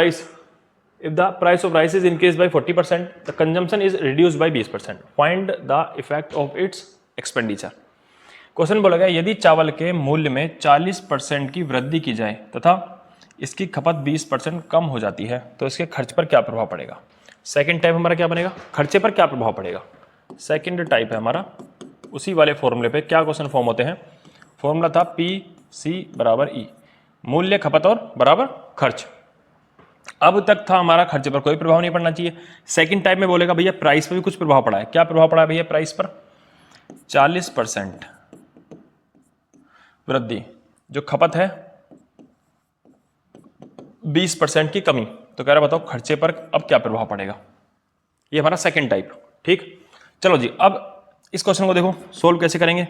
rice is increase by 40%, the consumption is reduced by 20%, find the effect of its expenditure. Question बोला गया यदि चावल के मूल्य में 40% की वृद्धि की जाए तथा इसकी खपत 20% कम हो जाती है तो इसके खर्च पर क्या प्रभाव पड़ेगा। सेकंड टाइप हमारा क्या बनेगा, खर्चे पर क्या प्रभाव पड़ेगा। सेकंड टाइप है हमारा उसी वाले फॉर्मूले पे क्या क्वेश्चन फॉर्म होते हैं। फॉर्मूला था PC बराबर E, मूल्य खपत और बराबर खर्च। अब तक था हमारा खर्चे पर कोई प्रभाव नहीं पड़ना चाहिए। सेकंड टाइप में बोलेगा भैया प्राइस पर भी कुछ प्रभाव पड़ा है। क्या प्रभाव पड़ा है भैया प्राइस पर, 40% वृद्धि, जो खपत है 20% की कमी। तो कह रहा बताओ खर्चे पर अब क्या प्रभाव पड़ेगा। ये हमारा सेकंड टाइप। ठीक, चलो जी, अब इस क्वेश्चन को देखो सोल्व कैसे करेंगे।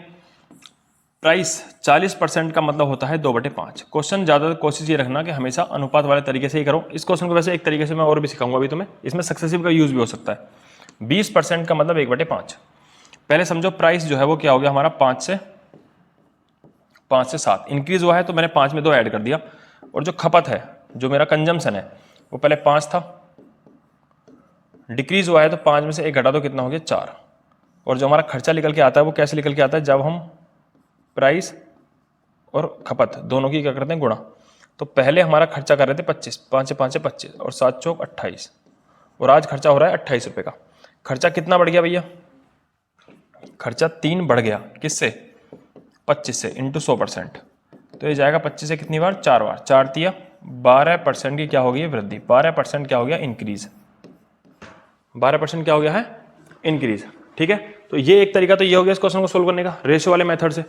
प्राइस 40% का मतलब होता है 2/5। क्वेश्चन ज़्यादा कोशिश ये रखना कि हमेशा अनुपात वाले तरीके से ही करो। इस क्वेश्चन को वैसे एक तरीके से मैं और भी सिखाऊंगा अभी तुम्हें, इसमें सक्सेसिव का यूज भी हो सकता है। 20% का मतलब 1/5। पहले समझो प्राइस जो है वो क्या हो गया हमारा 5 से 7 इंक्रीज हुआ है, तो मैंने 5 में 2 ऐड कर दिया। और जो खपत है, जो मेरा कंजम्पशन है, वो पहले 5 था, डिक्रीज हुआ है तो 5 में से 1 घटा दो, कितना हो गया 4। और जो हमारा खर्चा निकल के आता है वो कैसे निकल के आता है, जब हम प्राइस और खपत दोनों की क्या करते हैं गुणा। तो पहले हमारा खर्चा कर रहे थे 25, 5 से 5 से 25 और 7 चौक 28, और आज खर्चा हो रहा है 28 रुपये का। खर्चा कितना बढ़ गया भैया, खर्चा 3 बढ़ गया, किससे 25 से, इंटू 100%। तो ये जाएगा 25 से कितनी बार, 4 बार, 4 तिया 12% की क्या हो गई वृद्धि, 12% क्या हो गया इंक्रीज, 12% क्या हो गया है इंक्रीज। ठीक है, तो ये एक तरीका तो ये हो गया इस क्वेश्चन को सोल्व करने का रेशियो वाले मेथड से।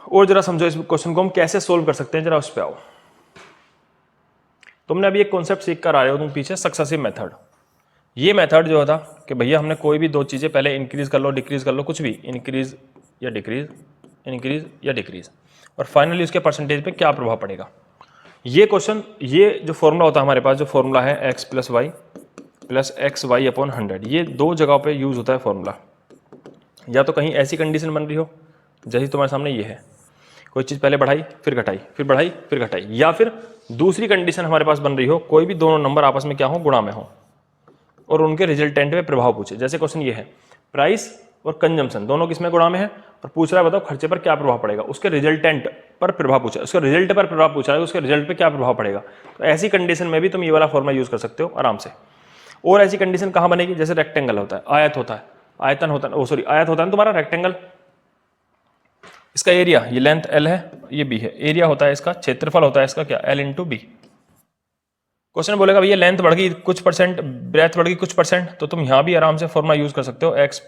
और जरा समझो इस क्वेश्चन को हम कैसे सोल्व कर सकते हैं, जरा उस पे आओ। तुमने अभी एक कॉन्सेप्ट सीख कर आए हो तुम पीछे, सक्सेसिव मेथड। ये मेथड जो था कि भैया हमने कोई भी दो चीजें पहले इंक्रीज कर लो डिक्रीज कर लो, कुछ भी इंक्रीज या डिक्रीज, इंक्रीज या डिक्रीज, और फाइनली उसके परसेंटेज पे क्या प्रभाव पड़ेगा। ये क्वेश्चन, ये जो फॉर्मूला होता है हमारे पास, जो फॉर्मूला है x + y + xy/100, ये दो जगहों पे यूज होता है फॉर्मूला। या तो कहीं ऐसी कंडीशन बन रही हो जैसे तुम्हारे सामने ये है, कोई चीज़ पहले बढ़ाई फिर घटाई फिर बढ़ाई फिर घटाई, या फिर दूसरी कंडीशन हमारे पास बन रही हो कोई भी दोनों नंबर आपस में क्या हो, गुणा में हो, और उनके रिजल्टेंट में प्रभाव पूछे। जैसे क्वेश्चन ये है, प्राइस और कंजम्पशन दोनों किसमें गुणा में है, और पूछ रहा है बताओ खर्चे पर क्या प्रभाव पड़ेगा, उसके रिजल्टेंट पर प्रभाव पूछा है, उसके रिजल्ट पर प्रभाव पूछा है, उसके रिजल्ट पे क्या प्रभाव पड़ेगा। तो ऐसी कंडीशन में भी तुम ये वाला फॉर्मूला यूज कर सकते हो आराम से। और ऐसी कंडीशन कहाँ बनेगी, जैसे रेक्टेंगल होता है, आयत होता है, आयतन होता है, सॉरी आयत होता है तुम्हारा रेक्टेंगल, इसका एरिया, ये लेंथ L है, ये B है, एरिया होता है इसका, क्षेत्रफल होता है इसका क्या, L × B। क्वेश्चन बोलेगा भैया लेंथ बढ़ गई कुछ परसेंट, ब्रेथ बढ़ गई कुछ परसेंट, तो तुम यहां भी आराम से फॉर्मूला यूज कर सकते हो x +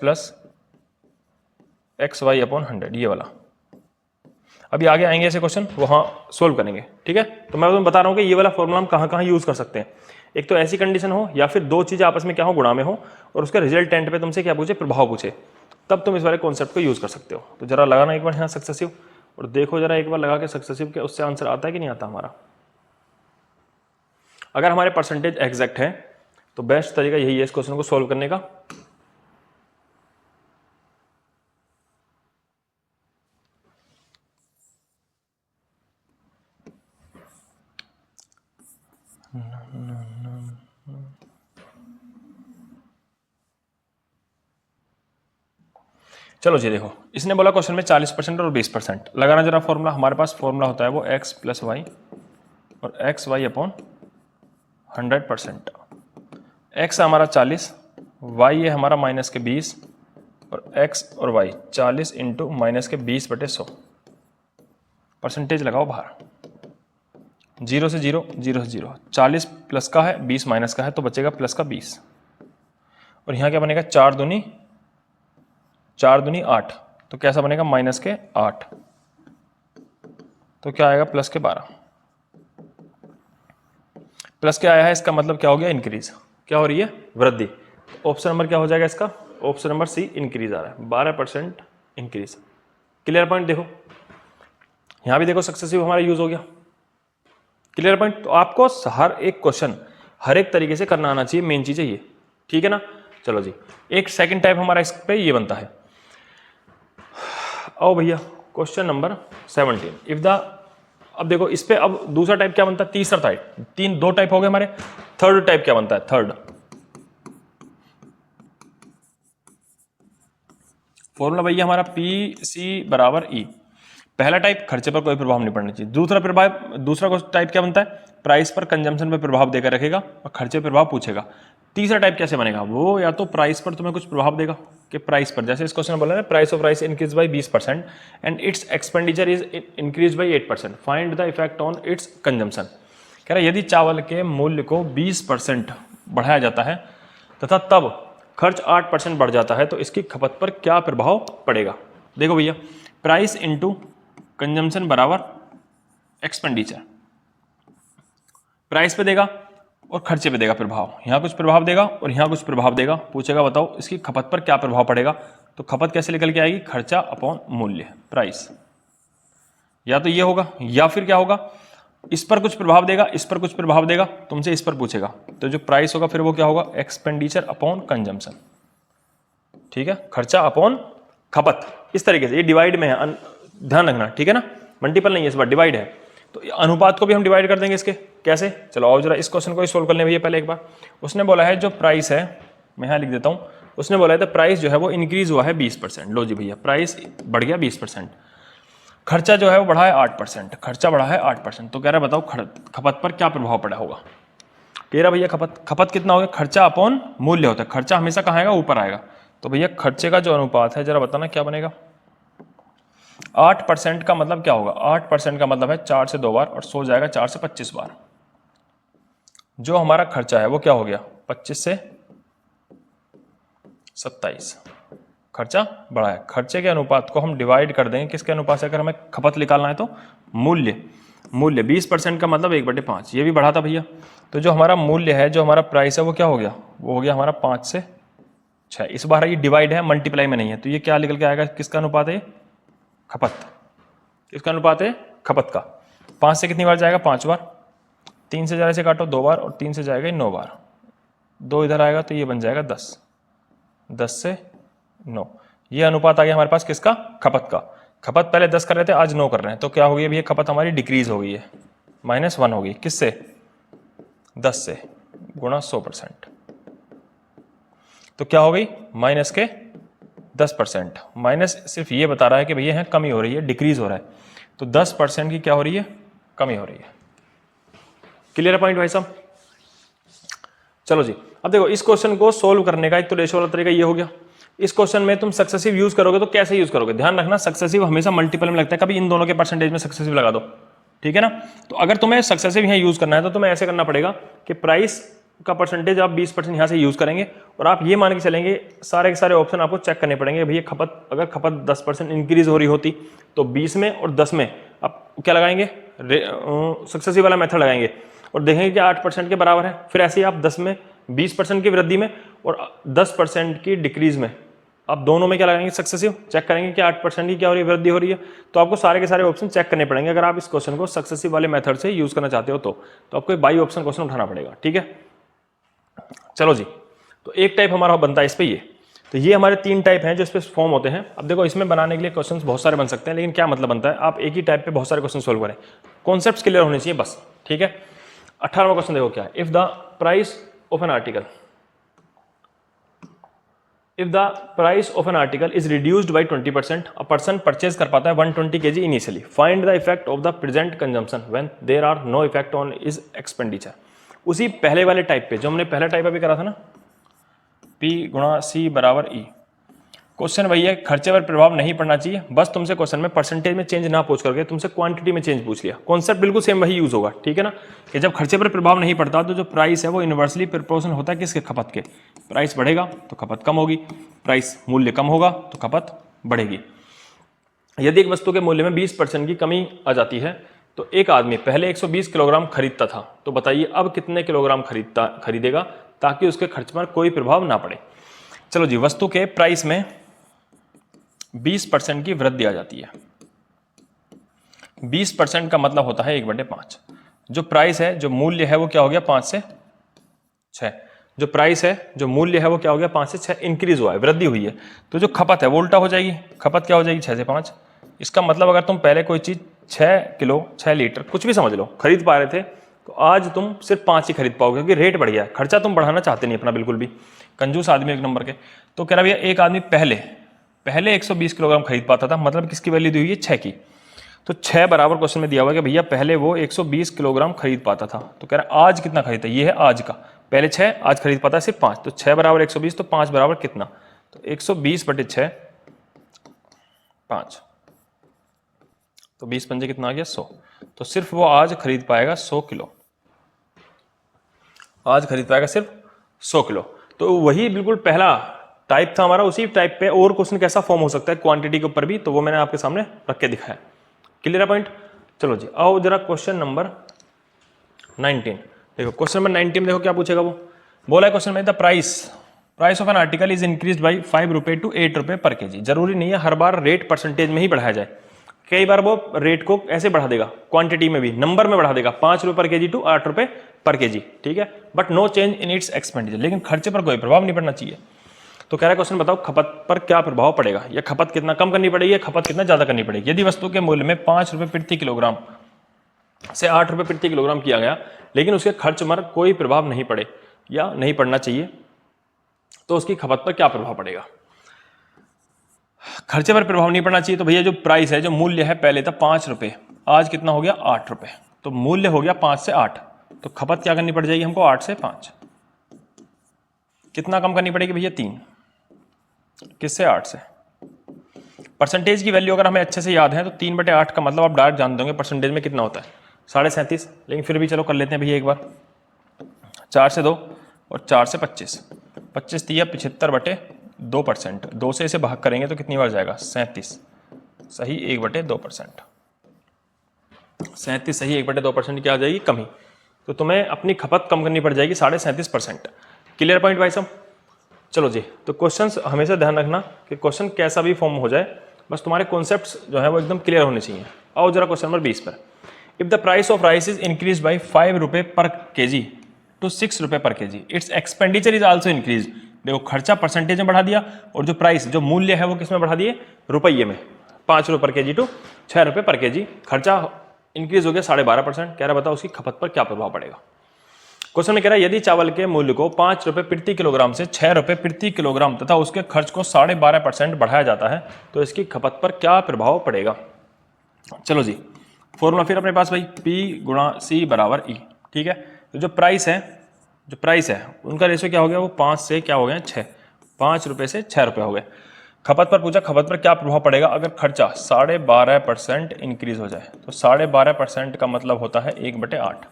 xy/100, ये वाला। अभी आगे आएंगे ऐसे क्वेश्चन, वहां सोल्व करेंगे। ठीक है, तो मैं तुम्हें बता रहा हूं कि ये वाला फॉर्मूला हम कहां कहां यूज कर सकते हैं। एक तो ऐसी कंडीशन हो, या फिर दो चीजें आपस में क्या हो, गुणा में हो, और उसके रिजल्टेंट पे तुमसे क्या पूछे, प्रभाव पूछे, तब तुम इस वाले कॉन्सेप्ट को यूज कर सकते हो। तो जरा लगाना एक बार यहाँ सक्सेसिव, और देखो जरा एक बार लगा के सक्सेसिव के उससे आंसर आता है कि नहीं आता हमारा। अगर हमारे परसेंटेज एग्जैक्ट है तो बेस्ट तरीका यही है इस क्वेश्चन को सोल्व करने का। चलो जी देखो, इसने बोला क्वेश्चन में 40% और 20%। लगाना जरा फॉर्मूला, हमारे पास फॉर्मूला होता है वो x + y और xy/100%। x हमारा 40, y है हमारा -20, और x और y 40 × -20/100। परसेंटेज लगाओ बाहर, 0 से 0, 0 से 0, 40 प्लस का है 20 माइनस का है, तो बचेगा प्लस का 20, और यहाँ क्या बनेगा 4 दूनी 8, तो कैसा बनेगा माइनस के 8, तो क्या आएगा प्लस के 12। प्लस क्या आया है इसका मतलब क्या हो गया इंक्रीज, क्या हो रही है वृद्धि। ऑप्शन नंबर क्या हो जाएगा इसका, ऑप्शन नंबर सी इंक्रीज आ रहा है 12% इंक्रीज। क्लियर पॉइंट देखो, यहां भी देखो सक्सेसिव हमारा यूज हो गया। Clear point. तो आपको हर एक क्वेश्चन हर एक तरीके से करना आना चाहिए, मेन चीज है ये, ठीक है ना। चलो जी, एक सेकंड टाइप हमारा इस पे ये बनता है। आओ भैया क्वेश्चन नंबर 17 इफ द, अब देखो इस पे अब दूसरा टाइप क्या बनता है, तीसरा टाइप, दो टाइप हो गए हमारे। थर्ड टाइप क्या बनता है, थर्ड फॉर्मूला भैया हमारा पी सी बराबर ई। पहला टाइप खर्चे पर कोई प्रभाव नहीं पड़ना चाहिए। दूसरा टाइप क्या बनता है, प्राइस पर कंजम्पशन पर प्रभाव देकर रखेगा और खर्चे पर प्रभाव पूछेगा। तीसरा टाइप कैसे बनेगा, वो या तो प्राइस पर तुम्हें कुछ प्रभाव देगा कि प्राइस पर, जैसे इस क्वेश्चन में बोला है price of rice increase by 20% and it's expenditure is increase by 8%, find the effect on it's consumption. कह रहा है यदि चावल के मूल्य को 20% बढ़ाया जाता है तथा तब खर्च 8% बढ़ जाता है तो इसकी खपत पर क्या प्रभाव पड़ेगा। देखो भैया, प्राइस इंटू कंजम्पशन बराबर एक्सपेंडिचर, प्राइस पे देगा और खर्चे पे देगा प्रभाव, यहाँ कुछ प्रभाव देगा और यहाँ कुछ प्रभाव देगा, पूछेगा बताओ इसकी खपत पर क्या प्रभाव पड़ेगा। तो खपत कैसे निकल के आएगी, खर्चा अपॉन मूल्य प्राइस। या तो ये होगा या फिर क्या होगा, इस पर कुछ प्रभाव देगा इस पर कुछ प्रभाव देगा, तुमसे इस पर पूछेगा, तो जो प्राइस होगा फिर वो क्या होगा एक्सपेंडिचर अपॉन कंजम्पशन, ठीक है, खर्चा अपॉन खपत। इस तरीके से ये डिवाइड में है, ध्यान रखना, ठीक है ना, मल्टीपल नहीं है इस बार, डिवाइड है। तो अनुपात को भी हम डिवाइड कर देंगे इसके, कैसे, चलो आओ जरा इस क्वेश्चन को ही सोल्व कर लें भैया पहले एक बार। उसने बोला है जो प्राइस है, मैं यहाँ लिख देता हूँ, उसने बोला है तो प्राइस जो है वो इंक्रीज हुआ है 20%। लो जी भैया, प्राइस बढ़ गया 20%, खर्चा जो है वो बढ़ा है 8%, खर्चा बढ़ा है 8%, तो कह रहा है बताओ खपत पर क्या प्रभाव पड़ा होगा। कह रहा भैया खपत कितना हो गया, खर्चा अपॉन मूल्य होता है, खर्चा हमेशा कहाँ आएगा, ऊपर आएगा। तो भैया खर्चे का जो अनुपात है जरा बताना क्या बनेगा। 8% का मतलब क्या होगा, 8% का मतलब है 4 से 2 बार और सो जाएगा 4 से 25 बार। जो हमारा खर्चा है वो क्या हो गया 25 से 27, खर्चा बढ़ा है। खर्चे के अनुपात को हम डिवाइड कर देंगे किसके अनुपात से, अगर हमें खपत निकालना है तो मूल्य 20% का मतलब 1/5, ये भी बढ़ा था भैया। तो जो हमारा मूल्य है, जो हमारा प्राइस है वो क्या हो गया, वो हो गया हमारा 5 से 6। इस बार ये डिवाइड है, मल्टीप्लाई में नहीं है, तो ये क्या निकल के आएगा, किसका अनुपात है, खपत, किसका अनुपात है, खपत का। 5 से कितनी बार जाएगा, 5 बार, 3 से जरा से काटो 2 बार और 3 से जाएगा 9 बार, 2 इधर आएगा तो ये बन जाएगा 10, 10 से 9, ये अनुपात आ गया हमारे पास किसका, खपत का। खपत पहले 10 कर रहे थे, आज 9 कर रहे हैं, तो क्या हो गई अभी, खपत हमारी डिक्रीज हो गई है, -1 हो गई, किससे, 10 से गुणा 100%, तो क्या हो गई माइनस के 10%। माइनस सिर्फ ये बता रहा है कि भैया यहाँ कमी हो रही है, डिक्रीज हो रहा है, तो 10% की क्या हो रही है, कमी हो रही है। क्लियर पॉइंट भाई साहब। चलो जी, अब देखो इस क्वेश्चन को सोल्व करने का एक तो रेशो वाला तरीका ये हो गया। इस क्वेश्चन में तुम सक्सेसिव यूज करोगे तो कैसे यूज करोगे, ध्यान रखना, सक्सेसिव हमेशा मल्टीपल में लगता है, कभी इन दोनों के परसेंटेज में सक्सेसिव लगा दो, ठीक है ना। तो अगर तुम्हें सक्सेसिव यहाँ यूज करना है तो तुम्हें ऐसे करना पड़ेगा कि प्राइस का परसेंटेज आप 20% यहाँ से यूज करेंगे और आप ये मान के चलेंगे सारे के सारे ऑप्शन आपको चेक करने पड़ेंगे। भैया खपत, अगर खपत 10% इंक्रीज हो रही होती तो 20 में और 10 में आप क्या लगाएंगे, सक्सेसिव वाला मेथड लगाएंगे और देखेंगे कि 8% के बराबर है। फिर ऐसे ही आप 10 में 20% की वृद्धि में और 10% की डिक्रीज में आप दोनों में क्या लगाएंगे, सक्सेसिव, चेक करेंगे कि 8% की क्या हो रही है, वृद्धि हो रही है। तो आपको सारे के सारे ऑप्शन चेक करने पड़ेंगे अगर आप इस क्वेश्चन को सक्सेसिव वाले मेथड से यूज करना चाहते हो तो आपको बाई ऑप्शन क्वेश्चन उठाना पड़ेगा, ठीक है। चलो जी, तो एक टाइप हमारा बनता है इस पे ये, तो ये हमारे 3 टाइप हैं जो इस पे फॉर्म होते हैं। अब देखो इसमें बनाने के लिए क्वेश्चंस बहुत सारे बन सकते हैं, लेकिन क्या मतलब बनता है, आप एक ही टाइप पे बहुत सारे क्वेश्चन सोल्व करें, कॉन्सेप्ट्स क्लियर होने चाहिए बस, ठीक है। 18वां क्वेश्चन देखो क्या है, if the price of an article, if the price of an article is reduced by 20%, a person purchase कर पाता है 120 kg initially, find the effect of the present consumption when there are no effect on is expenditure. उसी पहले वाले type पे जो हमने पहला टाइप अभी करा था ना, P × C = E, क्वेश्चन वही है, खर्चे पर प्रभाव नहीं पड़ना चाहिए। बस तुमसे क्वेश्चन में परसेंटेज में चेंज ना पूछ करके तुमसे क्वांटिटी में चेंज पूछ लिया। कॉन्सेप्ट बिल्कुल सेम वही यूज होगा, ठीक है ना, कि जब खर्चे पर प्रभाव नहीं पड़ता तो जो प्राइस है वो इन्वर्सली प्रोपोर्शनल होता है किसके, खपत के। प्राइस बढ़ेगा तो खपत कम होगी, प्राइस मूल्य कम होगा तो खपत बढ़ेगी। यदि एक वस्तु के मूल्य में 20% की कमी आ जाती है तो एक आदमी पहले 120 किलोग्राम खरीदता था, तो बताइए अब कितने किलोग्राम खरीदेगा ताकि उसके खर्च पर कोई प्रभाव ना पड़े। चलो जी, वस्तु के प्राइस में 20% की वृद्धि आ जाती है। 20% का मतलब होता है 1/5। जो प्राइस है, जो मूल्य है वो क्या हो गया, 5 से 6। जो प्राइस है, जो मूल्य है वो क्या हो गया, 5 से 6 इंक्रीज हुआ है, वृद्धि हुई है। तो जो खपत है वो उल्टा हो जाएगी, खपत क्या हो जाएगी, 6 से 5। इसका मतलब अगर तुम पहले कोई चीज 6 किलो 6 लीटर कुछ भी समझ लो खरीद पा रहे थे, तो आज तुम सिर्फ 5 ही खरीद पाओगे क्योंकि रेट बढ़ गया है। खर्चा तुम बढ़ाना चाहते नहीं अपना, बिल्कुल भी कंजूस आदमी एक नंबर के। तो कह रहा भैया एक आदमी पहले 120 किलोग्राम खरीद पाता था, मतलब किसकी वैल्यू दी हुई है, 6 की। तो 6 बराबर क्वेश्चन में दिया हुआ है कि भैया पहले वो 120 किलोग्राम खरीद पाता था, तो कह रहा है आज कितना खरीदता है, ये है आज का, पहले 6, आज खरीद पाता है सिर्फ 5। तो 6 बराबर 120, तो 5 बराबर कितना, तो 120/6 5, तो 20 पंजे कितना आ गया, 100। तो सिर्फ वो आज खरीद पाएगा 100 किलो, आज खरीद पाएगा सिर्फ 100 किलो। तो वही बिल्कुल पहला टाइप था हमारा, उसी टाइप पे और क्वेश्चन कैसा फॉर्म हो सकता है क्वांटिटी के ऊपर भी, तो वो मैंने आपके सामने रख के दिखाया। क्लियर है पॉइंट। चलो जी, आओ जरा क्वेश्चन नंबर 19 देखो। क्वेश्चन नंबर 19 में देखो क्या पूछेगा, वो बोला है क्वेश्चन में, the price of an article is increase by 5 रुपए टू 8 रुपए पर केजी। जरूरी नहीं है हर बार रेट परसेंटेज में ही बढ़ाया जाए, कई बार वो रेट को ऐसे बढ़ा देगा, क्वांटिटी में भी नंबर में बढ़ा देगा, 5 रुपए पर केजी टू 8 रुपए पर केजी, ठीक है, but no change in its expenditure, लेकिन खर्चे पर कोई प्रभाव नहीं पड़ना चाहिए। तो कह रहा है क्वेश्चन बताओ खपत पर क्या प्रभाव पड़ेगा, या खपत कितना कम करनी पड़ेगी या खपत कितना ज्यादा करनी पड़ेगी। यदि वस्तु के मूल्य में 5 रुपए प्रति किलोग्राम से 8 रुपए प्रति किलोग्राम किया गया, लेकिन उसके खर्च पर कोई प्रभाव नहीं पड़े या नहीं पड़ना चाहिए, तो उसकी खपत पर क्या प्रभाव पड़ेगा। खर्चे पर प्रभाव नहीं पड़ना चाहिए, तो भैया जो प्राइस है, जो मूल्य है, पहले था 5 रुपए, आज कितना हो गया 8 रुपए, तो मूल्य हो गया 5 से 8, तो खपत क्या करनी पड़ जाएगी हमको, 8 से 5। कितना कम करनी पड़ेगी भैया, 3, किससे, 8 से। परसेंटेज की वैल्यू अगर हमें अच्छे से याद है तो 3/8 का मतलब आप डायरेक्ट जान दोगे परसेंटेज में कितना होता है, 37.5, लेकिन फिर भी चलो कर लेते हैं भैया एक बार। 4 से 2 और 4 से 25, 25 दिया 75/2%, 2 से इसे भाग करेंगे तो कितनी बार जाएगा, 37, सही 1/2%। 37 सही 1/2% क्या आ जाएगी, कमी। तो तुम्हें अपनी खपत कम करनी पड़ जाएगी 37.5%। क्लियर पॉइंट भाई साहब। चलो जी, तो क्वेश्चंस हमेशा ध्यान रखना कि क्वेश्चन कैसा भी फॉर्म हो जाए, बस तुम्हारे कॉन्सेप्ट्स जो है वो एकदम क्लियर होने चाहिए। आओ जरा क्वेश्चन नंबर 20 पर। If the price of rice is increase by 5 रुपए पर केजी टू 6 रुपए पर KG, it's expenditure is also increase. देखो खर्चा परसेंटेज में बढ़ा दिया, और जो प्राइस, जो मूल्य है वो किस में बढ़ा दिए, रुपये में, 5 रुपए पर केजी टू 6 रुपए पर केजी, खर्चा इंक्रीज हो गया 12.5%। कह रहा बताओ उसकी खपत पर क्या प्रभाव पड़ेगा। क्वेश्चन में कह रहा है यदि चावल के मूल्य को 5 रुपए प्रति किलोग्राम से 6 रुपए प्रति किलोग्राम तथा उसके खर्च को 12.5% बढ़ाया जाता है, तो इसकी खपत पर क्या प्रभाव पड़ेगा। चलो जी, फॉर्मूला फिर अपने पास भाई, P गुणा C बराबर E, ठीक है। तो जो प्राइस है उनका रेशियो क्या हो गया, वो 5 से क्या हो गया, 6, 5 रुपए से 6 रुपए हो गए। खपत पर पूछा, खपत पर क्या प्रभाव पड़ेगा अगर खर्चा 12.5% इंक्रीज हो जाए। तो 12.5% का मतलब होता है 1/8।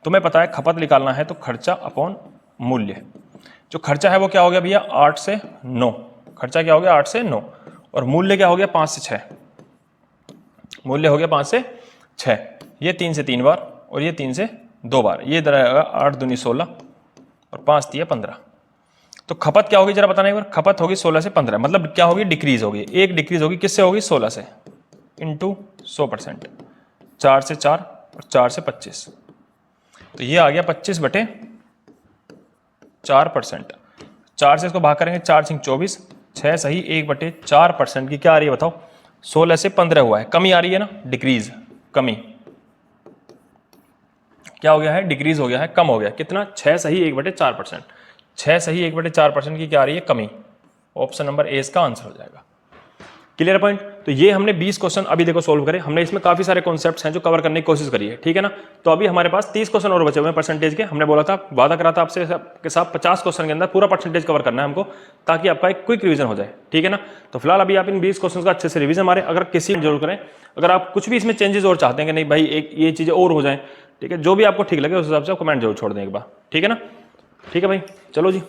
तुम्हें पता है खपत निकालना है तो खर्चा अपॉन मूल्य। जो खर्चा है वो क्या हो गया भैया, 8 से 9, खर्चा क्या हो गया 8 से 9, और मूल्य क्या हो गया 5 से 6, मूल्य हो गया 5 से 6, ये 3 से 3 बार और ये 3 से 2 बार, ये इधर आएगा 8 दूनी 16 और 5 दिया 15। तो खपत क्या होगी जरा बताना एक बार, खपत होगी 16 से 15, मतलब क्या होगी, डिक्रीज होगी, एक डिक्रीज होगी, किससे होगी, 16 से, इंटू 100%, 4 से 4 और 4 से 25, तो ये आ गया 25/4%। 4 से इसको भाग करेंगे, 4 से 24, 6 सही 1/4% की क्या आ रही है बताओ, 16 से 15 हुआ है, कमी आ रही है ना, डिक्रीज, कमी क्या हो गया है, डिक्रीज हो गया है, कम हो गया, कितना, 6 सही 1/4%, 6 सही 1/4% की क्या आ रही है, कमी। ऑप्शन नंबर ए इसका आंसर हो जाएगा। Clear point. तो ये हमने 20 क्वेश्चन अभी देखो सोल्व करे, हमने इसमें काफी सारे कॉन्सेप्ट्स हैं जो कवर करने की कोशिश करी है, ठीक है ना। तो अभी हमारे पास 30 क्वेश्चन और बचे हुए हैं परसेंटेज के। हमने बोला था, वादा करा था आपसे के साथ 50 क्वेश्चन के अंदर पूरा परसेंटेज कवर करना है हमको, ताकि आपका एक क्विक रिवीजन हो जाए, ठीक है ना। तो फिलहाल अभी आप इन 20 क्वेश्चन का अच्छे से रिवीजन मारे। अगर किसी जरूर करें, अगर आप कुछ भी इसमें चेंजेस और चाहते हैं कि नहीं भाई एक ये चीजें और हो जाए, ठीक है, जो भी आपको ठीक लगे उस हिसाब से आप कमेंट जरूर छोड़ दें एक बार, ठीक है ना। ठीक है भाई, चलो जी।